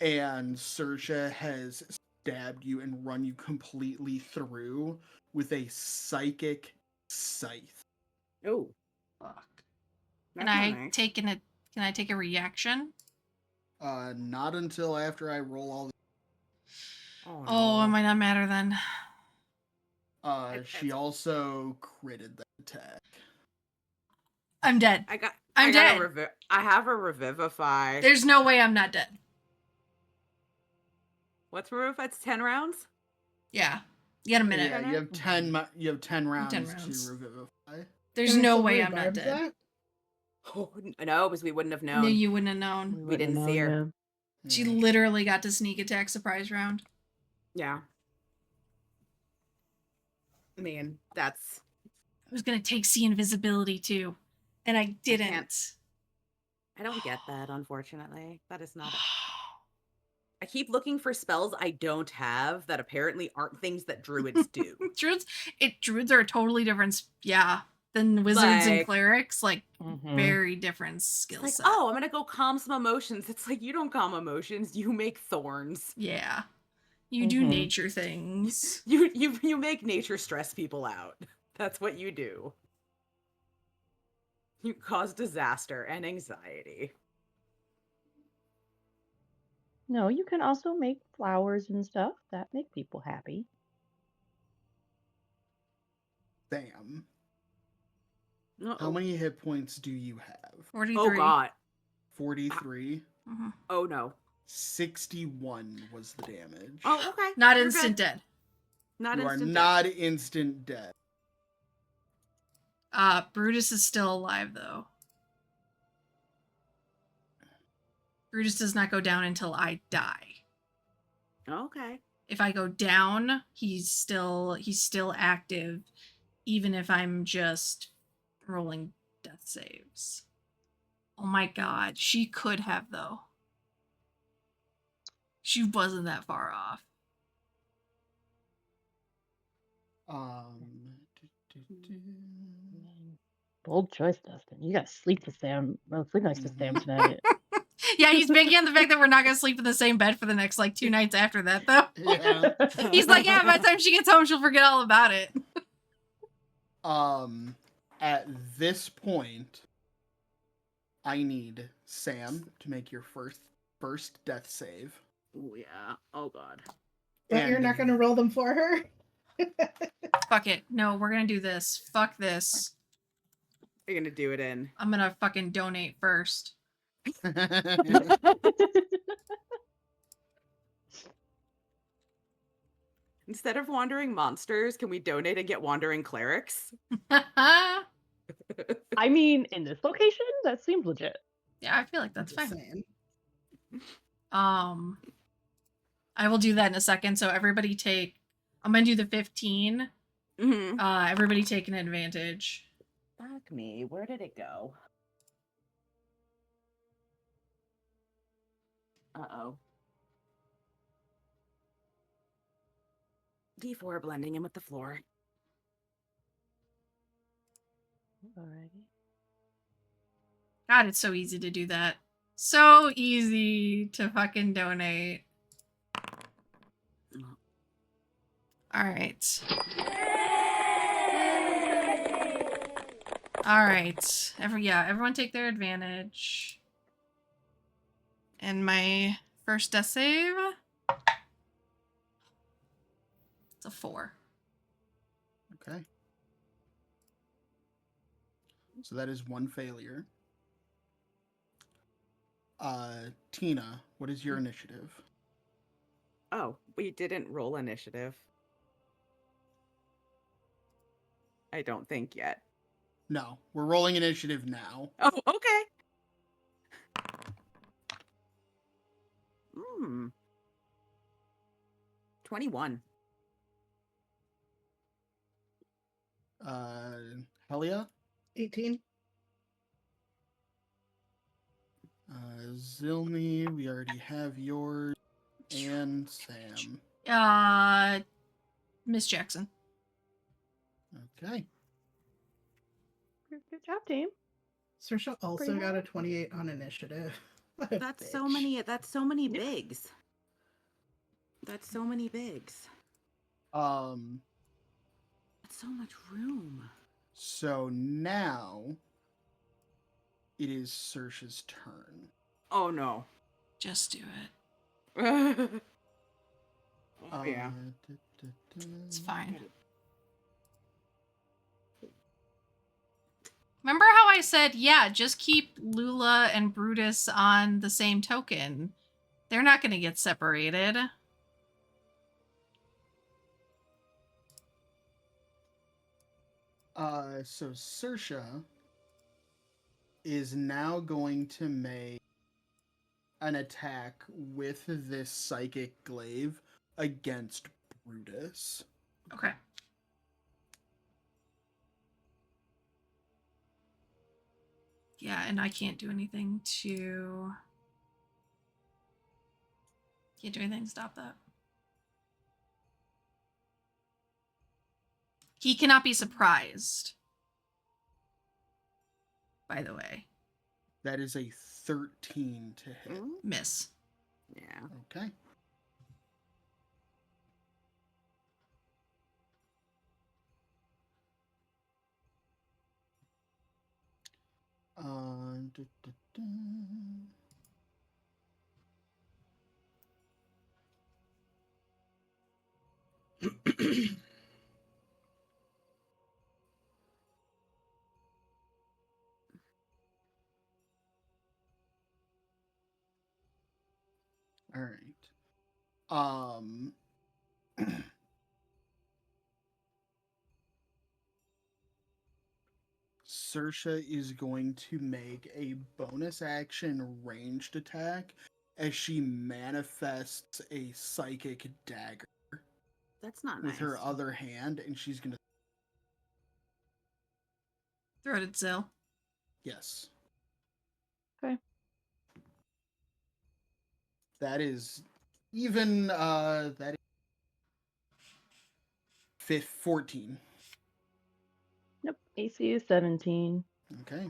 and Sersha has stabbed you and run you completely through with a psychic scythe. Oh. Fuck. That's Can I not nice. Can I take a reaction? Not until after I roll all. Oh, Oh, it no. might not matter then. She also critted the attack. I'm dead. I'm dead. I have a revivify. There's no way I'm not dead. What's revivify? It's 10 rounds? Yeah. You got a minute. Yeah, you have 10. You have 10 rounds, 10 rounds. to revivify. There's Can I no still way I'm not revive dead. that? Oh, no, because we wouldn't have known. No, you wouldn't have known. We didn't see her. She Yeah. literally got to sneak attack surprise round. Yeah. Man, that's... I was gonna take see invisibility too, and I didn't. can't. I don't get that, unfortunately. That is not... I keep looking for spells I don't have that apparently aren't things that druids do. Druids are a totally different, than wizards and Like- clerics. Like Mhm. very different skill Like, set. oh, I'm gonna go calm some emotions. It's like, you don't calm emotions, you make thorns. Yeah, you do Mhm. nature things. You make nature stress people out. That's what you do. You cause disaster and anxiety. No, you can also make flowers and stuff that make people happy. Sam, Uh-oh. how many hit points do you have? 43. Oh god. 43. Mhm. Oh no. 61 was the damage. Oh, okay. Not You're instant good. dead. Not You are instant. not instant dead. Brutus is still alive though. Brutus does not go down until I die. Okay. If I go down, he's still active, even if I'm just rolling death saves. Oh my god, she could have though. She wasn't that far off. Bold choice, Dustin. You gotta sleep with Sam. Well, sleep next to Sam tonight. Yeah, he's banking on the fact that we're not gonna sleep in the same bed for the next like 2 nights after that though. Yeah. He's like, yeah, by the time she gets home, she'll forget all about it. At this point, I need Sam to make your first death save. Oh yeah. Oh god. But you're And- not going to roll them for her? Fuck it. No, we're gonna do this. Fuck this. You're gonna do it in. I'm gonna fucking donate first. Instead of wandering monsters, can we donate and get wandering clerics? Yeah, I mean, in this location, that seems legit. I feel like that's Just fine. saying. I will do that in a second. So everybody take. I'm gonna do the 15. Mm-hmm. Everybody take an advantage. Fuck me. Where did it go? Uh-oh. D4 blending in with the floor. Alrighty. God, it's so easy to do that. So easy to fucking donate. All right. All right. Everyone take their advantage. And my first death save. It's a 4. Okay. So that is one failure. Tina, what is your initiative? Oh, we didn't roll initiative. I don't think yet. No, we're rolling initiative now. Oh, okay. 21. Helia? 18. Zilny, we already have yours. And Sam. Miss Jackson. Okay. Good job, team. Saoirse also Pretty got a high. 28 on initiative. What a That's bitch. so many. That's so many Yeah. bigs. That's so many bigs. Um, That's so much room. so now it is Saoirse's turn. Oh no. Just do it. Oh yeah. It's fine. Remember how I said, yeah, just keep Lula and Brutus on the same token. They're not going to get separated. So Saoirse is now going to make an attack with this psychic glaive against Brutus. Okay. Yeah, and I can't do anything to... Can't do anything to stop that. He cannot be surprised. By the way. That is a 13 to hit. Miss. Yeah. Okay. Da, da, da. All right. Saoirse is going to make a bonus action ranged attack as she manifests a psychic dagger That's not with nice. her other hand, and she's gonna. Throw it at Zill. Yes. Okay. That is even. That is 14. Nope. AC is 17. Okay.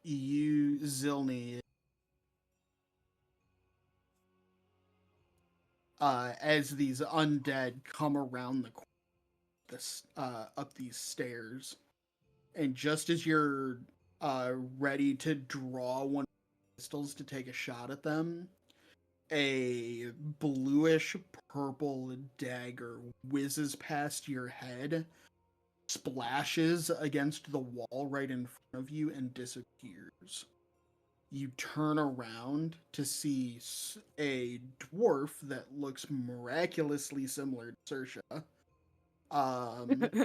You Zilny. As these undead come around the corner, up these stairs, and just as you're ready to draw one of the pistols to take a shot at them, a bluish purple dagger whizzes past your head, splashes against the wall right in front of you, and disappears. You turn around to see a dwarf that looks miraculously similar to Saoirse,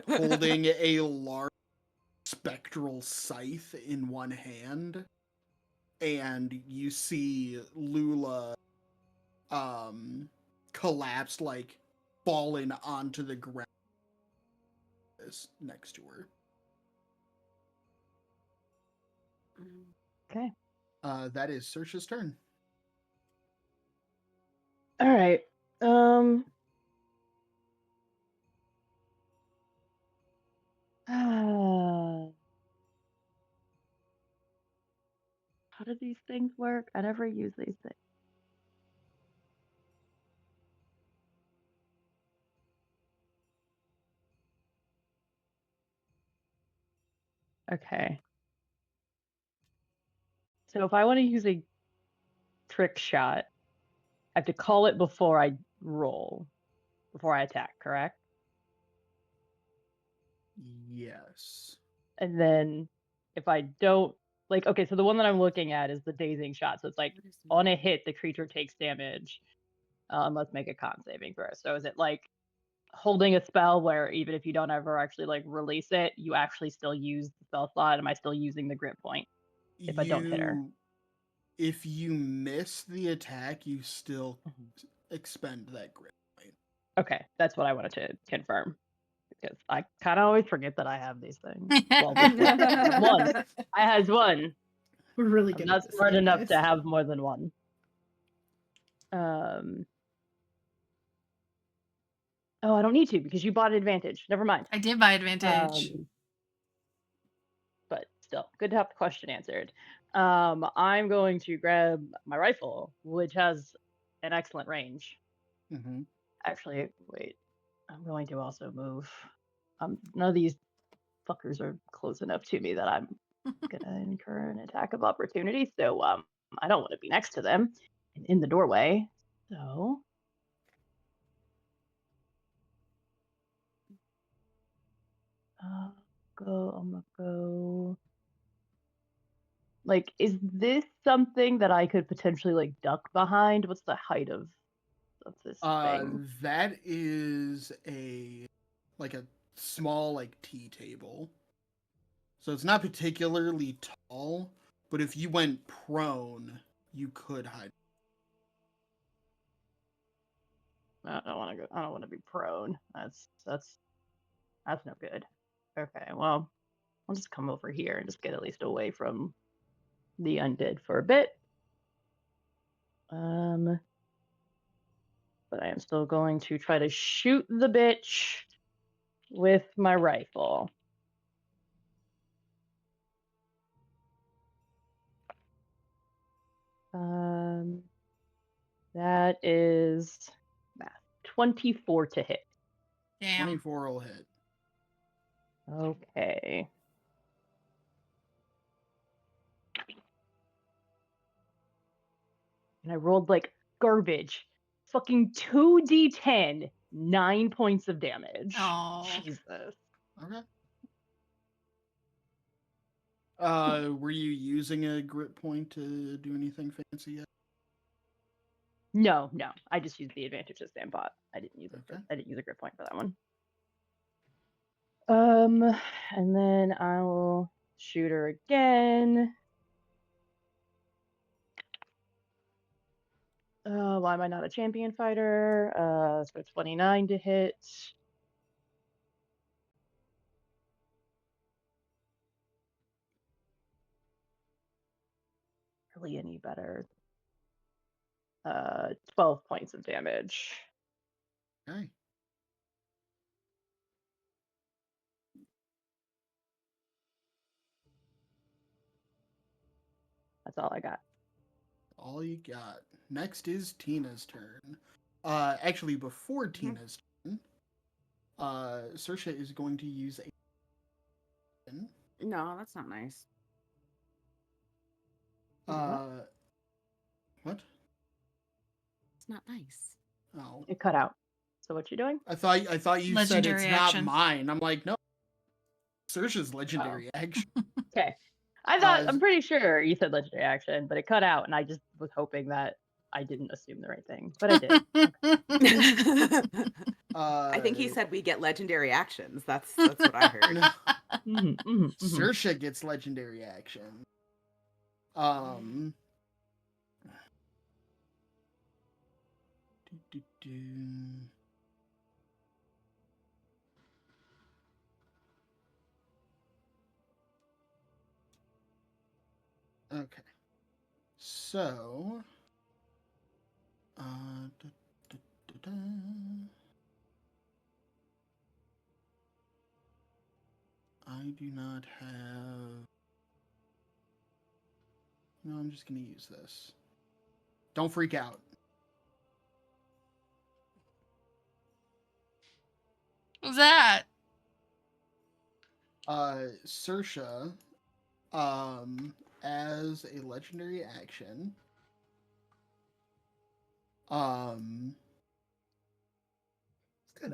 holding a large spectral scythe in one hand, and you see Lula collapsed, like fallen onto the ground next to her. Okay. That is Saoirse's turn. All right. Um. How do these things work? I never use these things. Okay. So if I want to use a trick shot, I have to call it before I roll, before I attack, correct? Yes. And then if I don't okay, so the one that I'm looking at is the dazing shot. So it's like What is on a that? hit, the creature takes damage. Let's make a con saving throw. So is it like holding a spell where even if you don't ever actually like release it, you actually still use the spell slot? Am I still using the grit point if I don't hit her? If you miss the attack, you still Mhm. expend that grit point. Okay, that's what I wanted to confirm because I kind of always forget that I have these things. Well, this one, I have one. I has one. We're really I'm good not at this smart game, enough guys. to have more than one. Um. Oh, I don't need to because you bought advantage. Never mind. I did buy advantage. But still, good to have the question answered. I'm going to grab my rifle, which has an excellent range. Mm-hmm. Actually, wait. I'm going to also move. None of these fuckers are close enough to me that I'm gonna incur an attack of opportunity. So I don't want to be next to them and in the doorway. So I'm gonna go. Like, is this something that I could potentially like duck behind? What's the height of this thing? That is a small tea table. So it's not particularly tall, but if you went prone, you could hide. I don't want to go. I don't want to be prone. That's no good. Okay, well, I'll just come over here and just get at least away from the undead for a bit. Um, but I am still going to try to shoot the bitch with my rifle. Um, that is math. 24 to hit. Damn. 24 will hit. Okay. And I rolled like garbage. Fucking 2d10, 9 points of damage. Oh. Jesus. Okay. Were you using a grit point to do anything fancy yet? No, no. I just used the advantage of Sandbot. I didn't use Okay. I didn't use a grit point for that one. And then I will shoot her again. Why am I not a champion fighter? So 29 to hit. Really any better? 12 points of damage. Okay. That's all I got. All you got. Next is Tina's turn. Actually, before Tina's turn, Saoirse is going to use a. No, that's not nice. What? It's not nice. Oh, It cut out. So what you doing? I thought you said Legendary it's action. not mine. I'm like, no. Saoirse's legendary action. Okay. I'm pretty sure you said legendary action, but it cut out, and I just was hoping that I didn't assume the right thing, but I did. I think he said we get legendary actions. That's what I heard. Saoirse gets legendary action. Do, do, do. Okay. So, I do not have... No, I'm just going to use this. Don't freak out. What's that? Sersha, as a legendary action, Kinda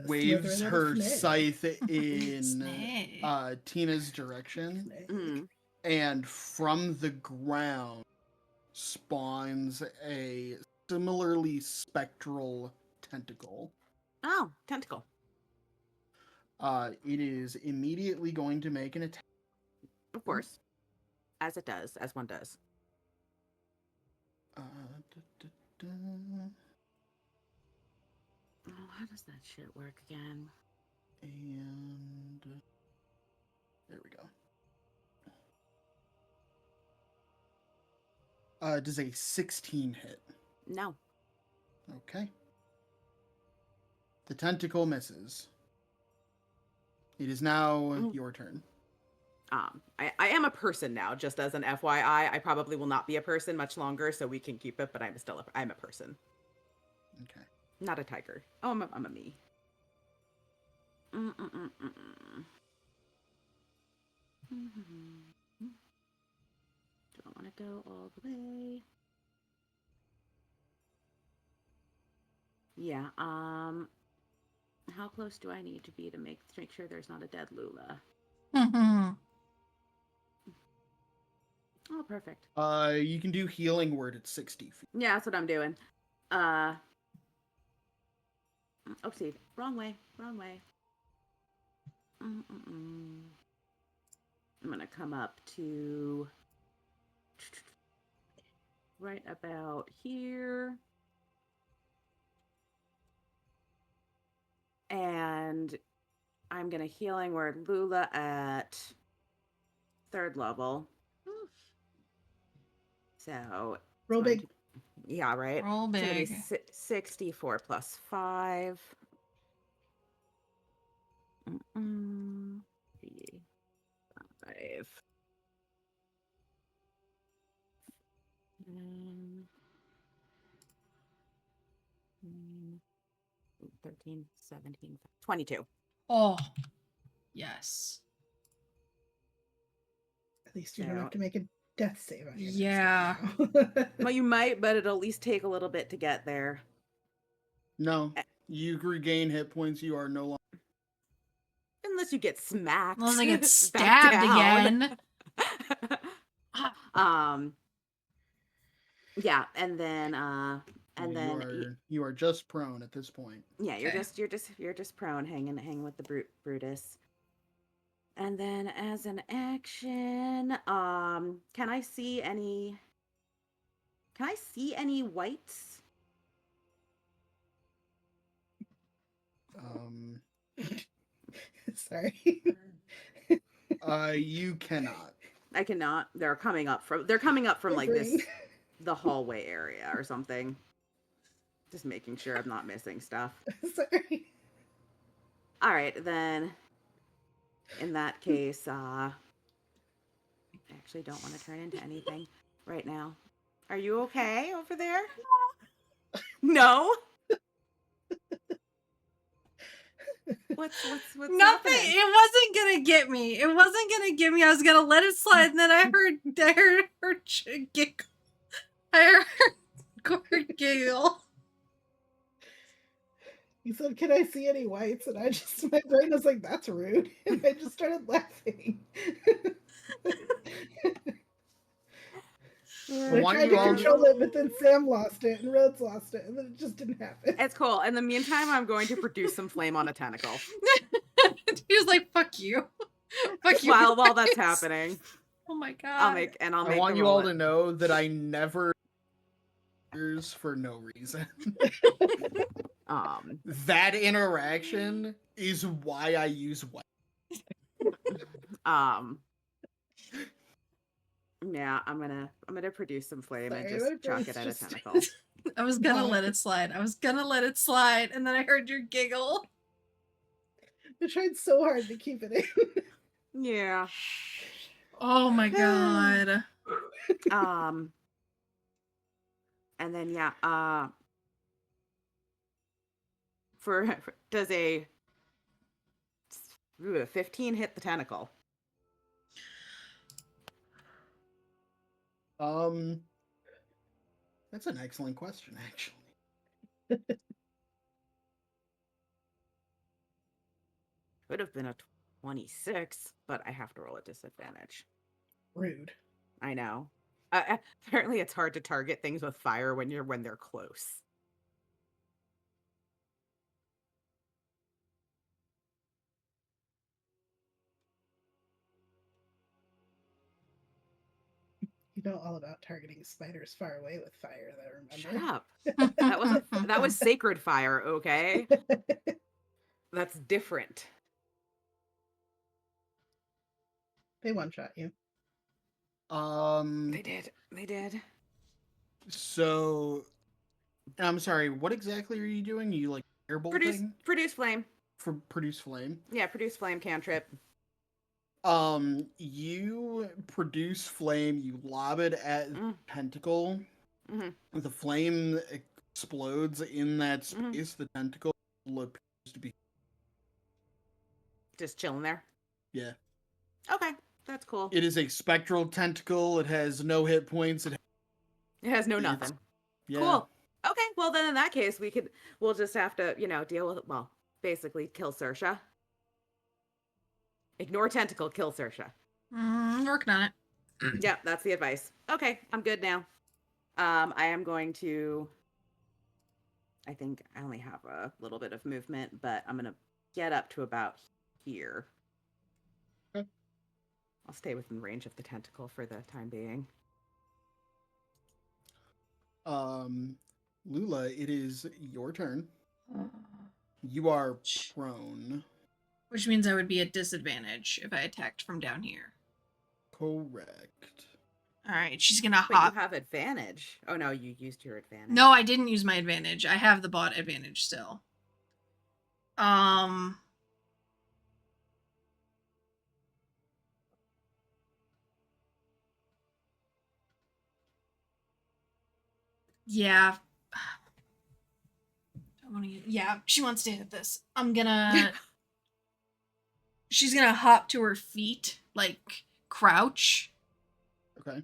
waves slithering her little snake. scythe in Snake. Tina's direction, Snake. Mm. and from the ground spawns a similarly spectral tentacle. Oh, tentacle. It is immediately going to make an attack. Of course. As it does, as one does. Da, da, da. Oh, how does that shit work again? And there we go. Does a 16 hit? No. Okay. The tentacle misses. It is now your turn. I am a person now, just as an FYI. I probably will not be a person much longer, so we can keep it, but I'm a person. Okay. Not a tiger. Oh, I'm a me. Don't want to go all the way. Yeah, how close do I need to be to make sure there's not a dead Lula? Oh, perfect. You can do healing word at 60 feet. Yeah, that's what I'm doing. Oopsie, wrong way. I'm gonna come up to right about here. And I'm gonna healing word Lula at 3rd level. So Roll big. yeah, right. Roll It's gonna be big. 64 plus 5. 5. 13, 17, 22. Oh, yes. At least you don't have to make a death save on your next Yeah. one now. Well, you might, but it'll at least take a little bit to get there. No. You regain hit points. You are no longer... Unless you get smacked. Unless I get back stabbed down. again. Yeah, and then you are just prone at this point. yeah, Okay. you're just prone hanging with the Brutus. And then as an action, can I see any whites? Sorry. You cannot. I cannot. They're coming up from like this the hallway area or something. Just making sure I'm not missing stuff. Sorry. All right, then. In that case, I actually don't want to turn into anything right now. Are you okay over there? No. What's Nothing. happening? It wasn't gonna get me. It wasn't gonna get me. I was gonna let it slide, and then I heard her giggle. I heard Gord giggle. You said, "Can I see any whites?" And my brain was like, "That's rude," and I just started laughing. I tried to control it, but then Sam lost it and Rhodes lost it, and then it just didn't happen. It's cool. In the meantime, I'm going to produce some flame on a tentacle. He was like, "Fuck you, fuck you." While that's happening, Oh my god! I'll make. I want you all to know that I never for no reason. That interaction is why I use white. Yeah, I'm gonna produce some flame and Sorry, just my chuck brain's it at a just- tentacle. I was gonna let it slide. I was gonna let it slide, and then I heard your giggle. I tried so hard to keep it in. Yeah. Oh my god. And then yeah, does a 15 hit the tentacle? That's an excellent question, actually. Could have been a 26, but I have to roll at disadvantage. Rude. I know. Apparently, it's hard to target things with fire when they're close. You know all about targeting spiders far away with fire, though, Shut remember? up. That was sacred fire, okay? That's different. They one-shot you. They did. So, I'm sorry. What exactly are you doing? You like airbolting Produce flame. for produce flame? Yeah, produce flame cantrip. You produce flame. You lob it at the tentacle. Mm-hmm. The flame explodes in that space. Mm-hmm. The tentacle appears to be Just chilling there. yeah. Okay, that's cool. It is a spectral tentacle. It has no hit points. It has no nothing. Yeah. Cool. Okay, well then in that case we'll just have to, deal with basically kill Saoirse. Ignore tentacle, kill Saoirse. Working on it. Yeah, that's the advice. Okay, I'm good now. I am going to I think I only have a little bit of movement, but I'm gonna get up to about here. Okay. I'll stay within range of the tentacle for the time being. Lula, it is your turn. You are prone. Which means I would be at disadvantage if I attacked from down here. Correct. Alright, she's gonna Wait, hop. you have advantage. Oh no, you used your advantage. No, I didn't use my advantage. I have the bot advantage still. Yeah. Yeah, she wants to hit this. She's gonna hop to her feet, like crouch. Okay.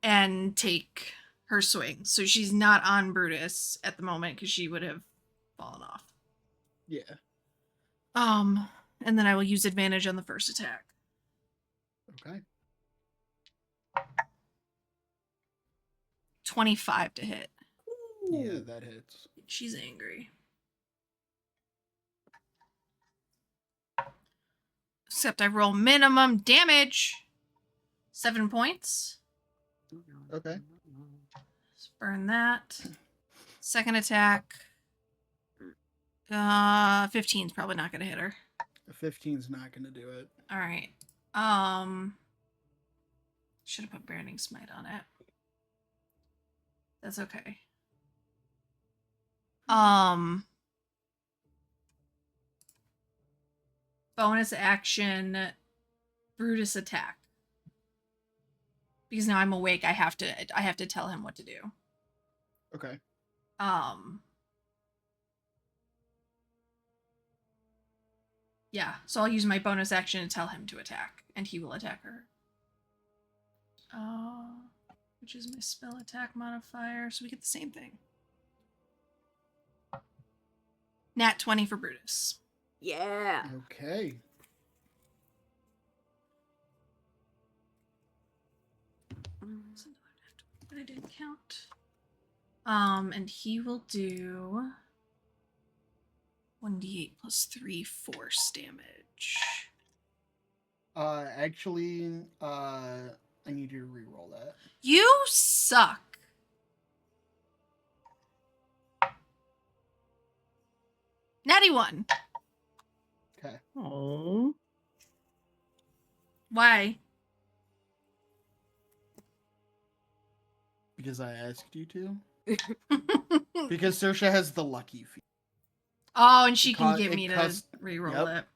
And take her swing. So she's not on Brutus at the moment because she would have fallen off. Yeah. And then I will use advantage on the first attack. Okay. 25 to hit. Yeah, that hits. She's angry. Except I roll minimum damage. 7 points. Okay. Let's burn that. Second attack. 15's probably not gonna hit her. A 15's not gonna do it. Alright. Should have put Branding Smite on it. That's okay. Bonus action Brutus attack. Because now I'm awake, I have to tell him what to do. Okay. Yeah, so I'll use my bonus action to tell him to attack, and he will attack her. Which is my spell attack modifier, so we get the same thing. Nat 20 for Brutus. Yeah. Okay. But I didn't count. And he will do 1d8 plus 3 force damage. Actually, I need you to reroll that. You suck. Natty 1. Okay. Oh. Why? Because I asked you to. Because Sersha has the lucky feat. Oh, and she It can co- get it me to cost- reroll yep. it.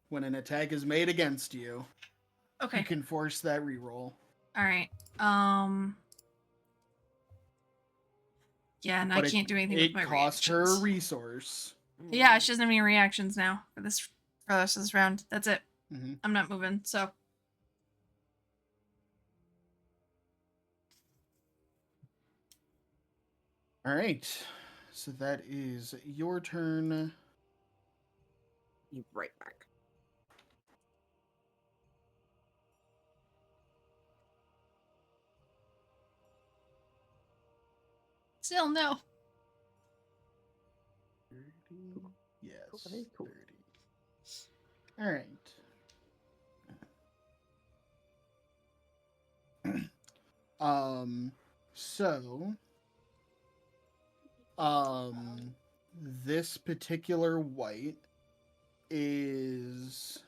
When an attack is made against you, Okay. you can force that reroll. All right. Yeah, and I But can't do anything with my it costs her a reactions. resource. Yeah, she doesn't have any reactions now for this for the rest of this round. That's it. Mm-hmm. I'm not moving. So All right. So that is your turn. You right back. still no. 30. Yes. Very cool. 30. All right. So this particular white is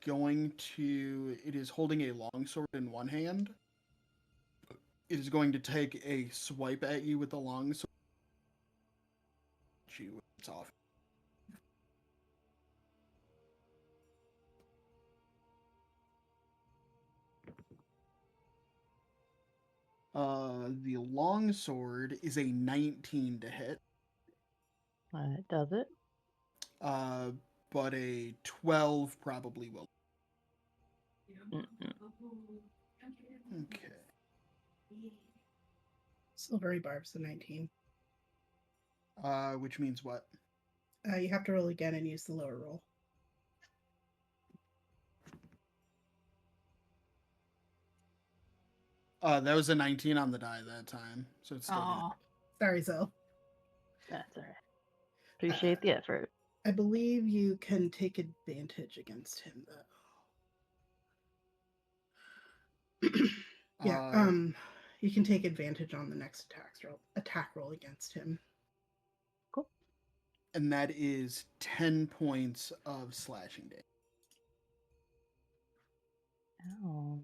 it is holding a longsword in one hand. It is going to take a swipe at you with the longsword. It's off. The longsword is a 19 to hit. Does it? But a 12 probably will. Mm-mm. Okay. Silvery Barb's the 19. Which means what? You have to roll again and use the lower roll. That was a 19 on the die that time, so it's still good. Oh, Sorry, Zil. That's all right. Appreciate the effort. I believe you can take advantage against him, though. Yeah, you can take advantage on the next attack roll against him. Cool. And that is 10 points of slashing damage. Oh.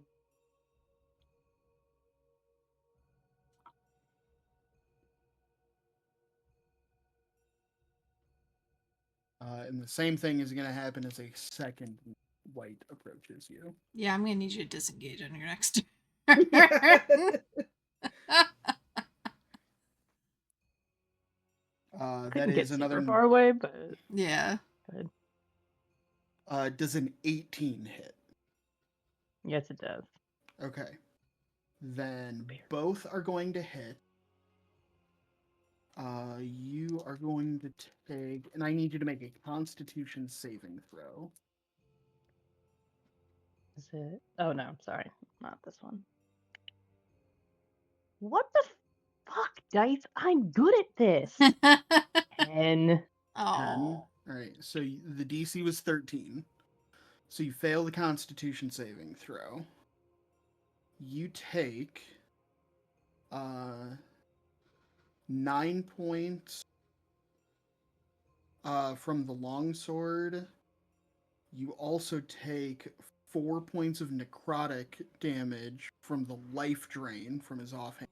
And the same thing is going to happen as a second white approaches you. yeah. I'm gonna need you to disengage on your next turn. That Couldn't get is another. super far away, but Yeah. good. Does an 18 hit? Yes, it does. Okay. Then both are going to hit. You are going to take, and I need you to make a Constitution saving throw. Is it? Oh no, sorry, not this one. What the fuck, dice? I'm good at this. 10. Oh. 10. All right. So the DC was 13. So you fail the Constitution saving throw. You take 9 points from the longsword. You also take 4 points of necrotic damage from the life drain from his offhand.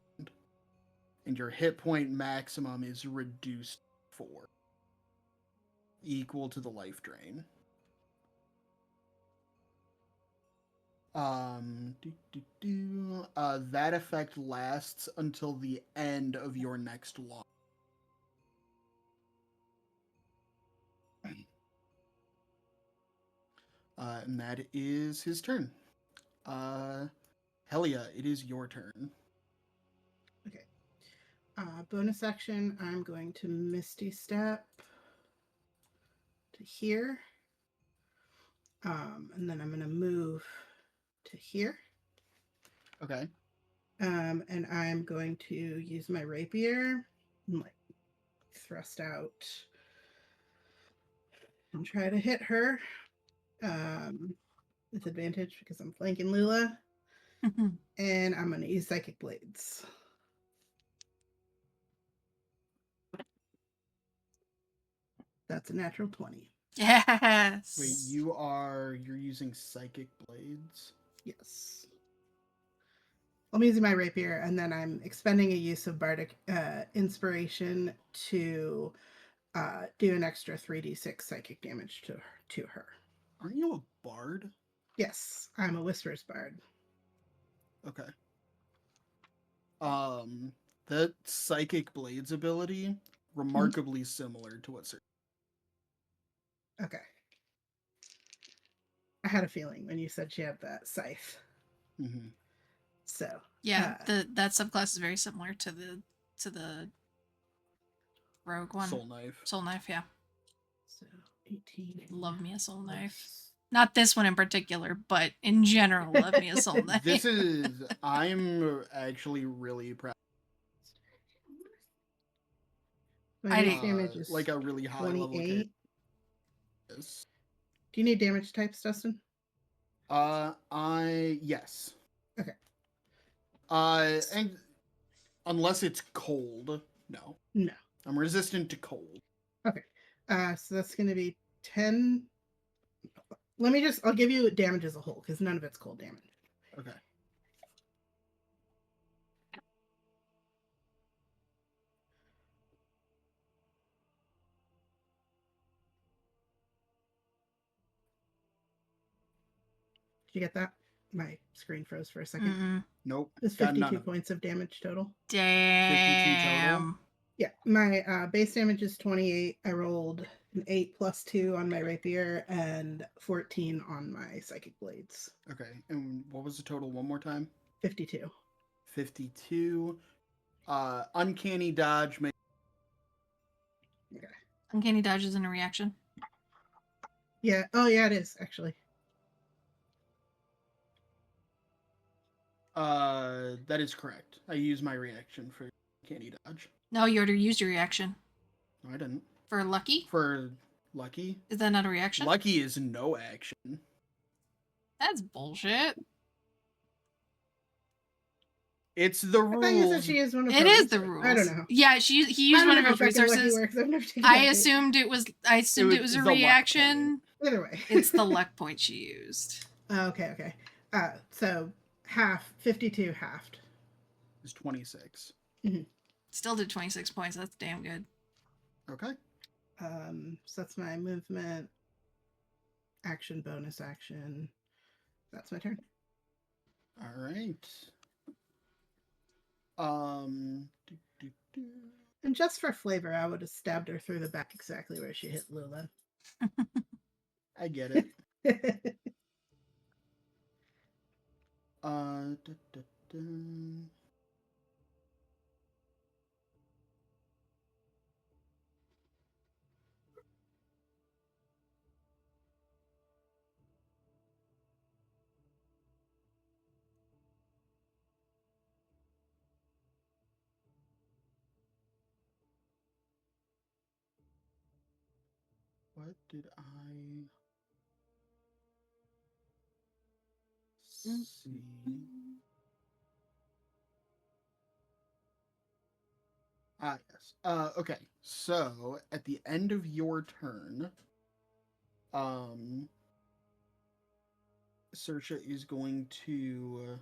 And your hit point maximum is reduced 4. Equal to the life drain. That effect lasts until the end of your next long. And that is his turn. Helia, it is your turn. Okay. Bonus action, I'm going to Misty Step to here. And then I'm going to move to here. Okay. And I'm going to use my rapier and like thrust out and try to hit her with advantage because I'm flanking Lula. And I'm going to use Psychic Blades. That's a natural 20. Yes. Wait, you're using Psychic Blades? Yes. I'm using my rapier, and then I'm expending a use of bardic inspiration to do an extra 3d6 psychic damage to her. Aren't you a bard? Yes, I'm a Whisper's bard. Okay. That psychic blades ability remarkably similar to what. Okay. I had a feeling when you said she had that scythe. Mm-hmm. So Yeah, that subclass is very similar to the rogue one. Soul knife. Soul knife, yeah. So 18. Love me a soul knife. Not this one in particular, but in general, love me a soul knife. I'm actually really proud. My base damage is like a really high level 28. Yes. Do you need damage types, Dustin? Yes. Okay. And unless it's cold, no. No. I'm resistant to cold. Okay. So that's going to be 10. I'll give you damage as a whole because none of it's cold damage. Okay. Did you get that? My screen froze for a second. Mm-mm. Nope. It's 52 points of damage total. Damn. 52 total? Yeah, my base damage is 28. I rolled an 8 plus 2 on my rapier and 14 on my psychic blades. Okay. And what was the total one more time? 52. 52. Uncanny dodge. Okay. Uncanny dodge isn't a reaction. Yeah. Oh, yeah, it is actually. That is correct. I use my reaction for uncanny dodge. No, you already used your reaction. No, I didn't. For lucky? For lucky? Is that not a reaction? Lucky is no action. That's bullshit. It's the rules. I thought you said she used one of It her is the resources. rules. I don't know. Yeah, he used one of his resources. I assumed it was a the luck reaction. Either way. It's the luck point she used. Okay. So half, 52 halved. It's 26. Still did 26 points. That's damn good. Okay. So that's my movement, action, bonus action. That's my turn. All right. And just for flavor, I would have stabbed her through the back exactly where she hit Lula. I get it. What did I see? Yes. Okay. So at the end of your turn, Saoirse is going to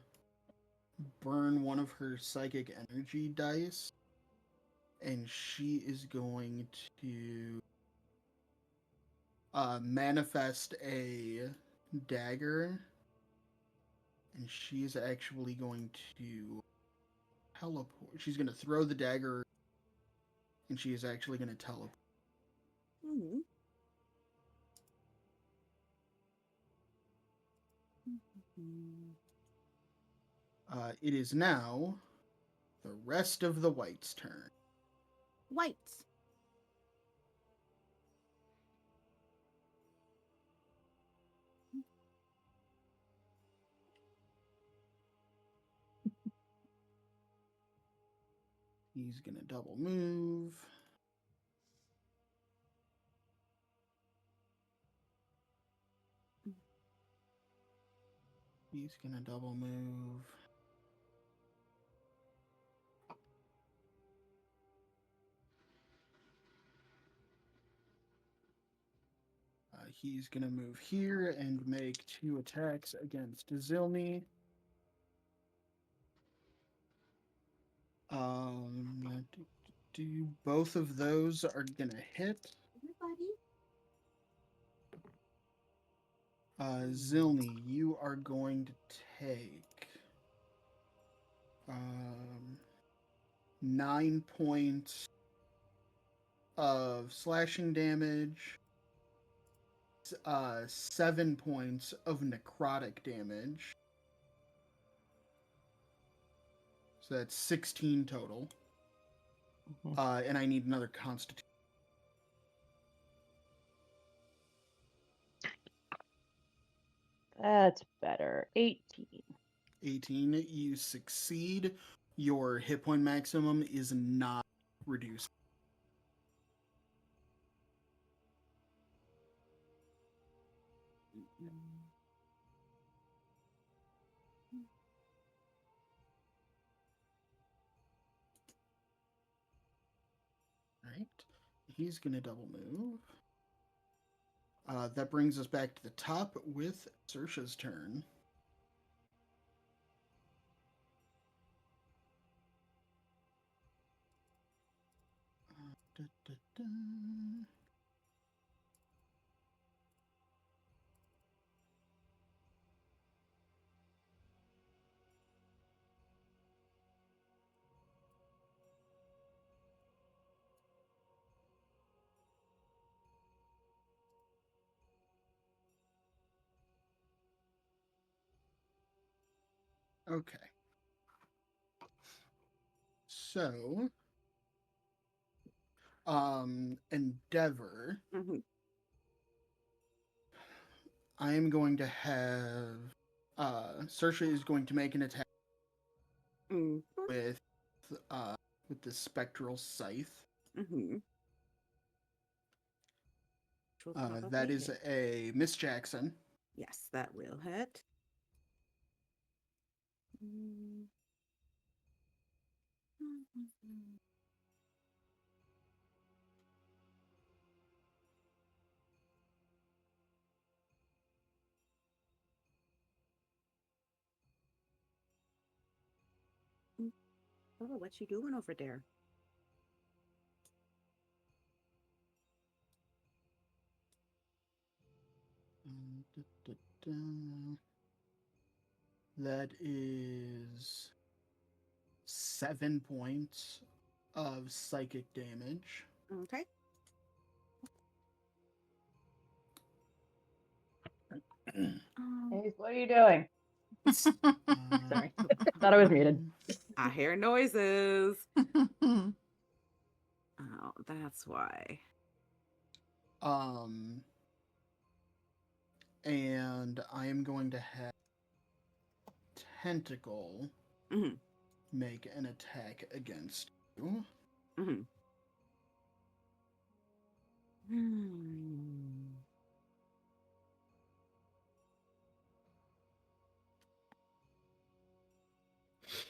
burn one of her psychic energy dice, and she is going to manifest a dagger, and she's actually going to teleport. She's going to throw the dagger, and she is actually going to teleport. Mm-hmm. It is now the rest of the White's turn. Whites. He's going to double move. He's going to double move. He's going to move here and make 2 attacks against Zilmi. Both of those are gonna hit. Zilny, you are going to take 9 points of slashing damage, 7 points of necrotic damage. So that's 16 total. And I need another constitution. That's better. 18. 18. You succeed. Your hit point maximum is not reduced. Right. He's going to double move. That brings us back to the top with Saoirse's turn. Da, da, da. Okay. So, Endeavor. Mhm. I am going to have Saoirse is going to make an attack Mm. with the spectral scythe. Mhm. Which will That probably is hit. a Miss Jackson. Yes, that will hit. Mm. Oh, what you doing over there? Da, da, da. That is 7 points of psychic damage. Okay. Hey, what are you doing? Sorry. Thought I was muted. I hear noises. Oh, that's why. And I am going to have Tentacle Mhm. make an attack against you. Mhm. Hmm.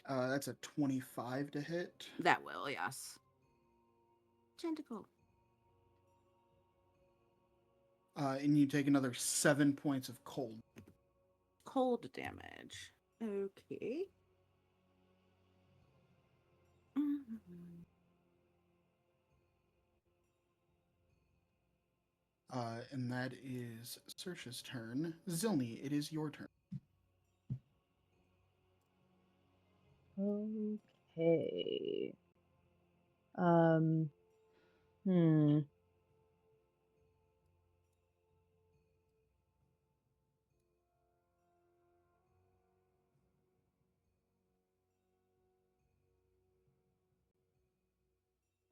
That's a 25 to hit. That will, yes. Tentacle. And you take another 7 points of cold. Cold damage. Okay. Mhm. And that is Saoirse's turn. Zilny, it is your turn. Okay. Um. Hmm.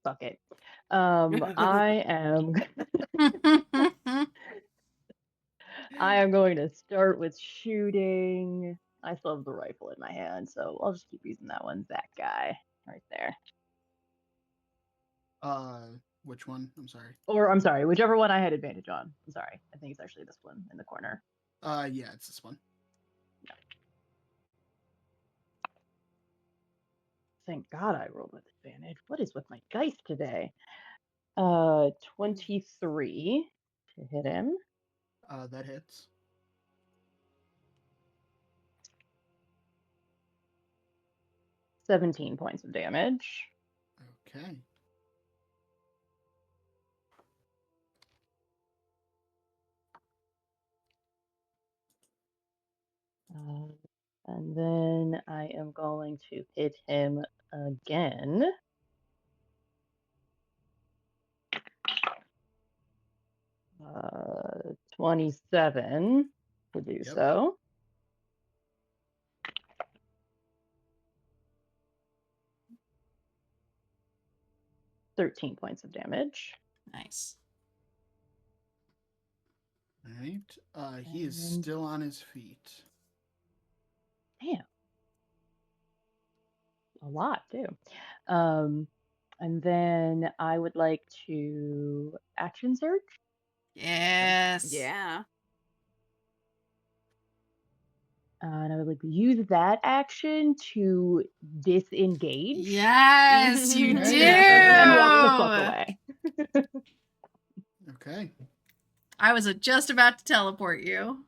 Fuck it. I am. I am going to start with shooting. I still have the rifle in my hand, so I'll just keep using that one. That guy right there. Which one? I'm sorry. Or I'm sorry, whichever one I had advantage on. I'm sorry. I think it's actually this one in the corner. Yeah, it's this one. Thank God I rolled with advantage. What is with my dice today? 23 to hit him. That hits. 17 points of damage. Okay. And then I am going to hit him again. 27 to do Yep. so. $13 points of damage. Nice. All right. He is And- still on his feet. Damn. A lot, too. And then I would like to action surge. Yes. Yeah. And I would like to use that action to disengage. Yes, you Okay. do. And walk the fuck away. Okay. I was just about to teleport you.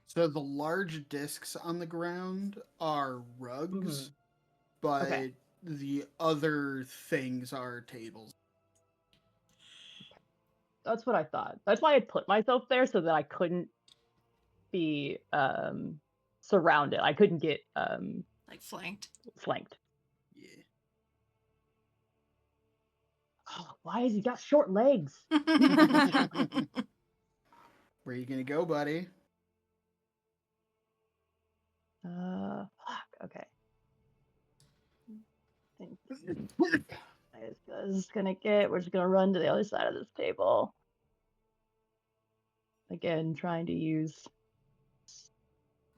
So the large discs on the ground are rugs, Mhm. but Okay. the other things are tables. That's what I thought. That's why I put myself there so that I couldn't be surrounded. I couldn't get Like flanked. flanked. Yeah. Oh, why has he got short legs? Where you gonna go, buddy? Fuck. Okay. I think this is gonna get. We're just gonna run to the other side of this table. Again, trying to use.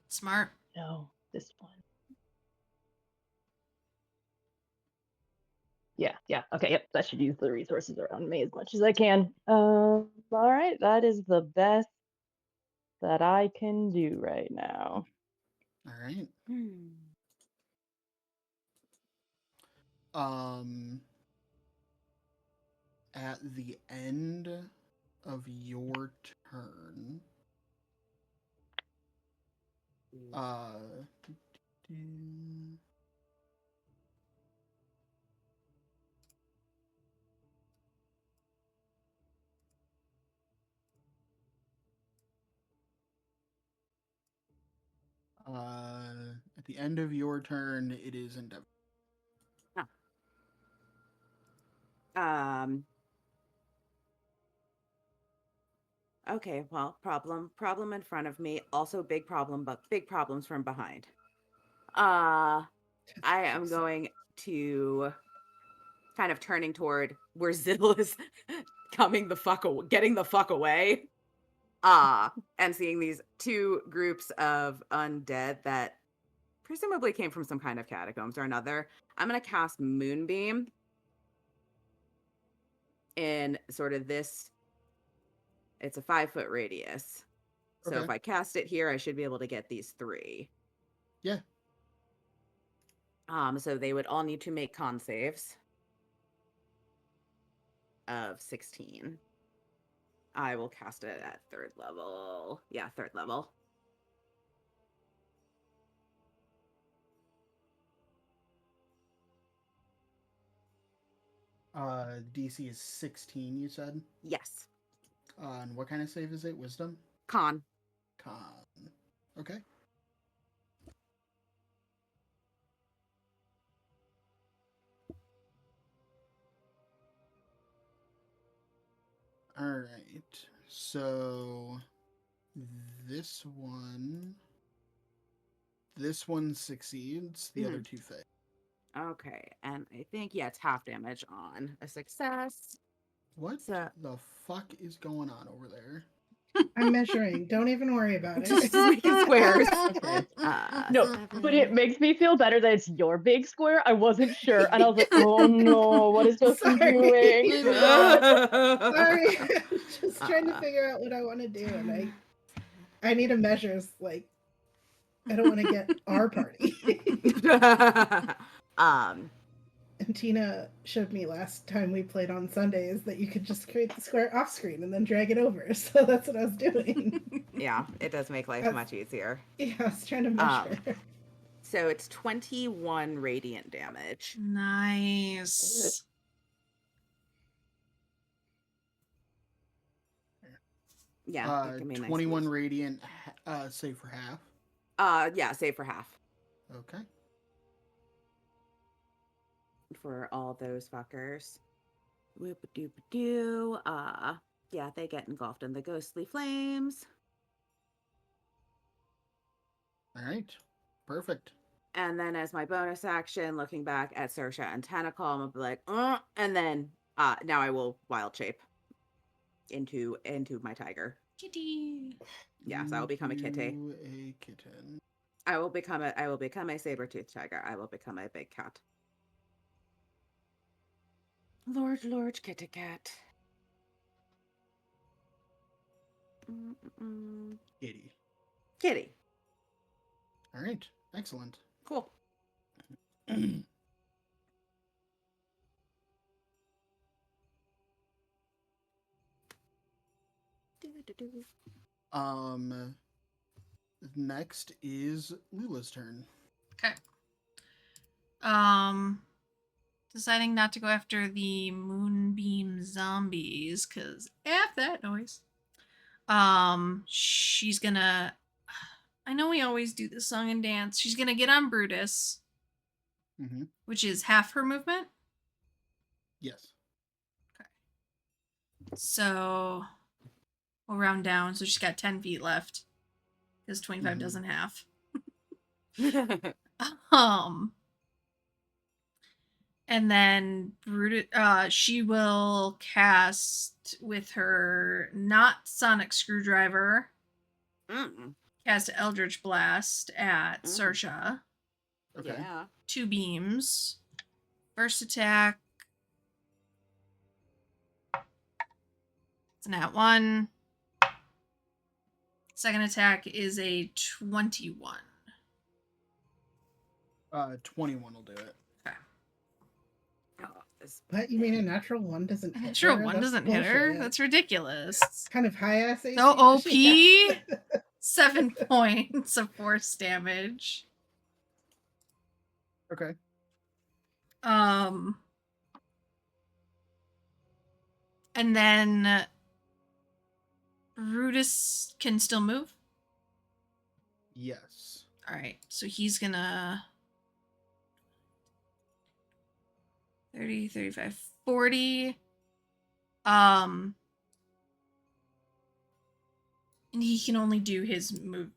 Smart. No, this one. Yeah. Okay, yep. That should use the resources around me as much as I can. All right, that is the best that I can do right now. All right. Hmm. At the end of your turn, at the end of your turn, it is Endeavor. Okay, well, problem in front of me, also big problem, but big problems from behind. I am going to kind of turning toward where Ziddle is getting the fuck away. And seeing these two groups of undead that presumably came from some kind of catacombs or another. I'm gonna cast Moonbeam in sort of this. It's a 5-foot radius. So Okay. if I cast it here, I should be able to get these three. Yeah. So they would all need to make con saves of 16. I will cast it at 3rd level. Yeah, 3rd level. DC is 16, you said? Yes. And what kind of save is it? Wisdom? Con. Con. Okay. All right. So this one succeeds. The other two fail. Okay, and I think, yeah, it's half damage on a success. What So- the fuck is going on over there? I'm measuring. Don't even worry about it. Just making squares. Okay. Uh, No, but it makes me feel better that it's your big square. I wasn't sure, and I was like, "Oh no, what is Justin Sorry. doing?" Sorry, I'm just trying to figure out what I want to do, and I need a measures. Like, I don't want to get our party. and Tina showed me last time we played on Sunday is that you could just create the square off screen and then drag it over. So that's what I was doing. Yeah, it does make life That's- much easier. Yeah, I was trying to measure. So it's 21 radiant damage. Nice. Yeah, that can be a nice 21 boost. radiant, save for half. Yeah, save for half Okay. for all those fuckers. Whoop a doop a doo. Yeah, they get engulfed in the ghostly flames. All right. Perfect. And then as my bonus action, looking back at Saoirse and Tentacle, I'm gonna be like, and then now I will wild shape into my tiger. Kitty. Yeah, so I will become a kitty. Into a kitten. I will become a saber-toothed tiger. I will become a big cat. Lord Kitty Cat. Kitty. Kitty. All right. Excellent. Cool. Next is Lula's turn. Okay. Deciding not to go after the moonbeam zombies, cause F that noise. She's gonna. I know we always do this song and dance. She's gonna get on Brutus, Mm-hmm. which is half her movement. Yes. So we'll round down. So she's got 10 feet left. Because 25 Mhm. doesn't half. And then she will cast with her not sonic screwdriver. Cast Eldritch Blast at Saoirse. Okay. Yeah. 2 beams. First attack. It's an at 1. Second attack is a 21. 21 will do it. Okay. What, you mean a natural 1 doesn't hit Natural her? 1 That's doesn't hit her? bullshit. That's ridiculous. Kind of high ass AC. So OP. Yeah. 7 points of force damage. Okay. And then Brutus can still move. Yes. All right, so he's gonna 30, 35, 40. And he can only do his move.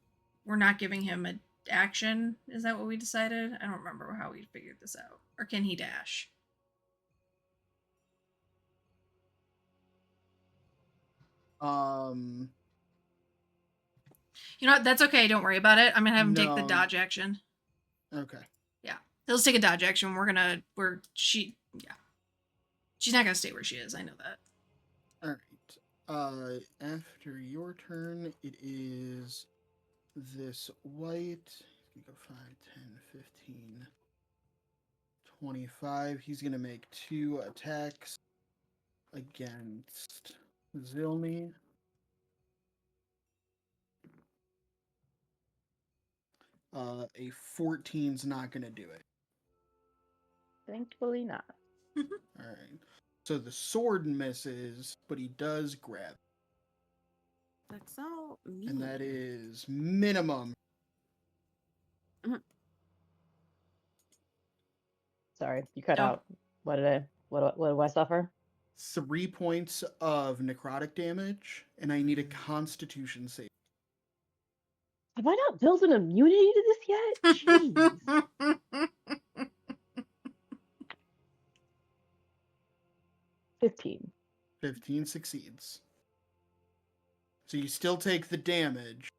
We're not giving him an action. Is that what we decided? I don't remember how we figured this out. Or can he dash? You know what? That's okay. Don't worry about it. I'm gonna have him take the No. dodge action. Okay. Yeah, he'll take a dodge action. She's not gonna stay where she is. I know that. All right. After your turn, it is this white. He's gonna go 5, 10, 15, 25. He's gonna make 2 attacks against Zilmi. A 14's not gonna do it. Thankfully not. All right. So the sword misses, but he does grab. That's so mean. And that is minimum. Sorry, you cut No. out. What do I suffer? 3 points of necrotic damage, and I need a Constitution save. Have I not built an immunity to this yet? Jeez. 15. 15 succeeds. So you still take the damage.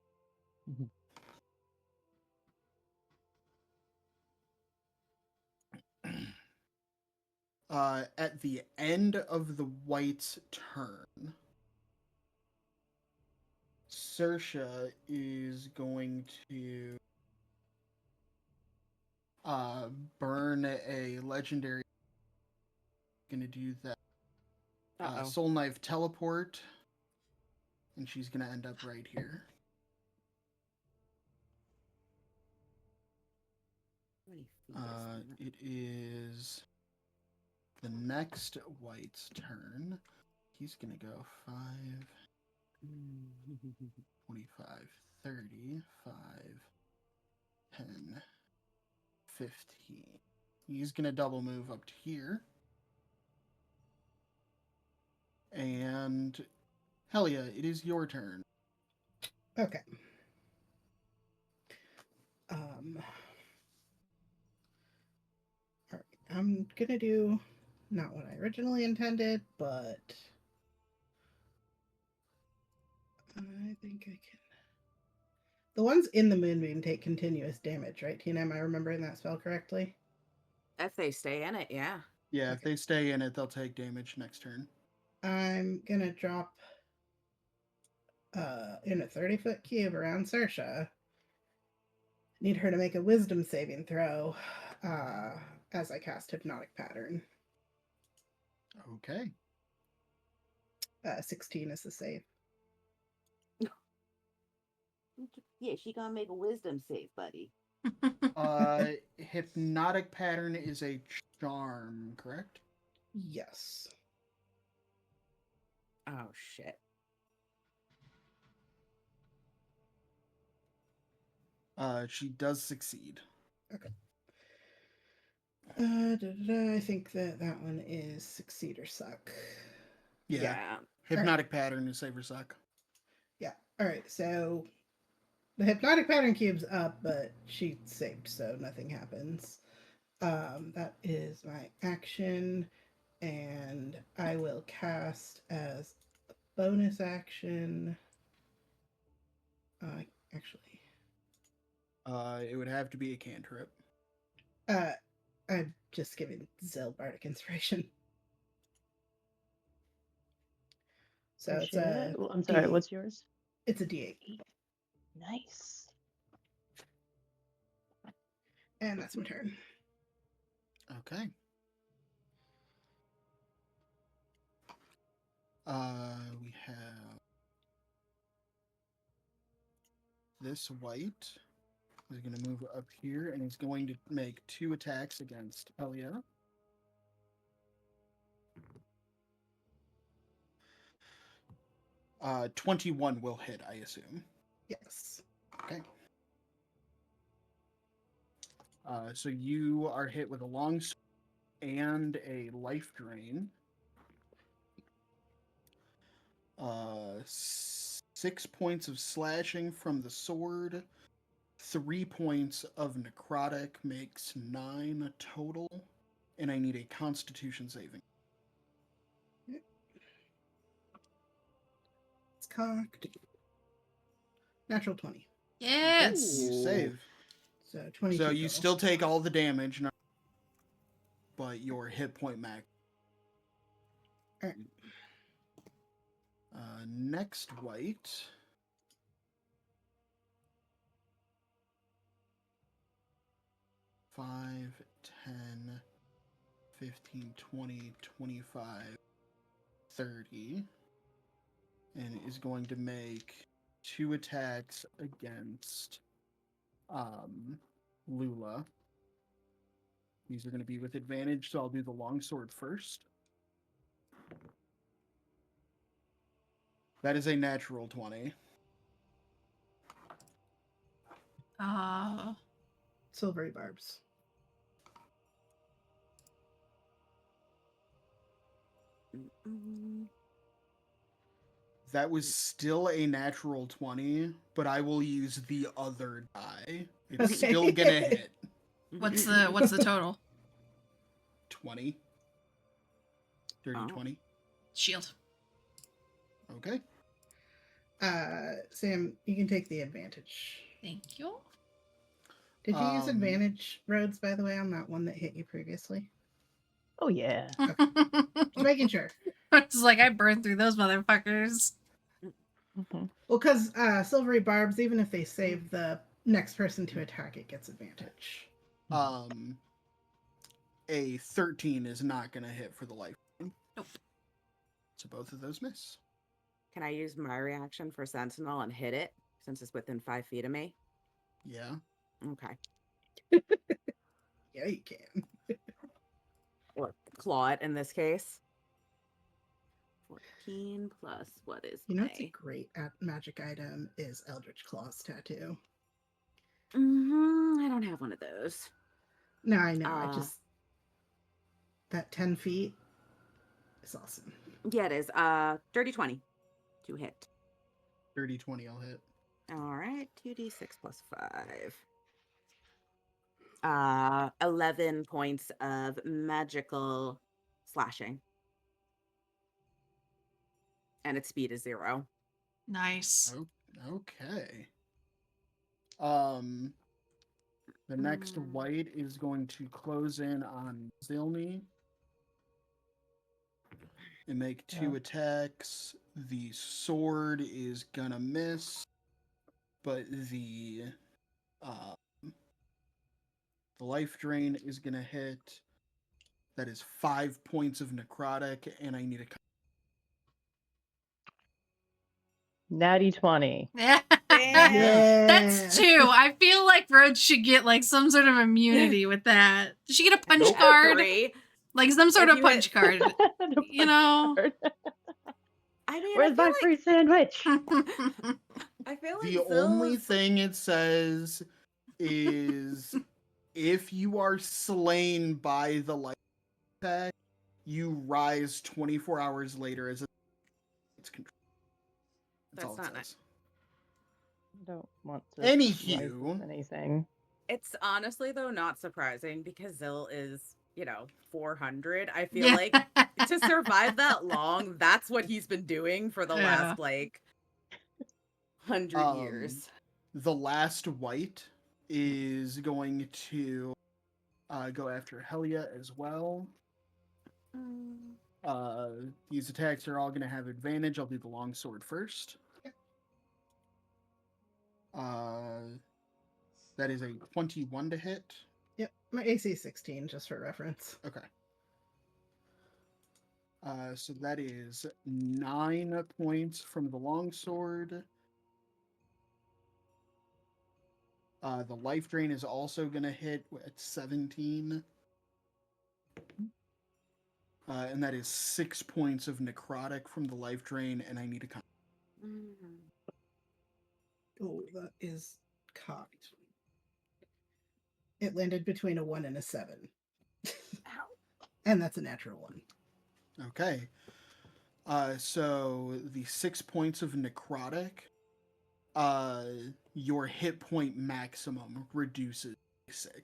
At the end of the white's turn, Saoirse is going to burn a legendary gonna do that. Uh-oh. Soul Knife teleport. And she's gonna end up right here. How many feet is that? It is the next white's turn. He's gonna go 5, 25, 30, 5, 10, 15. He's gonna double move up to here. And Helia, it is your turn. Okay. All right. I'm gonna do not what I originally intended, but I think I can. The ones in the moonbeam take continuous damage, right, Tina? Am I remembering that spell correctly? If they stay in it, yeah. Yeah, if Okay. they stay in it, they'll take damage next turn. I'm gonna drop in a 30-foot cube around Saoirse. Need her to make a wisdom saving throw as I cast Hypnotic Pattern. Okay. 16 is the save. Yeah, she gonna make a wisdom save, buddy. Hypnotic Pattern is a charm, correct? Yes. Oh shit. She does succeed. Okay. I think that one is succeed or suck. Yeah. Hypnotic Pattern is save or suck. Yeah. All right. So the Hypnotic Pattern cube's up, but she saved, so nothing happens. That is my action, and I will cast as a bonus action. Actually, It would have to be a cantrip. I'm just giving Zil Bardic Inspiration. So it's a. I'm sorry, D8. what's yours? It's a D8, Nice. and that's my turn. Okay. We have this white is going to move up here and he's going to make 2 attacks against Helia. Uh, 21 will hit, I assume. Yes. Okay. So you are hit with a long sword and a life drain. 6 points of slashing from the sword. 3 points of necrotic makes 9 total. And I need a constitution saving. It's cocked. Natural 20. Yes. You save. So 22. So you total. still take all the damage, but your hit point max. All right. Next white. Five, 10, 15, 20, 25, 30. And is going to make 2 attacks against Lula. These are going to be with advantage, so I'll do the longsword first. That is a natural 20. Silvery barbs. That was still a natural 20, but I will use the other die. It's Okay. still gonna hit. What's the total? 20. Dirty 20. Shield. Okay. Sam, you can take the advantage. Thank you. Did you use advantage roads, by the way, on that one that hit you previously? Oh yeah. Just making sure. It's like I burned through those motherfuckers. Mhm. Well, because silvery barbs, even if they save the next person to attack, it gets advantage. a 13 is not going to hit for the life. Nope. So both of those miss. Can I use my reaction for Sentinel and hit it since it's within 5 feet of me? Yeah. Okay. Yeah, you can. Or claw it in this case. 14 plus what is You know what's a my... great magic item is Eldritch Claw's tattoo. I don't have one of those. No, I know. I just that 10 feet is awesome. Yeah, it is. Dirty 20 to hit. 30, 20, I'll hit. All right, 2d6 plus 5. 11 points of magical slashing. And its speed is 0. Nice. Okay. The next white is going to close in on Zilny and make 2 attacks. The sword is gonna miss, but the life drain is gonna hit. That is 5 points of necrotic, and I need a. Natty 20. Yeah. Yeah. That's 2. I feel like Rhodes should get like some sort of immunity with that. Does she get a punch Nope. card? 3. Like some sort If of you punch hit- card. The You know? punch card. I mean, Where's my free sandwich? I feel like The only Zill's... thing it says is if you are slain by the light attack, you rise 24 hours later as it's control. That's all That's it not says. I don't want to Anywho. write anything. It's honestly, though, not surprising because Zill is, 400. I feel Yeah. like to survive that long, that's what he's been doing for the Yeah. last, 100 years. The last white is going to go after Helia as well. These attacks are all going to have advantage. I'll do the longsword first. That is a 21 to hit. Yep, my AC is 16, just for reference. Okay. So that is 9 points from the longsword. The life drain is also going to hit at 17. And that is 6 points of necrotic from the life drain, and I need a con. Oh, that is cocked. It landed between a 1 and a 7. And that's a natural 1. Okay. So the 6 points of necrotic, your hit point maximum reduces by 6.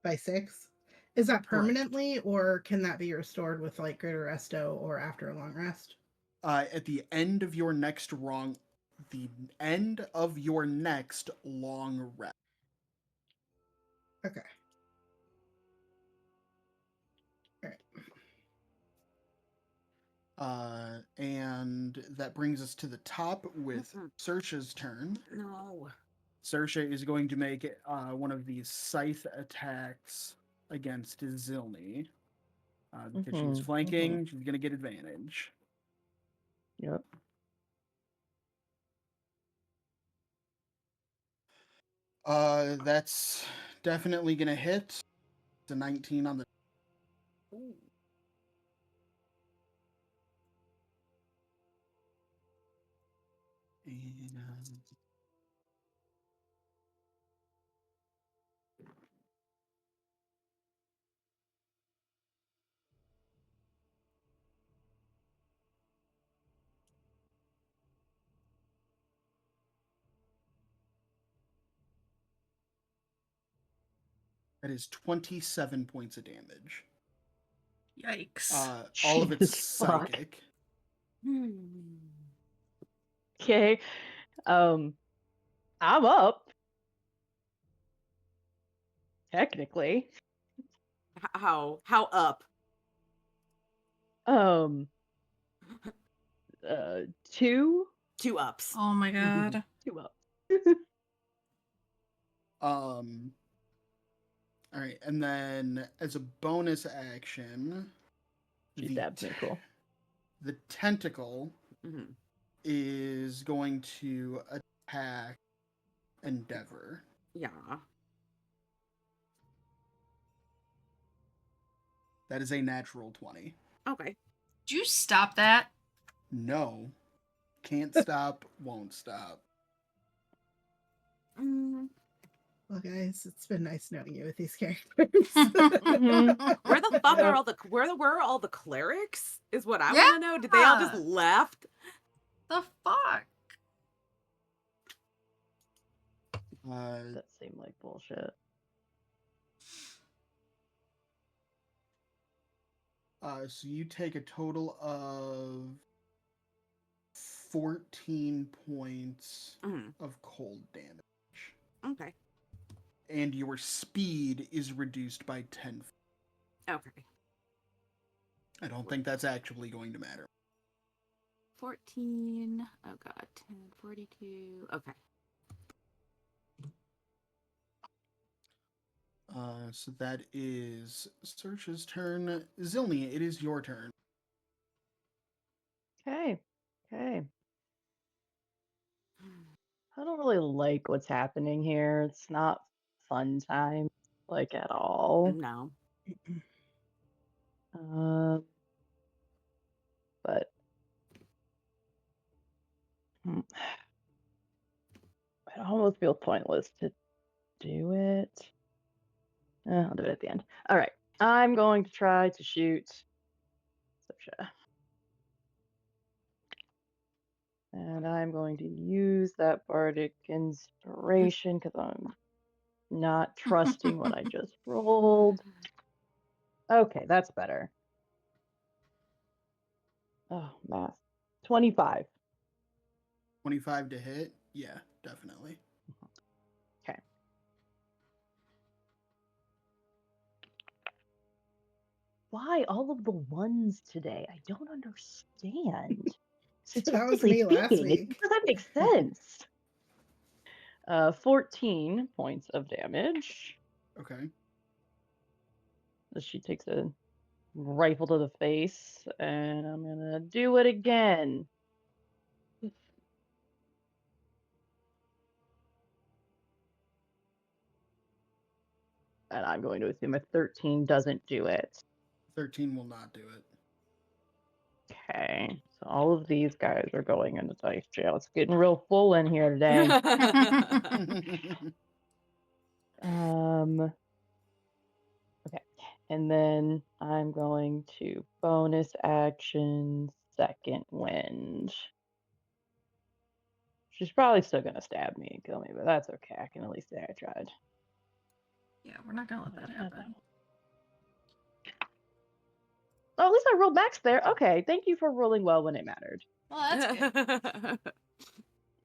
By 6? Is that permanently, or can that be restored with like greater resto or after a long rest? At the end of your next long rest. Okay. And that brings us to the top with Sersha's turn. No. Sersha is going to make one of these scythe attacks against Zilny. Because she was flanking, she's going to get advantage. Yep. That's definitely going to hit. It's a 19 on the... Ooh. And... That is 27 points of damage. Yikes. All of it's Jesus fuck. psychic. Okay. I'm up. Technically. How up? 2? 2 ups. Oh my god. 2 up. All right, and then as a bonus action, She stabbed me. Cool. the tentacle Mhm. is going to attack Endeavor. Yeah. That is a natural 20. Okay. Do you stop that? No. Can't stop, won't stop. Mm. Well, guys, it's been nice knowing you with these characters. Where the fuck Yeah. are all the where were all the clerics? Is what I Yeah. want to know. Did they all just left? The fuck? That seemed like bullshit. So you take a total of 14 points Mhm. of cold damage. Okay. And your speed is reduced by 10. Okay. I don't think that's actually going to matter. 14. Oh god. 10, 42. Okay. So that is Search's turn. Zilnia, it is your turn. Okay. Okay. I don't really like what's happening here. It's not fun time, like at all. No. But it almost feels pointless to do it. I'll do it at the end. All right. I'm going to try to shoot Sosha. And I'm going to use that bardic inspiration because I'm not trusting what I just rolled. Okay, that's better. Oh, math. 25. 25 to hit? Yeah, definitely. Okay. Why all of the ones today? I don't understand. That was Statistically me last speaking, it week. doesn't make sense. 14 points of damage. Okay. As she takes a rifle to the face, and I'm gonna do it again. And I'm going to assume a 13 doesn't do it. 13 will not do it. Okay, so all of these guys are going into dice jail. It's getting real full in here today. Okay, and then I'm going to bonus action second wind. She's probably still gonna stab me and kill me, but that's okay. I can at least say I tried. Yeah, we're not gonna let that happen. Oh, at least I rolled max there. Okay, thank you for rolling well when it mattered. Well, that's good.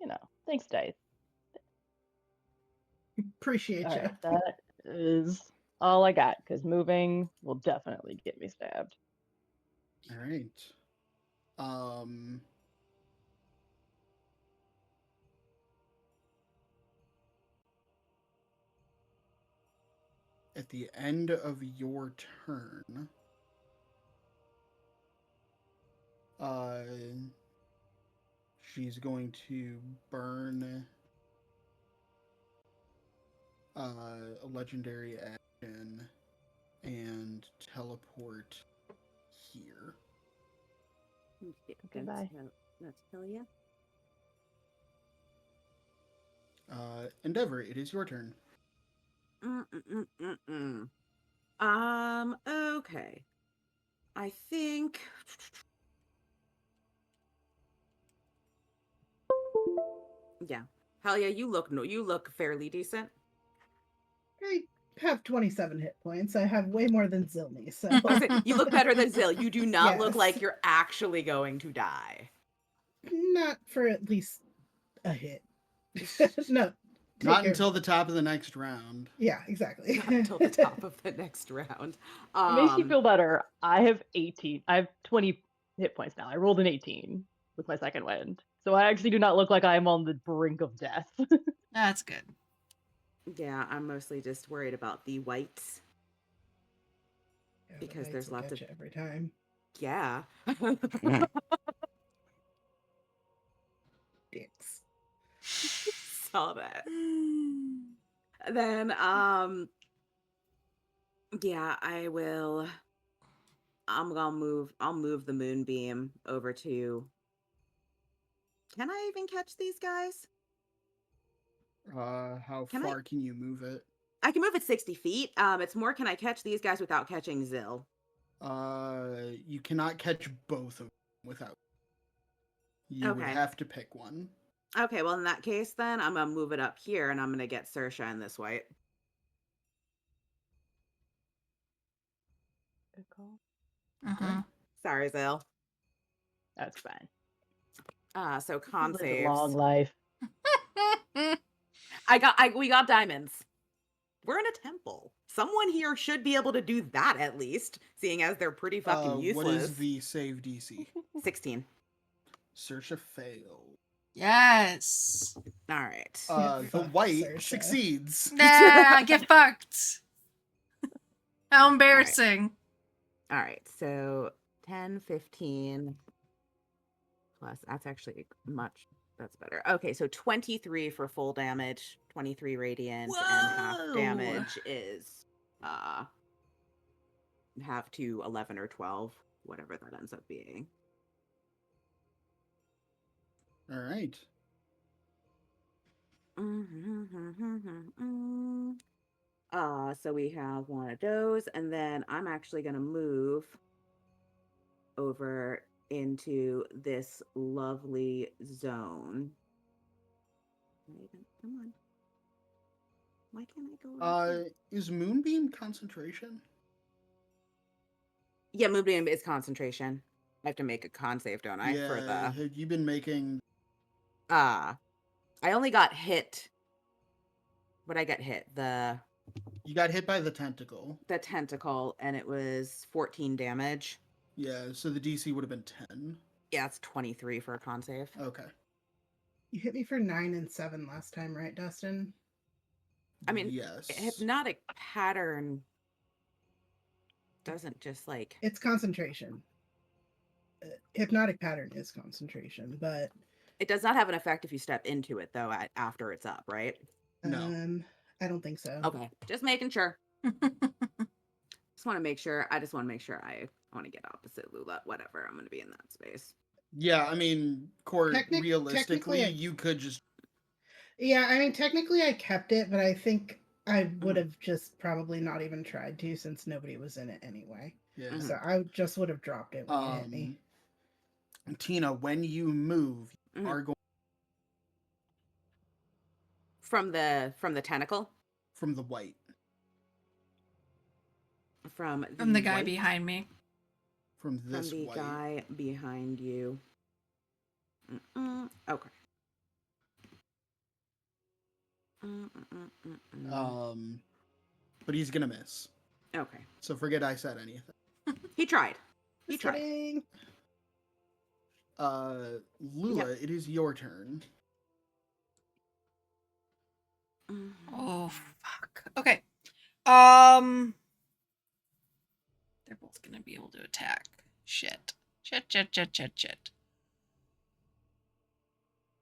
You know, thanks, dice. Appreciate All you. right, that is all I got because moving will definitely get me stabbed. All right. At the end of your turn, she's going to burn a legendary action and teleport here. Okay, bye. Let's tell you. Endeavor, it is your turn. Okay. I think. Yeah. Hell yeah, you look fairly decent. I have 27 hit points. I have way more than Zilny, so You look better than Zill. You do not look Yes. like you're actually going to die. not for at least a hit. No. take Not care. until the top of the next round. Yeah, exactly. Not until the top of the next round. It makes you feel better. I have 18. I have 20 hit points now. I rolled an 18 with my second wind. So I actually do not look like I'm on the brink of death. That's good. Yeah, I'm mostly just worried about the whites. Yeah, the Because lights there's will lots get of- you every time. Yeah. Dicks. Saw that. Then, yeah, I'll move the moonbeam over to. Can I even catch these guys? How Can I- far can you move it? I can move it 60 feet. It's more, can I catch these guys without catching Zill? You cannot catch both of them without. You would Okay. have to pick one. Okay, well, in that case, then, I'm gonna move it up here, and I'm gonna get Sersha in this white. Good call. Mhm. Sorry, Zill. That's fine. So con Live a saves. long life. We got diamonds. We're in a temple. Someone here should be able to do that at least, seeing as they're pretty fucking useless. What is the save DC? 16. Sersha failed. Yes. All right. The Fuck white Saoirse. succeeds. Yeah, get fucked. How embarrassing. All right. So 10, 15 plus. That's actually much. That's better. Okay, so 23 for full damage, 23 radiant, and half Whoa. damage is half to 11 or 12, whatever that ends up being. All right. So we have one of those, and then I'm actually gonna move over into this lovely zone. Come on. Why can't I go right here? Is Moonbeam concentration? Yeah, Moonbeam is concentration. I have to make a con save, don't I? Yeah. For the Have you been making? I only got hit. What I get hit? You got hit by the tentacle. The tentacle, and it was 14 damage. Yeah. So the DC would have been 10. Yeah, it's 23 for a con save. Okay. You hit me for 9 and 7 last time, right, Dustin? I mean, yes. hypnotic pattern doesn't just like. It's concentration. Hypnotic pattern is concentration, but It does not have an effect if you step into it, though, after it's up, right? No. I don't think so. Okay, just making sure. Just want to make sure. I just want to make sure I want to get opposite Lula. Whatever, I'm going to be in that space. Yeah, I mean, Court, realistically, technically, you could just. Yeah, I mean, technically I kept it, but I think I would have just probably not even tried to since nobody was in it anyway. Yeah. So I just would have dropped it when you hit me. Tina, when you move, you are going from the tentacle, from the white, from the guy white? behind me, from this from the white. guy behind you. Okay. But he's gonna miss. Okay. So forget I said anything. He tried. He Just tried. kidding. Lula, it is your turn. Oh fuck. Okay. They're both gonna be able to attack. Shit. Shit.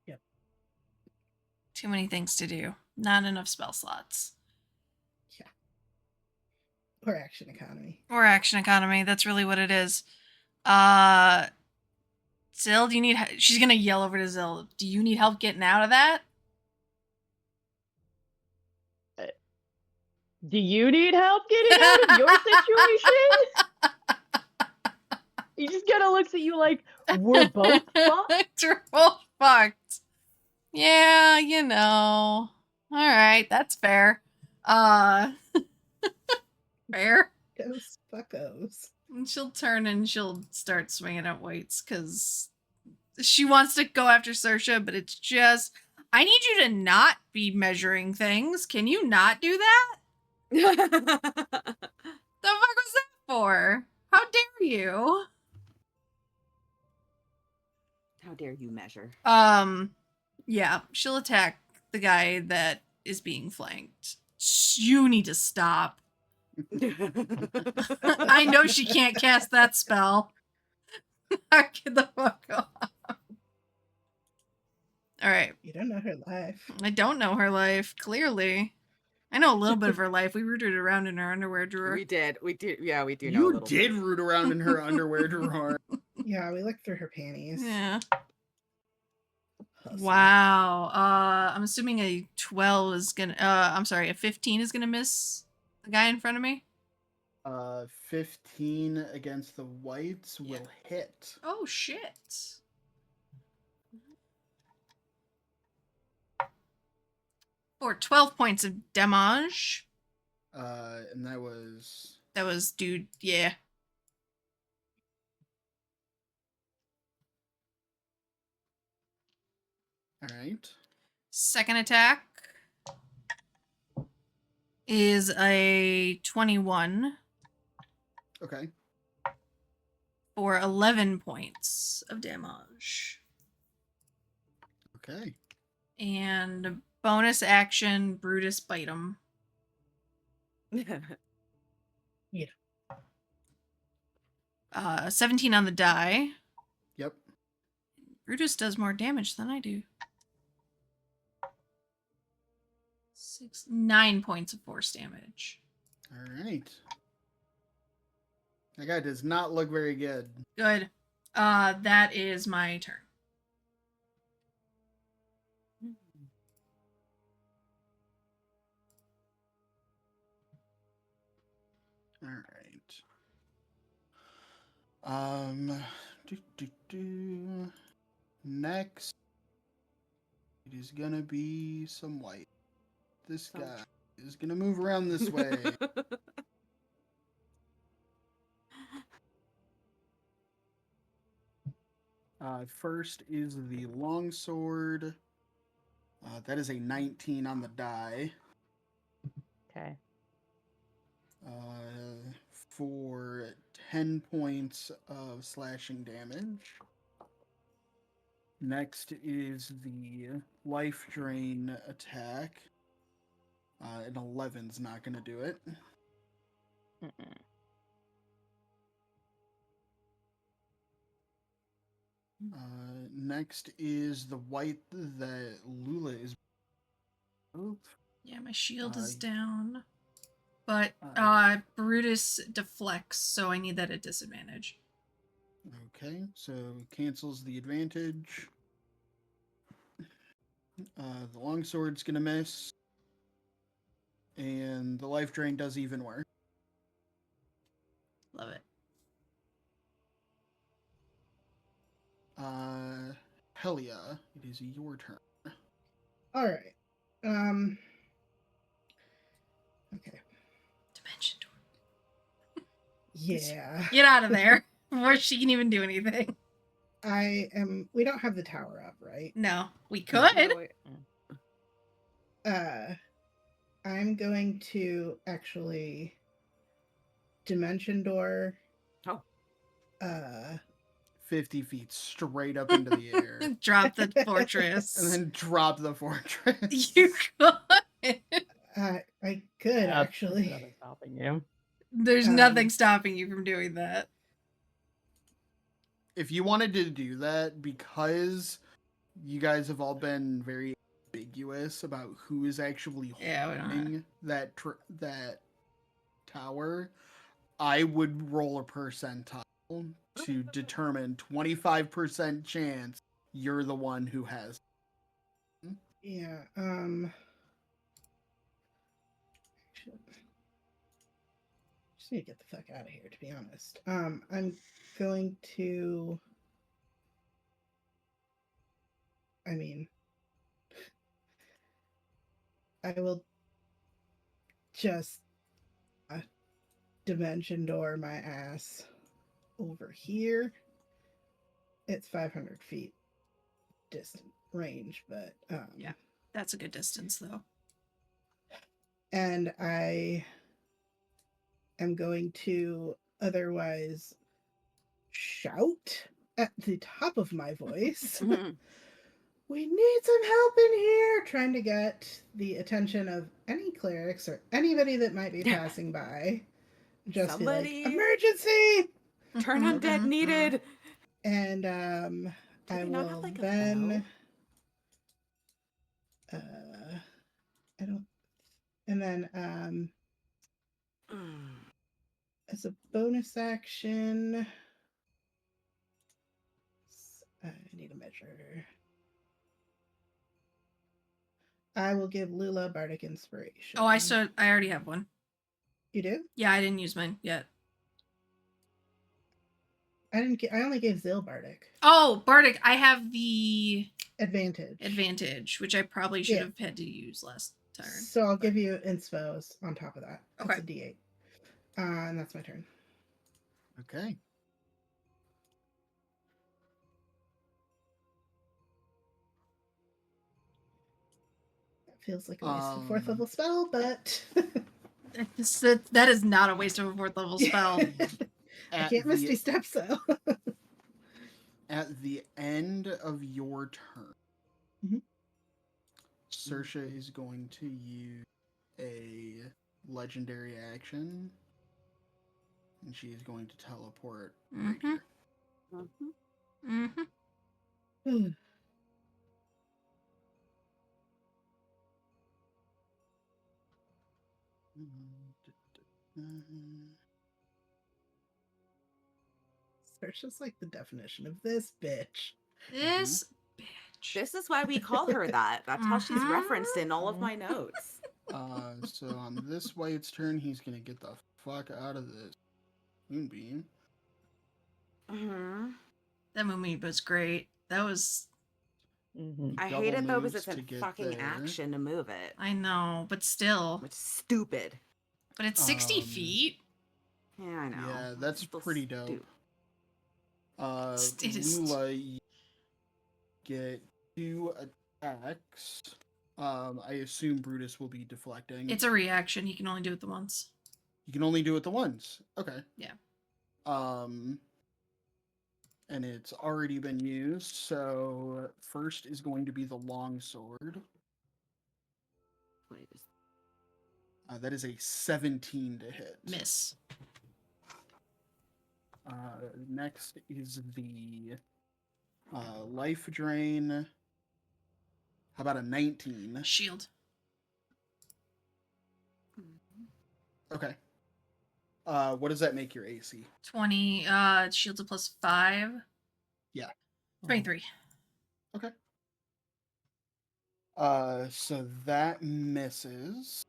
Yep. Too many things to do. Not enough spell slots. Yeah. Or action economy. Or action economy. That's really what it is. Zill, do you need... She's gonna yell over to Zill. Do you need help getting out of that? Do you need help getting out of your situation? He just kind of looks at you like, we're both fucked? We're both fucked. Yeah, you know. Alright, that's fair. Fair. Those fuckos. And she'll turn and she'll start swinging at whites because she wants to go after Sersha, but it's just, I need you to not be measuring things. Can you not do that? The fuck was that for? How dare you? How dare you measure? Yeah, she'll attack the guy that is being flanked. You need to stop. I know she can't cast that spell. Get the fuck off. All right. You don't know her life. I don't know her life, clearly. I know a little bit of her life. We rooted around in her underwear drawer. We did. Yeah, we do know a You little did bit. root around in her underwear drawer. Yeah, we looked through her panties. Yeah. Pussy. Wow. I'm assuming a 12 is gonna I'm sorry, a 15 is gonna miss the guy in front of me. 15 against the whites will hit. Oh shit. For 12 points of damage. And that was That was dude, yeah. all right. Second attack is a 21 Okay. for 11 points of damage. Okay. And bonus action, Brutus bite him. 17 on the die. Yep. Brutus does more damage than I do. 9 points of force damage. All right. That guy does not look very good. Good. That is my turn. All right. Next, it is gonna be some white. This guy is gonna move around this way. First is the longsword. That is a 19 on the die. Okay. For 10 points of slashing damage. Next is the life drain attack. An 11's not going to do it. Mm-mm. Next is the white that Lula is. Yeah, my shield is Uh, down. But Brutus deflects, so I need that at disadvantage. Okay, so cancels the advantage. The longsword's gonna miss. And the life drain does even worse. Love it. Helia, it is your turn. All right. Okay. Dimension door. Yeah. Get out of there before she can even do anything. We don't have the tower up, right? No, we could. No, wait. I'm going to actually dimension door. Oh. 50 feet straight up into the air. Drop the fortress. And then drop the fortress. You could. I could actually. Nothing stopping you. There's nothing stopping you from doing that. If you wanted to do that, because you guys have all been very ambiguous about who is actually holding that tower, I would roll a percentile to determine 25% chance you're the one who has. Yeah. Just need to get the fuck out of here, to be honest. I'm going to. I mean, I will just dimension door my ass over here. It's 500 feet distant range, but Yeah, that's a good distance though. And I am going to otherwise shout at the top of my voice. We need some help in here, trying to get the attention of any clerics or anybody that might be passing by. Just be like, Somebody emergency! turn undead needed. And Do I they not have will like a then bell? I don't and then Mm. as a bonus action I need a measure. I will give Lula Bardic Inspiration. Oh, I already have one. You do? Yeah, I didn't use mine yet. I only gave Zil Bardic. Oh, Bardic, I have the Advantage. which I probably should have had to use last turn. So I'll give you inspos on top of that. That's Okay. a D8. And that's my turn. Okay. That feels like a waste of a 4th level spell, but That is not a waste of a 4th level spell. I can't Misty Step, so. At the end of your turn, Mhm. Saoirse is going to use a legendary action, and she is going to teleport right here. Saoirse's like the definition of this bitch. This bitch. This is why we call her that. That's how she's referenced in all of my notes. So on this White's turn, he's gonna get the fuck out of this moonbeam. That movie was great. That was. I Double hate it though because moves it's to in get fucking there. action to move it. I know, but still. Which is stupid. But it's 60 feet. Yeah, I know. Yeah, that's Still pretty dope. It is- Lula, you get 2 attacks. I assume Brutus will be deflecting. It's a reaction. He can only do it the once. You can only do it the once. Okay. Yeah. And it's already been used, so first is going to be the longsword. That is a 17 to hit. Miss. Next is the life drain. How about a 19? Shield. Okay. What does that make your AC? 20. Shield's a +5. Yeah. 23. Okay. So that misses.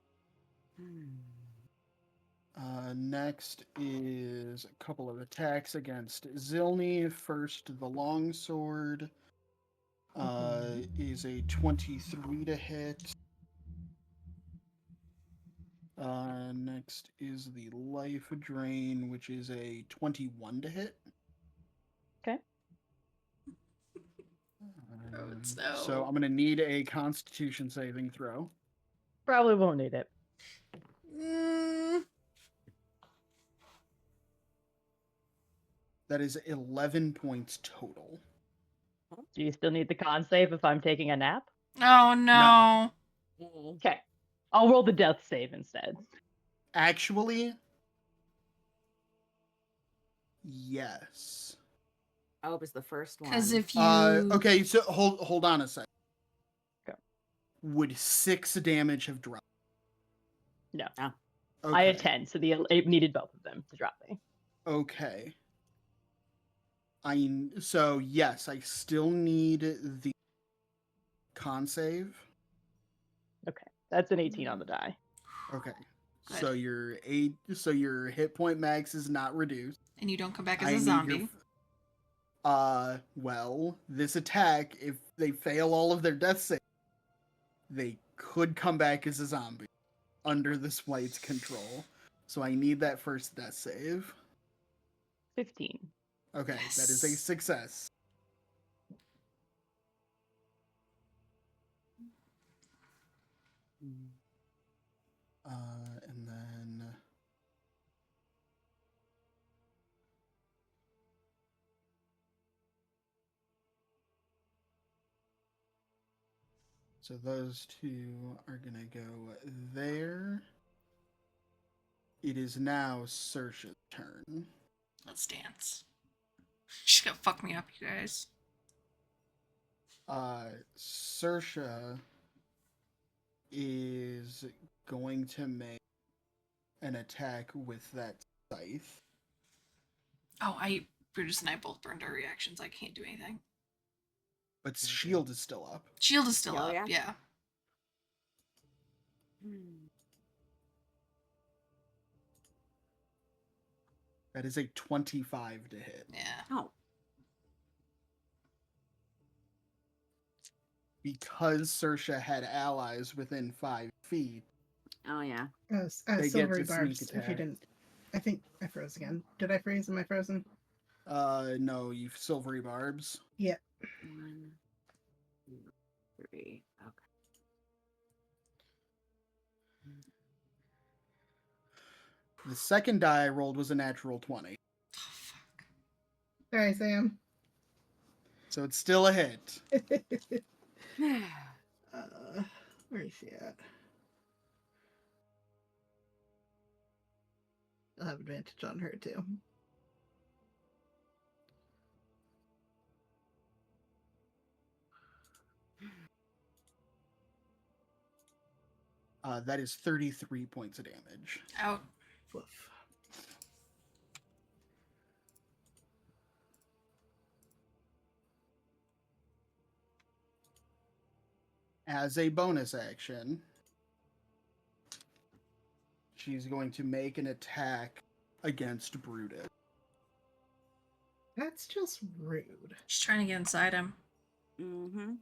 Next is a couple of attacks against Zilny. First, the longsword is a 23 to hit. Next is the life drain, which is a 21 to hit. Okay. So I'm gonna need a Constitution saving throw. Probably won't need it. That is 11 points total. Do you still need the con save if I'm taking a nap? Oh no. Okay. I'll roll the death save instead. Actually, yes. Oh, it was the first one. Because if you. Okay, so hold on a sec. Okay. Would 6 damage have dropped? No. Oh. Okay. I had 10, so it needed both of them to drop me. Okay. So yes, I still need the con save. Okay, that's an 18 on the die. Okay, Good. so your hit point max is not reduced. And you don't come back as a zombie. Well, this attack, if they fail all of their death saves, they could come back as a zombie under this White's control. So I need that first death save. 15. Okay, Yes. That is a success. And then So those two are gonna go there. It is now Saoirse's turn. Let's dance. She's gonna fuck me up, you guys. Saoirse is going to make an attack with that scythe. Oh, Brutus and I both burned our reactions. I can't do anything. But shield is still up. Shield is still Oh, up, yeah? yeah. That is a 25 to hit. Yeah. Oh. Because Saoirse had allies within 5 feet, Oh, yeah. They get Silvery to sneak barbs. If you attack. didn't, I think I froze again. Did I freeze? Am I frozen? no, you've silvery barbs. 1, 2, 3. Okay. The second die I rolled was a natural 20. Oh, fuck. Sorry, Sam. So it's still a hit. Where is she at? I'll have advantage on her too. That is 33 points of damage. Out. Woof. As a bonus action, she's going to make an attack against Brutus. That's just rude. She's trying to get inside him. Mm-hmm.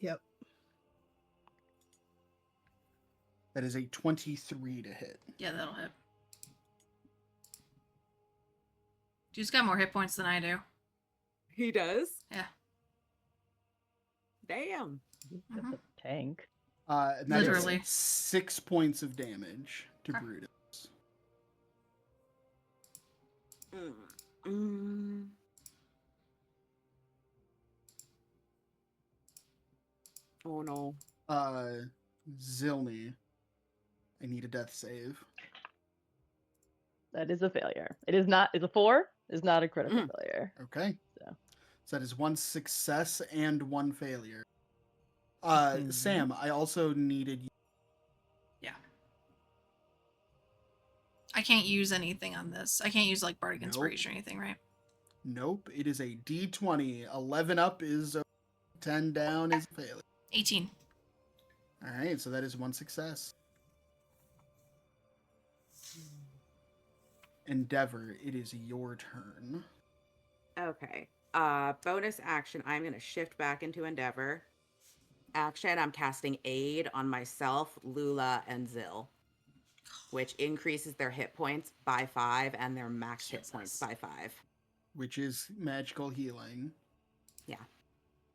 Yep. That is a 23 to hit. Yeah, that'll hit. Dude's got more hit points than I do. He does? Yeah. Damn. That's Mhm. a tank. And that is Literally. 6 points of damage to Okay. Brutus. Oh, no. Zilny, I need a death save. That is a failure. It is not. Is a 4. Is not a critical Mm. failure. Okay. So. So that is 1 success and 1 failure. Mhm. Sam, I also needed you. Yeah. I can't use anything on this. I can't use like Bardic Nope. Inspiration or anything, right? Nope, it is a D20. 11 up is a 10 down is a failure. 18. All right, so that is 1 success. Endeavor, it is your turn. Okay. Bonus action. I'm going to shift back into Endeavor. Action. I'm casting Aid on myself, Lula, and Zill, which increases their hit points by 5 and their max hit points Jesus. by 5. Which is magical healing.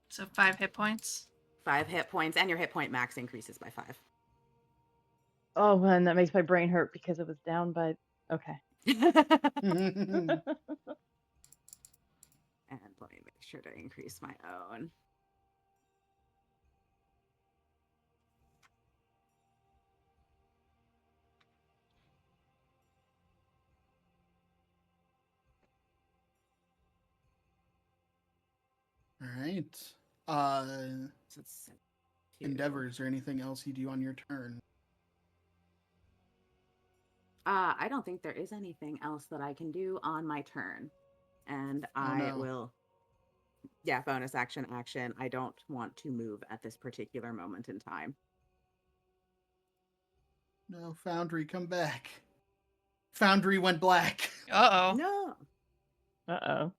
So 5 hit points. 5 hit points, and your hit point max increases by 5. Oh man, that makes my brain hurt because it was down by. Okay. And let me make sure to increase my own. All right. So it's 2. Endeavor, is there anything else you do on your turn? I don't think there is anything else that I can do on my turn. And I no. will. Yeah, bonus action. I don't want to move at this particular moment in time. No, Foundry, come back. Foundry went black. Uh-oh. No. Uh-oh.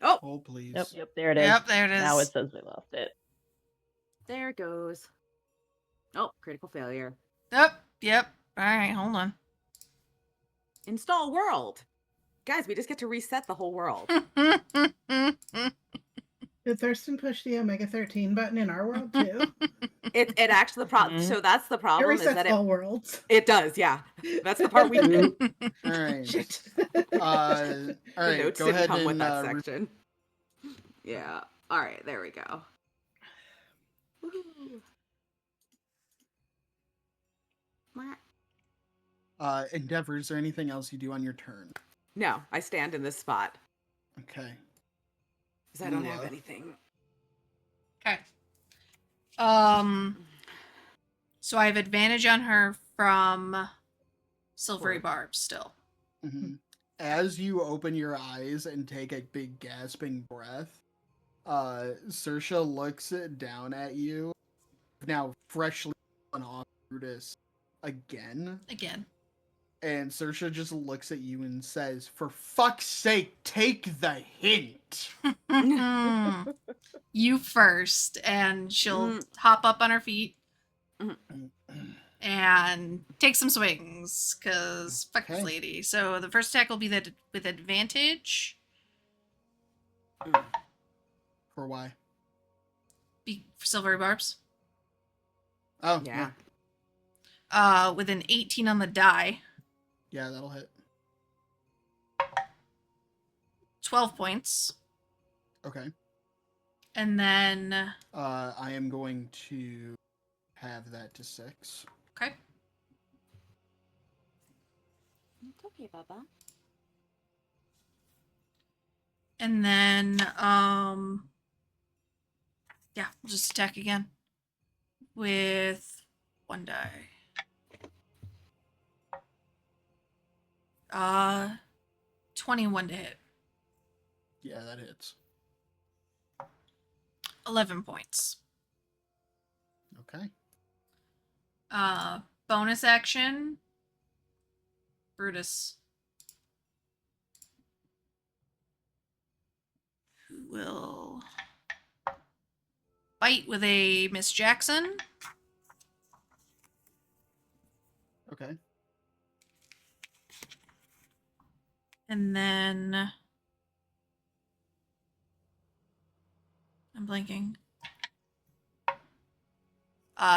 Oh, Oh, please. Yep, there it is. Yep, there it is. Now it says we lost it. there it goes. Oh, critical failure. Yep. Alright, hold on. Install world. Guys, we just get to reset the whole world. Did Thurston push the Omega 13 button in our world too? It actually the problem. Mhm. So that's the It problem is resets that all worlds. it does. Yeah, that's the part we did. All right. Shit. All The right, notes go didn't ahead come with and that section. Yeah. All right. There we go. Woohoo. Endeavor, is there anything else you do on your turn? No, I stand in this spot Okay. because I don't have Lula. anything. Okay. So I have advantage on her from silvery Sure. barbs still. Mhm. As you open your eyes and take a big gasping breath, Saoirse looks down at you, now freshly fallen off Brutus again. And Saoirse just looks at you and says, "For fuck's sake, take the hint." You first, and she'll Mm. hop up on her feet Mm. and take some swings, because fuck this Okay. lady. So the first attack will be with advantage. For why? For silvery barbs. Oh, Yeah. With an 18 on the die. Yeah, that'll hit. 12 points. Okay. And then... I am going to have that to 6. Okay. It's okay, Baba. And then, yeah, we'll just attack again. With 1 die. 21 to hit. Yeah, that hits. 11 points. Okay. Bonus action. Brutus. Who will bite with a Miss Jackson. Okay. And then... I'm blanking.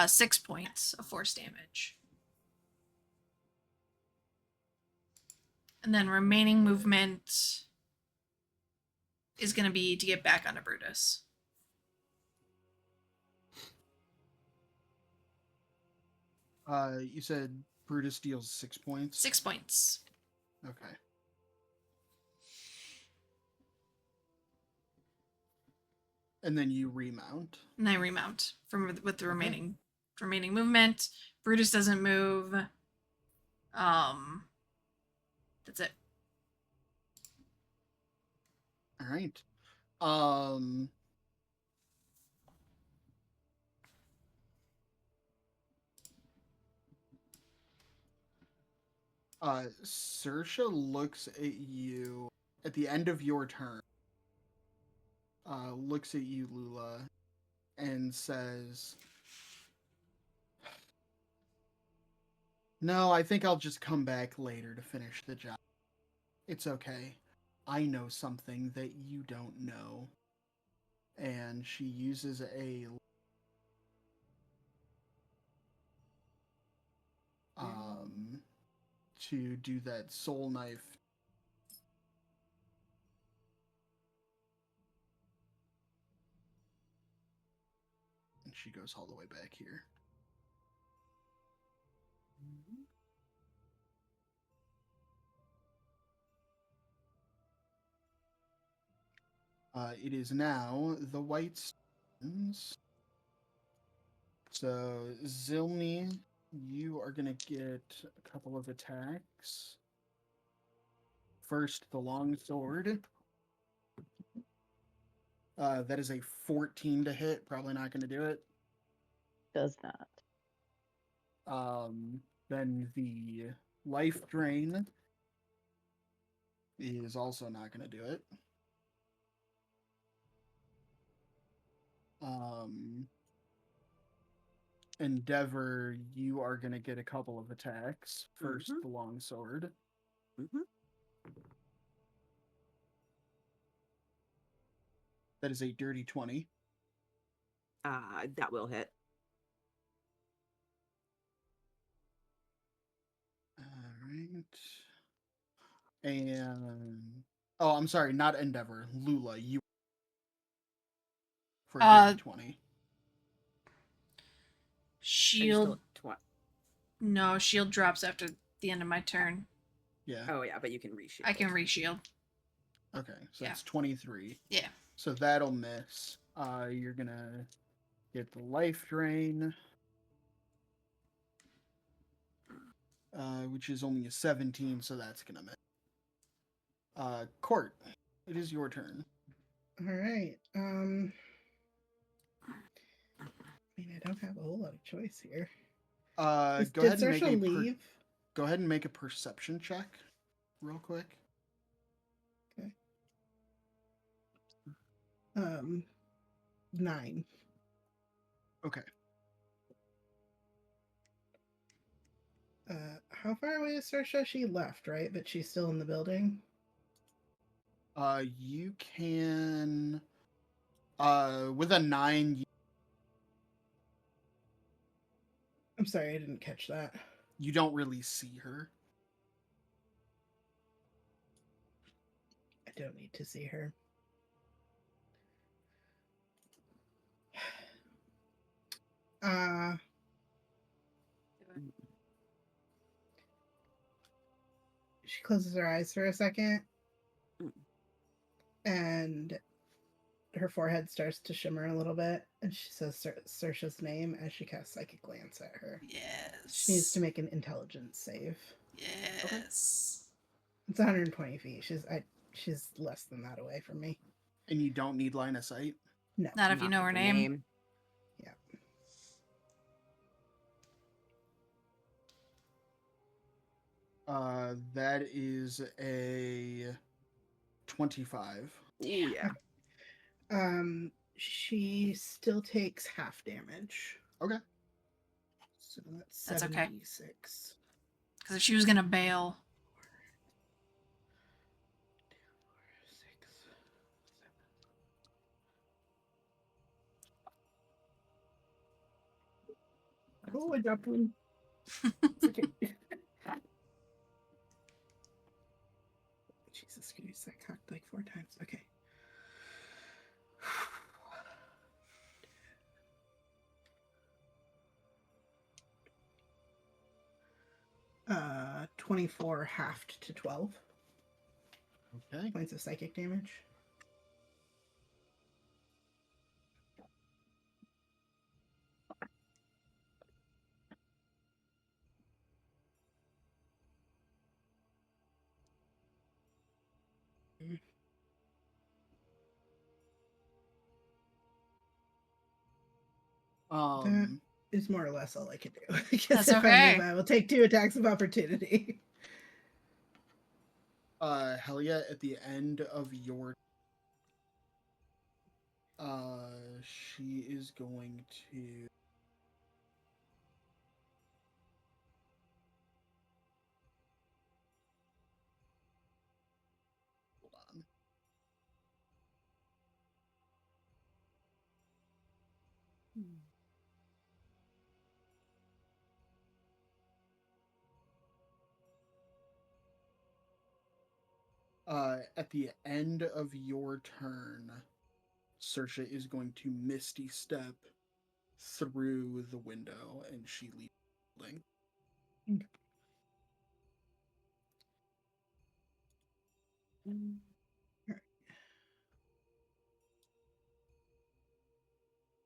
6 points of force damage. And then remaining movement is going to be to get back onto Brutus. You said Brutus deals 6 points? 6 points. Okay. And then you remount. And I remount with the remaining movement. Brutus doesn't move. That's it. All right. Saoirse looks at you at the end of your turn. Looks at you, Lula, and says, "No, I think I'll just come back later to finish the job. It's okay. I know something that you don't know." And she uses a to do that soul knife. And she goes all the way back here. It is now the White's turns. So, Zilmi, you are going to get a couple of attacks. First, the longsword. That is a 14 to hit. Probably not going to do it. Does not. Then the life drain is also not going to do it. Endeavor, you are going to get a couple of attacks. First, the longsword. That is a dirty 20. That will hit. All right. And oh, I'm sorry, not Endeavor. Lula, you for a dirty 20. Shield. No, shield drops after the end of my turn. Yeah. Oh yeah, but you can reshield. I can reshield. Okay, so Yeah. that's 23. Yeah. So that'll miss. You're gonna get the life drain, which is only a 17, so that's gonna miss. Court, it is your turn. All right. I mean, I don't have a whole lot of choice here. Go Did ahead and Saoirse leave? go ahead and make a perception check, real quick. Okay. 9. Okay. How far away is Saoirse? She left, right? But she's still in the building. You can, with a 9, I'm sorry, I didn't catch that. you don't really see her. I don't need to see her. She closes her eyes for a second, and her forehead starts to shimmer a little bit, and she says Saoirse's name as she casts Psychic Glance at her. Yes. She needs to make an intelligence save. Yes. It's 120 feet. She's less than that away from me. And you don't need line of sight? No. Not if you know her name. Yeah. That is a 25. Ooh, yeah. She still takes half damage. Okay. So that's That's okay. 76. Because if she was gonna bail. 6. Oh, I dropped one. It's okay. Jesus Christ, that cocked like 4 times. Okay. 24 halved to 12 Okay. points of psychic damage. That is more or less all I can do. Because That's if I move, okay. I will take 2 attacks of opportunity. Helia, at the end of your she is going to hold on. At the end of your turn, Saoirse is going to Misty Step through the window, and she leaves the building.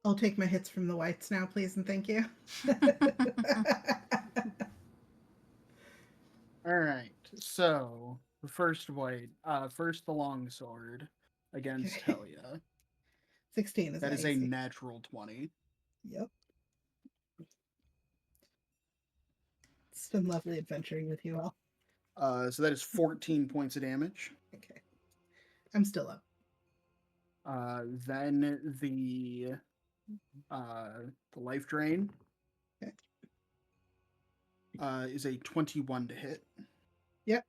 I'll take my hits from the whites now, please, and thank you. All right. So the first white, first the longsword against Okay. Helia. 16 is That my is a AC. natural 20. Yep. It's been lovely adventuring with you all. So that is 14 points of damage. Okay. I'm still up. Then the life drain Okay. is a 21 to hit. Yep.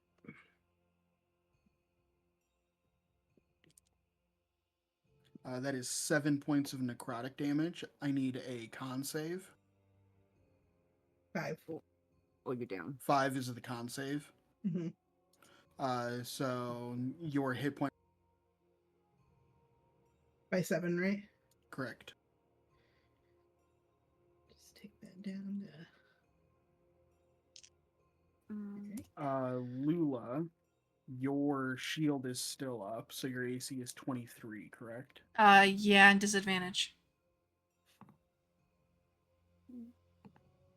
That is 7 points of necrotic damage. I need a con save. 5. Oh, you're down. 5 is the con save. Mm-hmm. So your hit point. By 7, right? Correct. Just take that down to. Okay. Lula, your shield is still up, so your AC is 23, correct? Yeah, and disadvantage.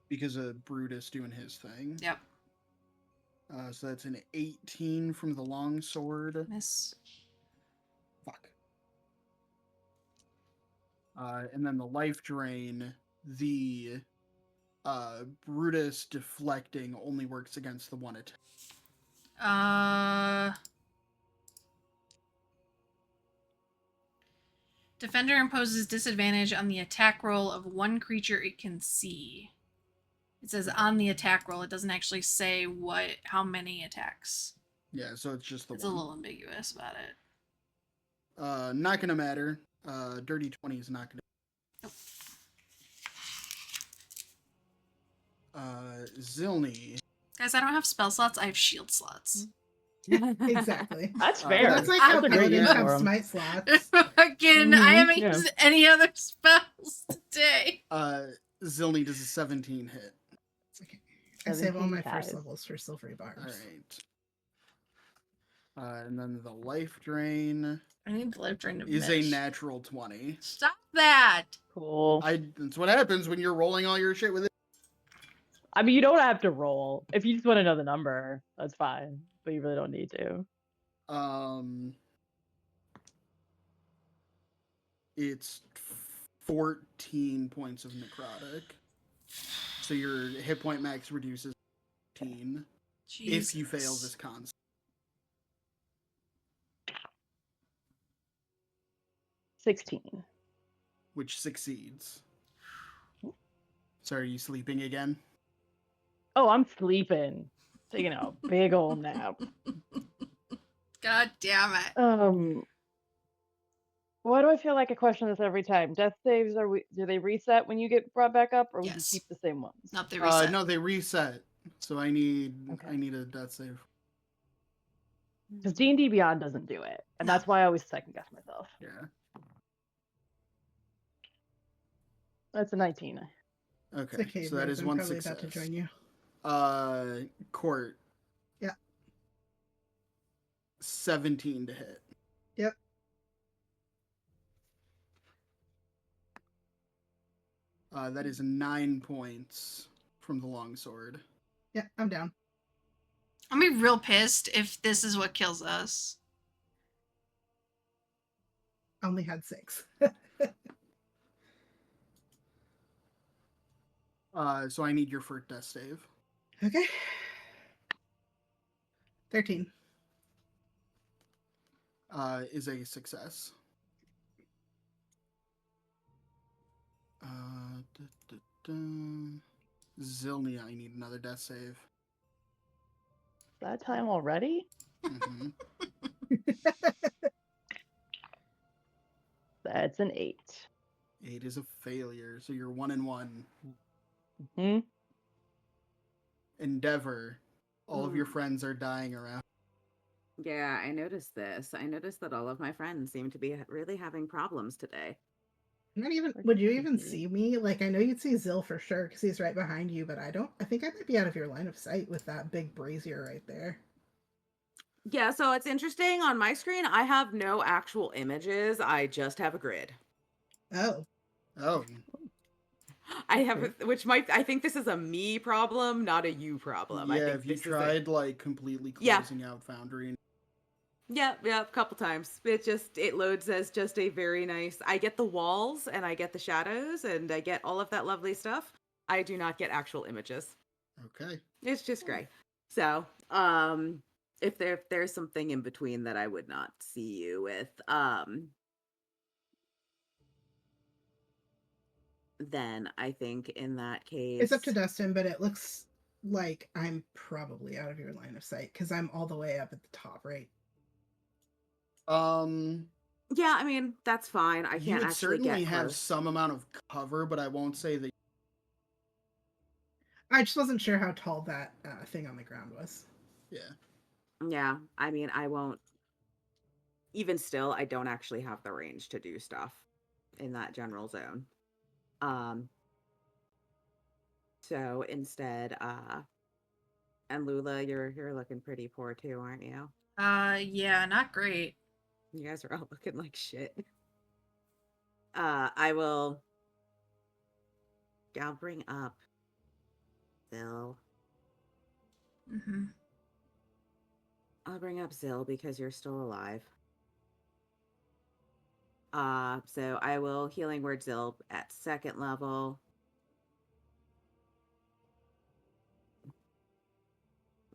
Because of Brutus doing his thing. Yep. So that's an 18 from the longsword. Miss. Fuck. And then the life drain, the Brutus deflecting only works against the one attack. Defender imposes disadvantage on the attack roll of one creature it can see. It says on the attack roll. It doesn't actually say how many attacks. Yeah, so it's just the It's one. a little ambiguous about it. Not gonna matter. Dirty 20 is not gonna. Zilny. Guys, I don't have spell slots. I have shield slots. Exactly. That's fair. That's like how That's a great paladins use have for 'em. smite slots. Again, I haven't yeah. used any other spells today. Zilny does a 17 hit. Okay. I save all my 17 first ties. levels for silvery barbs. All right. And then the life drain I need the life drain to is miss. a natural 20. Stop that! Cool. That's what happens when you're rolling all your shit with it. I mean, you don't have to roll. If you just want to know the number, that's fine. But you really don't need to. It's 14 points of necrotic. So your hit point max reduces 15 if you fail Jesus. this con. 16. Which succeeds. So are you sleeping again? Oh, I'm sleeping. Taking a big old nap. God damn it. Why do I feel like I question this every time? Death saves do they reset when you get brought back up, or we Yes. keep the same ones? Not the reset. No, they reset. So I need Okay. a death save. Because D&D Beyond doesn't do it, and No. that's why I always second guess myself. Yeah. That's a 19. Okay. It's okay, So that Rose, is I'm one probably success. about to join you. Court. Yeah. 17 to hit. Yep. That is 9 points from the longsword. Yeah, I'm down. I'll be real pissed if this is what kills us. I only had 6. So I need your first death save. Okay. 13. Is a success. Zilnia, I need another death save. That time already? Mm-hmm. That's an 8. 8 is a failure, so you're 1 and 1. Hmm? Endeavor. All of your friends are dying around. Yeah, I noticed this. I noticed that all of my friends seem to be really having problems today. Not even. Would you even see me? Like, I know you'd see Zill for sure because he's right behind you, but I don't. I think I might be out of your line of sight with that big brazier right there. Yeah, so it's interesting. On my screen, I have no actual images. I just have a grid. Oh. Oh. I have, I think this is a me problem, not a you problem. I Yeah, think have you this tried, like, completely Yeah. closing out Foundry? Yeah, a couple times. It loads as just a very nice. I get the walls and I get the shadows and I get all of that lovely stuff. I do not get actual images. Okay. It's just gray. So, if there's something in between that I would not see you with, then I think in that case It's up to Dustin, but it looks like I'm probably out of your line of sight because I'm all the way up at the top, right? Yeah, I mean, that's fine. I You can't would actually certainly get have close. some amount of cover, but I won't say that. I just wasn't sure how tall that thing on the ground was. Yeah. Yeah, I mean, I won't. Even still, I don't actually have the range to do stuff in that general zone. So instead, and Lula, you're looking pretty poor too, aren't you? Yeah, not great. You guys are all looking like shit. I'll bring up Zill. Mm-hmm. I'll bring up Zill because you're still alive. So I will healing word Zill at 2nd level.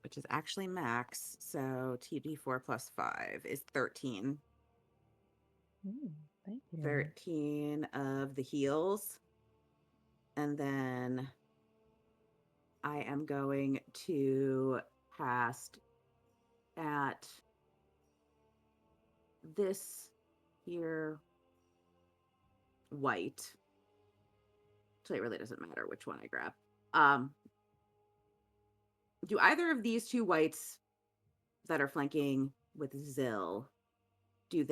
Which is actually max. So TD4 plus 5 is 13. Thank you. 13 of the heals. And then I am going to cast at this here white. So it really doesn't matter which one I grab. Do either of these two whites that are flanking with Zill, do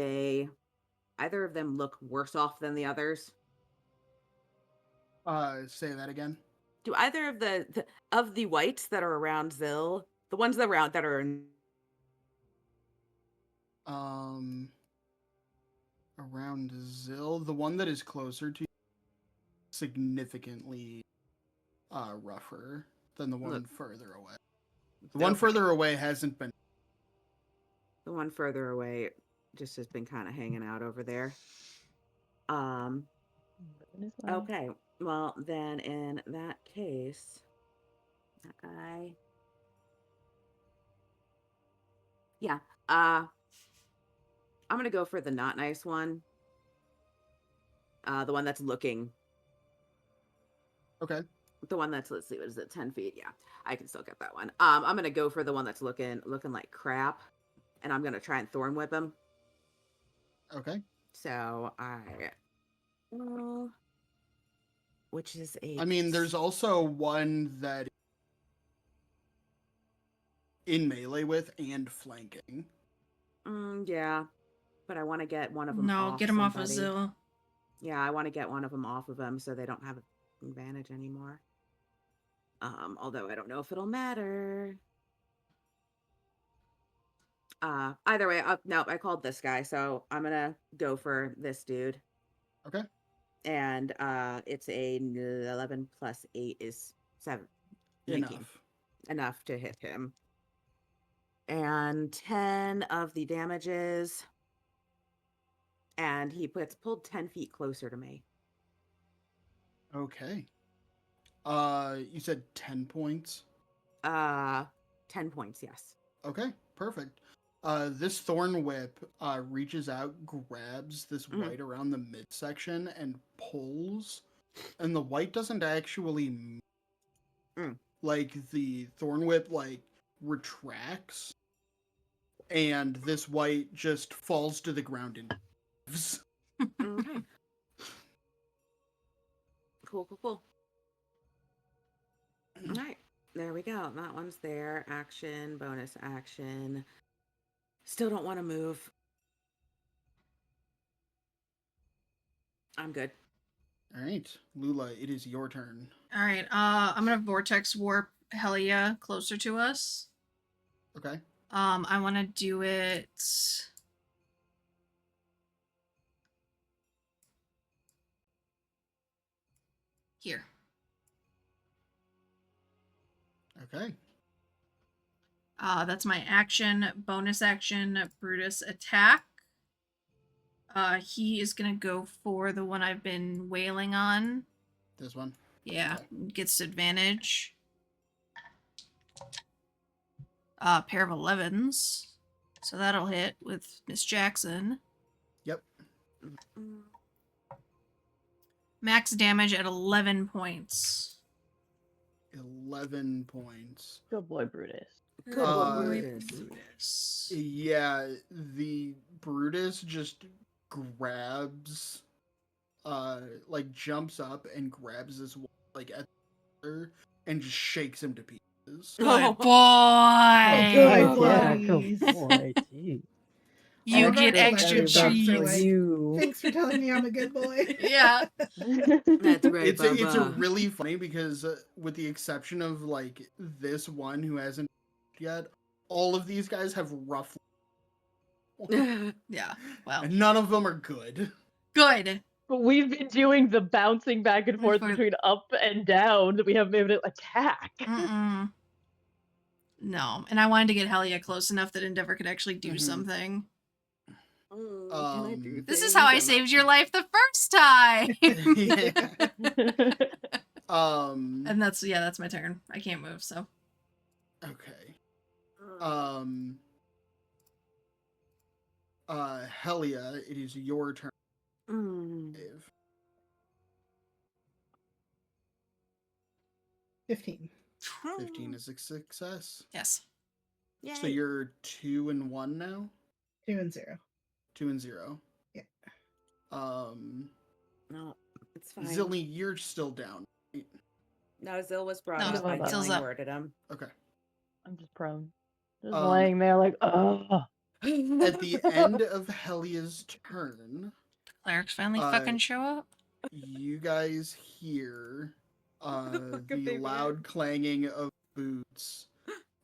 either of them look worse off than the others? Say that again. Do either of the whites that are around Zill, the ones that are in Around Zill, the one that is closer to you, significantly rougher than the one further away. The one further away hasn't been. The one further away just has been kind of hanging out over there. Okay. Well, then in that case, that guy. Yeah. I'm gonna go for the not nice one. The one that's looking. Okay. The one that's, let's see, what is it? 10 feet. Yeah, I can still get that one. I'm gonna go for the one that's looking like crap, and I'm gonna try and thorn whip him. Okay. So which is I mean, there's also one that in melee with and flanking. Yeah, but I want to get one of them. No, off get him off of somebody. Zill. Yeah, I want to get one of them off of them so they don't have an advantage anymore. Although I don't know if it'll matter. Either way, no, I called this guy, so I'm gonna go for this dude. Okay. And it's a 11 plus 8 is 19. Enough to hit him. And 10 of the damages. And he pulled 10 feet closer to me. Okay. You said 10 points? 10 points, yes. Okay, perfect. This thorn whip reaches out, grabs this white around the midsection, and pulls. And the white doesn't actually move. Like, the thorn whip, retracts. And this white just falls to the ground and moves. Okay. Cool. All right. There we go. That one's there. Action, bonus action. Still don't want to move. I'm good. All right, Lula, it is your turn. All right. I'm gonna vortex warp Helia closer to us. Okay. I want to do it. Here. Okay. That's my action. Bonus action, Brutus attack. He is gonna go for the one I've been wailing on. This one? Yeah, Okay. gets advantage. Pair of 11s. So that'll hit with Miss Jackson. Yep. Max damage at 11 points. 11 points. Good boy, Brutus. Good boy, Brutus. Yeah, the Brutus just grabs, jumps up and grabs this, at the and just shakes him to pieces. Good boy! Oh, Good yeah, boys. good boy. Geez. You love get our extra collective dogs are treats. like, You. Thanks for telling me I'm a good boy. Yeah. That's right, It's a Bubba. really funny because with the exception of like this one who hasn't yet, all of these guys have roughly, Yeah. Well, and none of them are good. good. But we've been doing the bouncing back and forth Forth. between up and down that we haven't been able to attack. Mm-mm. No. And I wanted to get Helia close enough that Endeavor could actually do Mhm. something. Can I do This is how I things? saved your life the first time. Yeah. And that's my turn. I can't move, so. Okay. Helia, it is your turn. Dave. 15. 15 is a success. Yes. Yay. So you're 2 and 1 now? 2 and 0. 2 and 0. Yeah. No, it's fine. Zilly, you're still down. Right? No, Zill was brought No, up. I Zill's healing up. worded him. Okay. I'm just prone. Just Um, laying there like, oh. At the end of Helia's turn, Clerics finally Uh, fucking show up. you guys hear fuck are the they loud clanging of boots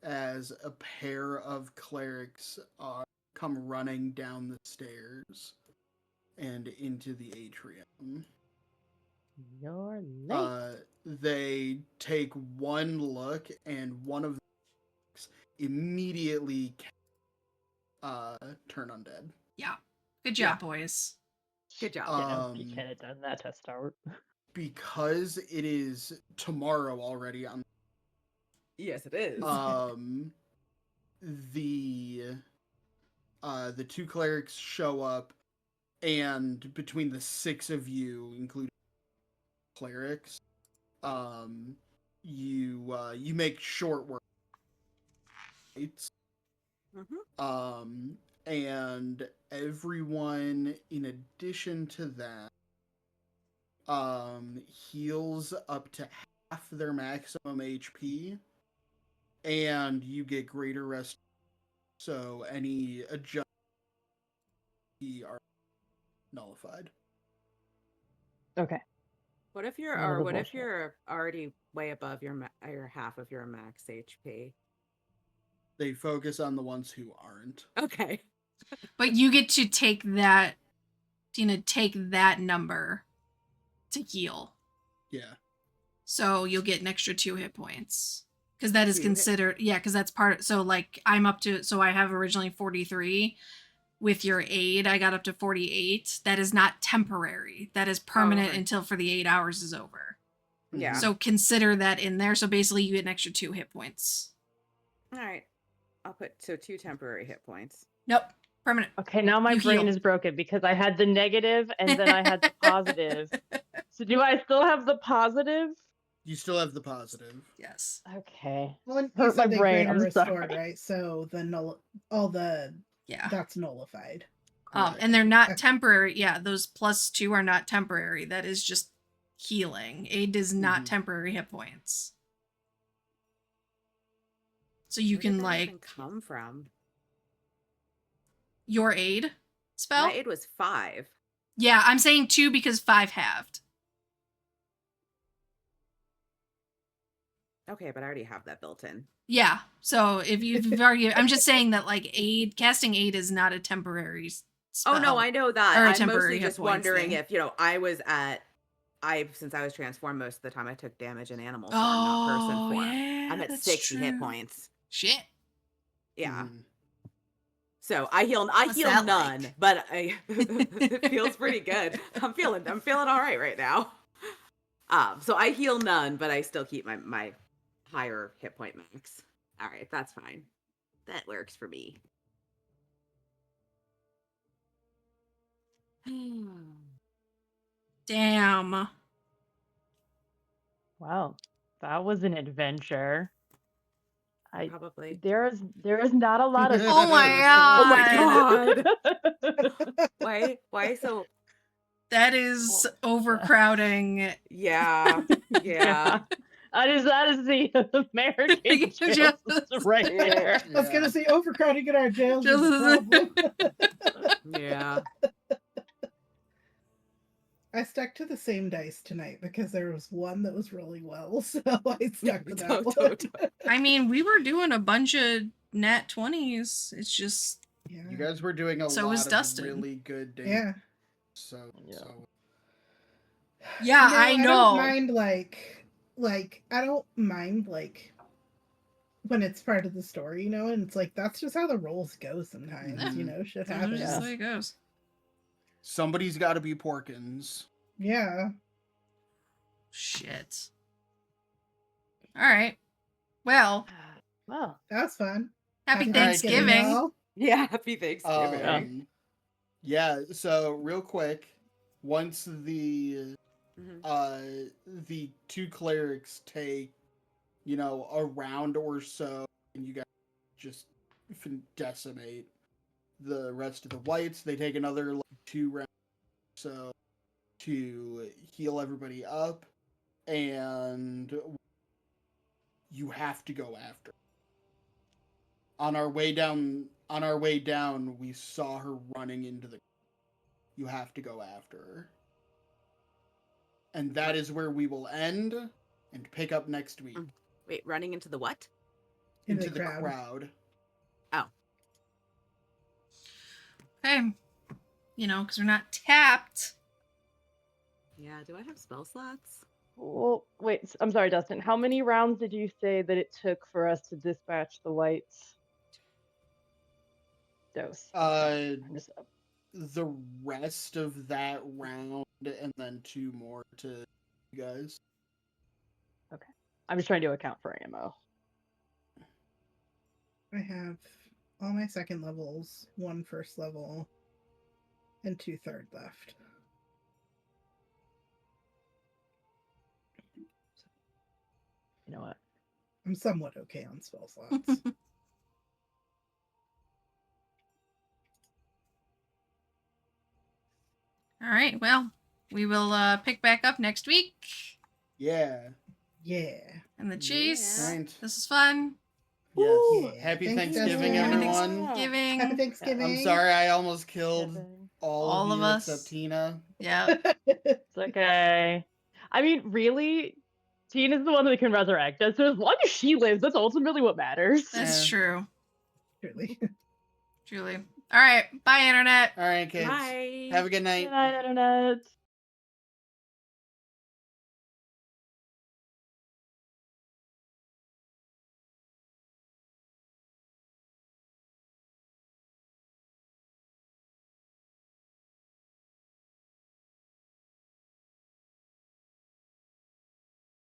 as a pair of clerics come running down the stairs and into the atrium. You're late. They take one look, and one of them immediately turn undead. Yeah. Good job, boys. Good job. Yeah, you can't have done that to start. Because it is tomorrow already on Yes, it is. the two clerics show up, and between the 6 of you, including clerics, you make short work. And everyone, in addition to that, heals up to half their maximum HP, and you get greater rest. So any adjustments are nullified. Okay. What if you're None of the what if bullshit. you're already way above your half of your max HP? They focus on the ones who aren't. Okay. But you get to take that, take that number to heal. Yeah. So you'll get an extra 2 hit points. Because that is 2 hit- considered, because that's part, so like I'm up to, so I have originally 43. With your aid, I got up to 48. That is not temporary. That is permanent okay. until for the 8 hours is over. Yeah. So consider that in there. So basically you get an extra 2 hit points. All right. I'll put 2 temporary hit points. Nope. Permanent. Okay, now my You brain heal. is broken because I had the negative and then I had the positive. So do I still have the positive? You still have the positive. Yes. Okay. Well, and you Hurt my said they brain, greater I'm restored, sorry. right? So Yeah. that's nullified. And they're not Okay. temporary. Yeah, those +2 are not temporary. That is just healing. Aid is not Mhm. temporary hit points. So you Where can did that even like come from? your aid spell. My aid was 5. Yeah, I'm saying 2 because 5 halved. Okay, but I already have that built in. Yeah. So if you've already, I'm just saying that like casting aid is not a temporary spell. Oh no, I know that. Or a I'm temporary mostly hit just points wondering thing. if since I was transformed most of the time, I took damage in animal form, Oh, not person form. yeah, I'm at that's 60 hit true. points. Shit. Yeah. Mhm. So I heal What's that none, like? but it feels pretty good. I'm feeling all right now. So I heal none, but I still keep my higher hit point max. All right, that's fine. That works for me. Damn. Wow. That was an adventure. Probably. There is not a lot of Oh my god. Why so That is overcrowding. Yeah. That is the American Just- justice right there. I was gonna say overcrowding in our jails is a Just- problem. Yeah. I stuck to the same dice tonight because there was one that was really well, so I stuck with that one. Don't. I mean, we were doing a bunch of nat 20s. It's just Yeah. You guys were doing a So was lot of Dustin. really good days. Yeah. So, Yeah. Yeah, You I I know. don't mind I don't mind when it's part of the story, you know, and it's like that's just how the roles go sometimes, you know, shit That's happens. just the way it goes. somebody's got to be Porkins. Yeah. Shit. All right. Well, Well, That was fun. happy All right, Thanksgiving. y'all. Yeah, happy Thanksgiving. Yeah, so real quick, once Mhm. the two clerics take, a round or so, and you guys just decimate the rest of the whites, they take another 2 rounds or so to heal everybody up, and you have to go after. On our way down, we saw her running into the. You have to go after her. And that is where we will end and pick up next week. Wait, running into the what? Into the crowd. Oh. Okay. Because we're not tapped. Yeah, do I have spell slots? well, wait. I'm sorry, Dustin. How many rounds did you say that it took for us to dispatch the whites? Dose. I'm just The rest of that round and then 2 more to you guys. okay. I'm just trying to account for ammo. I have all my second levels, 1 first level, and 2 third left. You know what? I'm somewhat okay on spell slots. All right. Well, we will pick back up next week. Yeah. Yeah. And the chase. Yeah. Right. This is fun. Yes. Woo! Happy Thanks, Thanksgiving, Dustin. Happy everyone. Thanksgiving. Happy Thanksgiving. I'm sorry I almost killed Thanksgiving. all of you us. except Tina. Yeah. It's okay. I mean, really, Tina's the one that can resurrect us. So as long as she lives, that's ultimately what matters. That's Yeah. true. Truly. Truly. All right. Bye, Internet. All right, kids. Bye. Have a good night. Good night, Internet.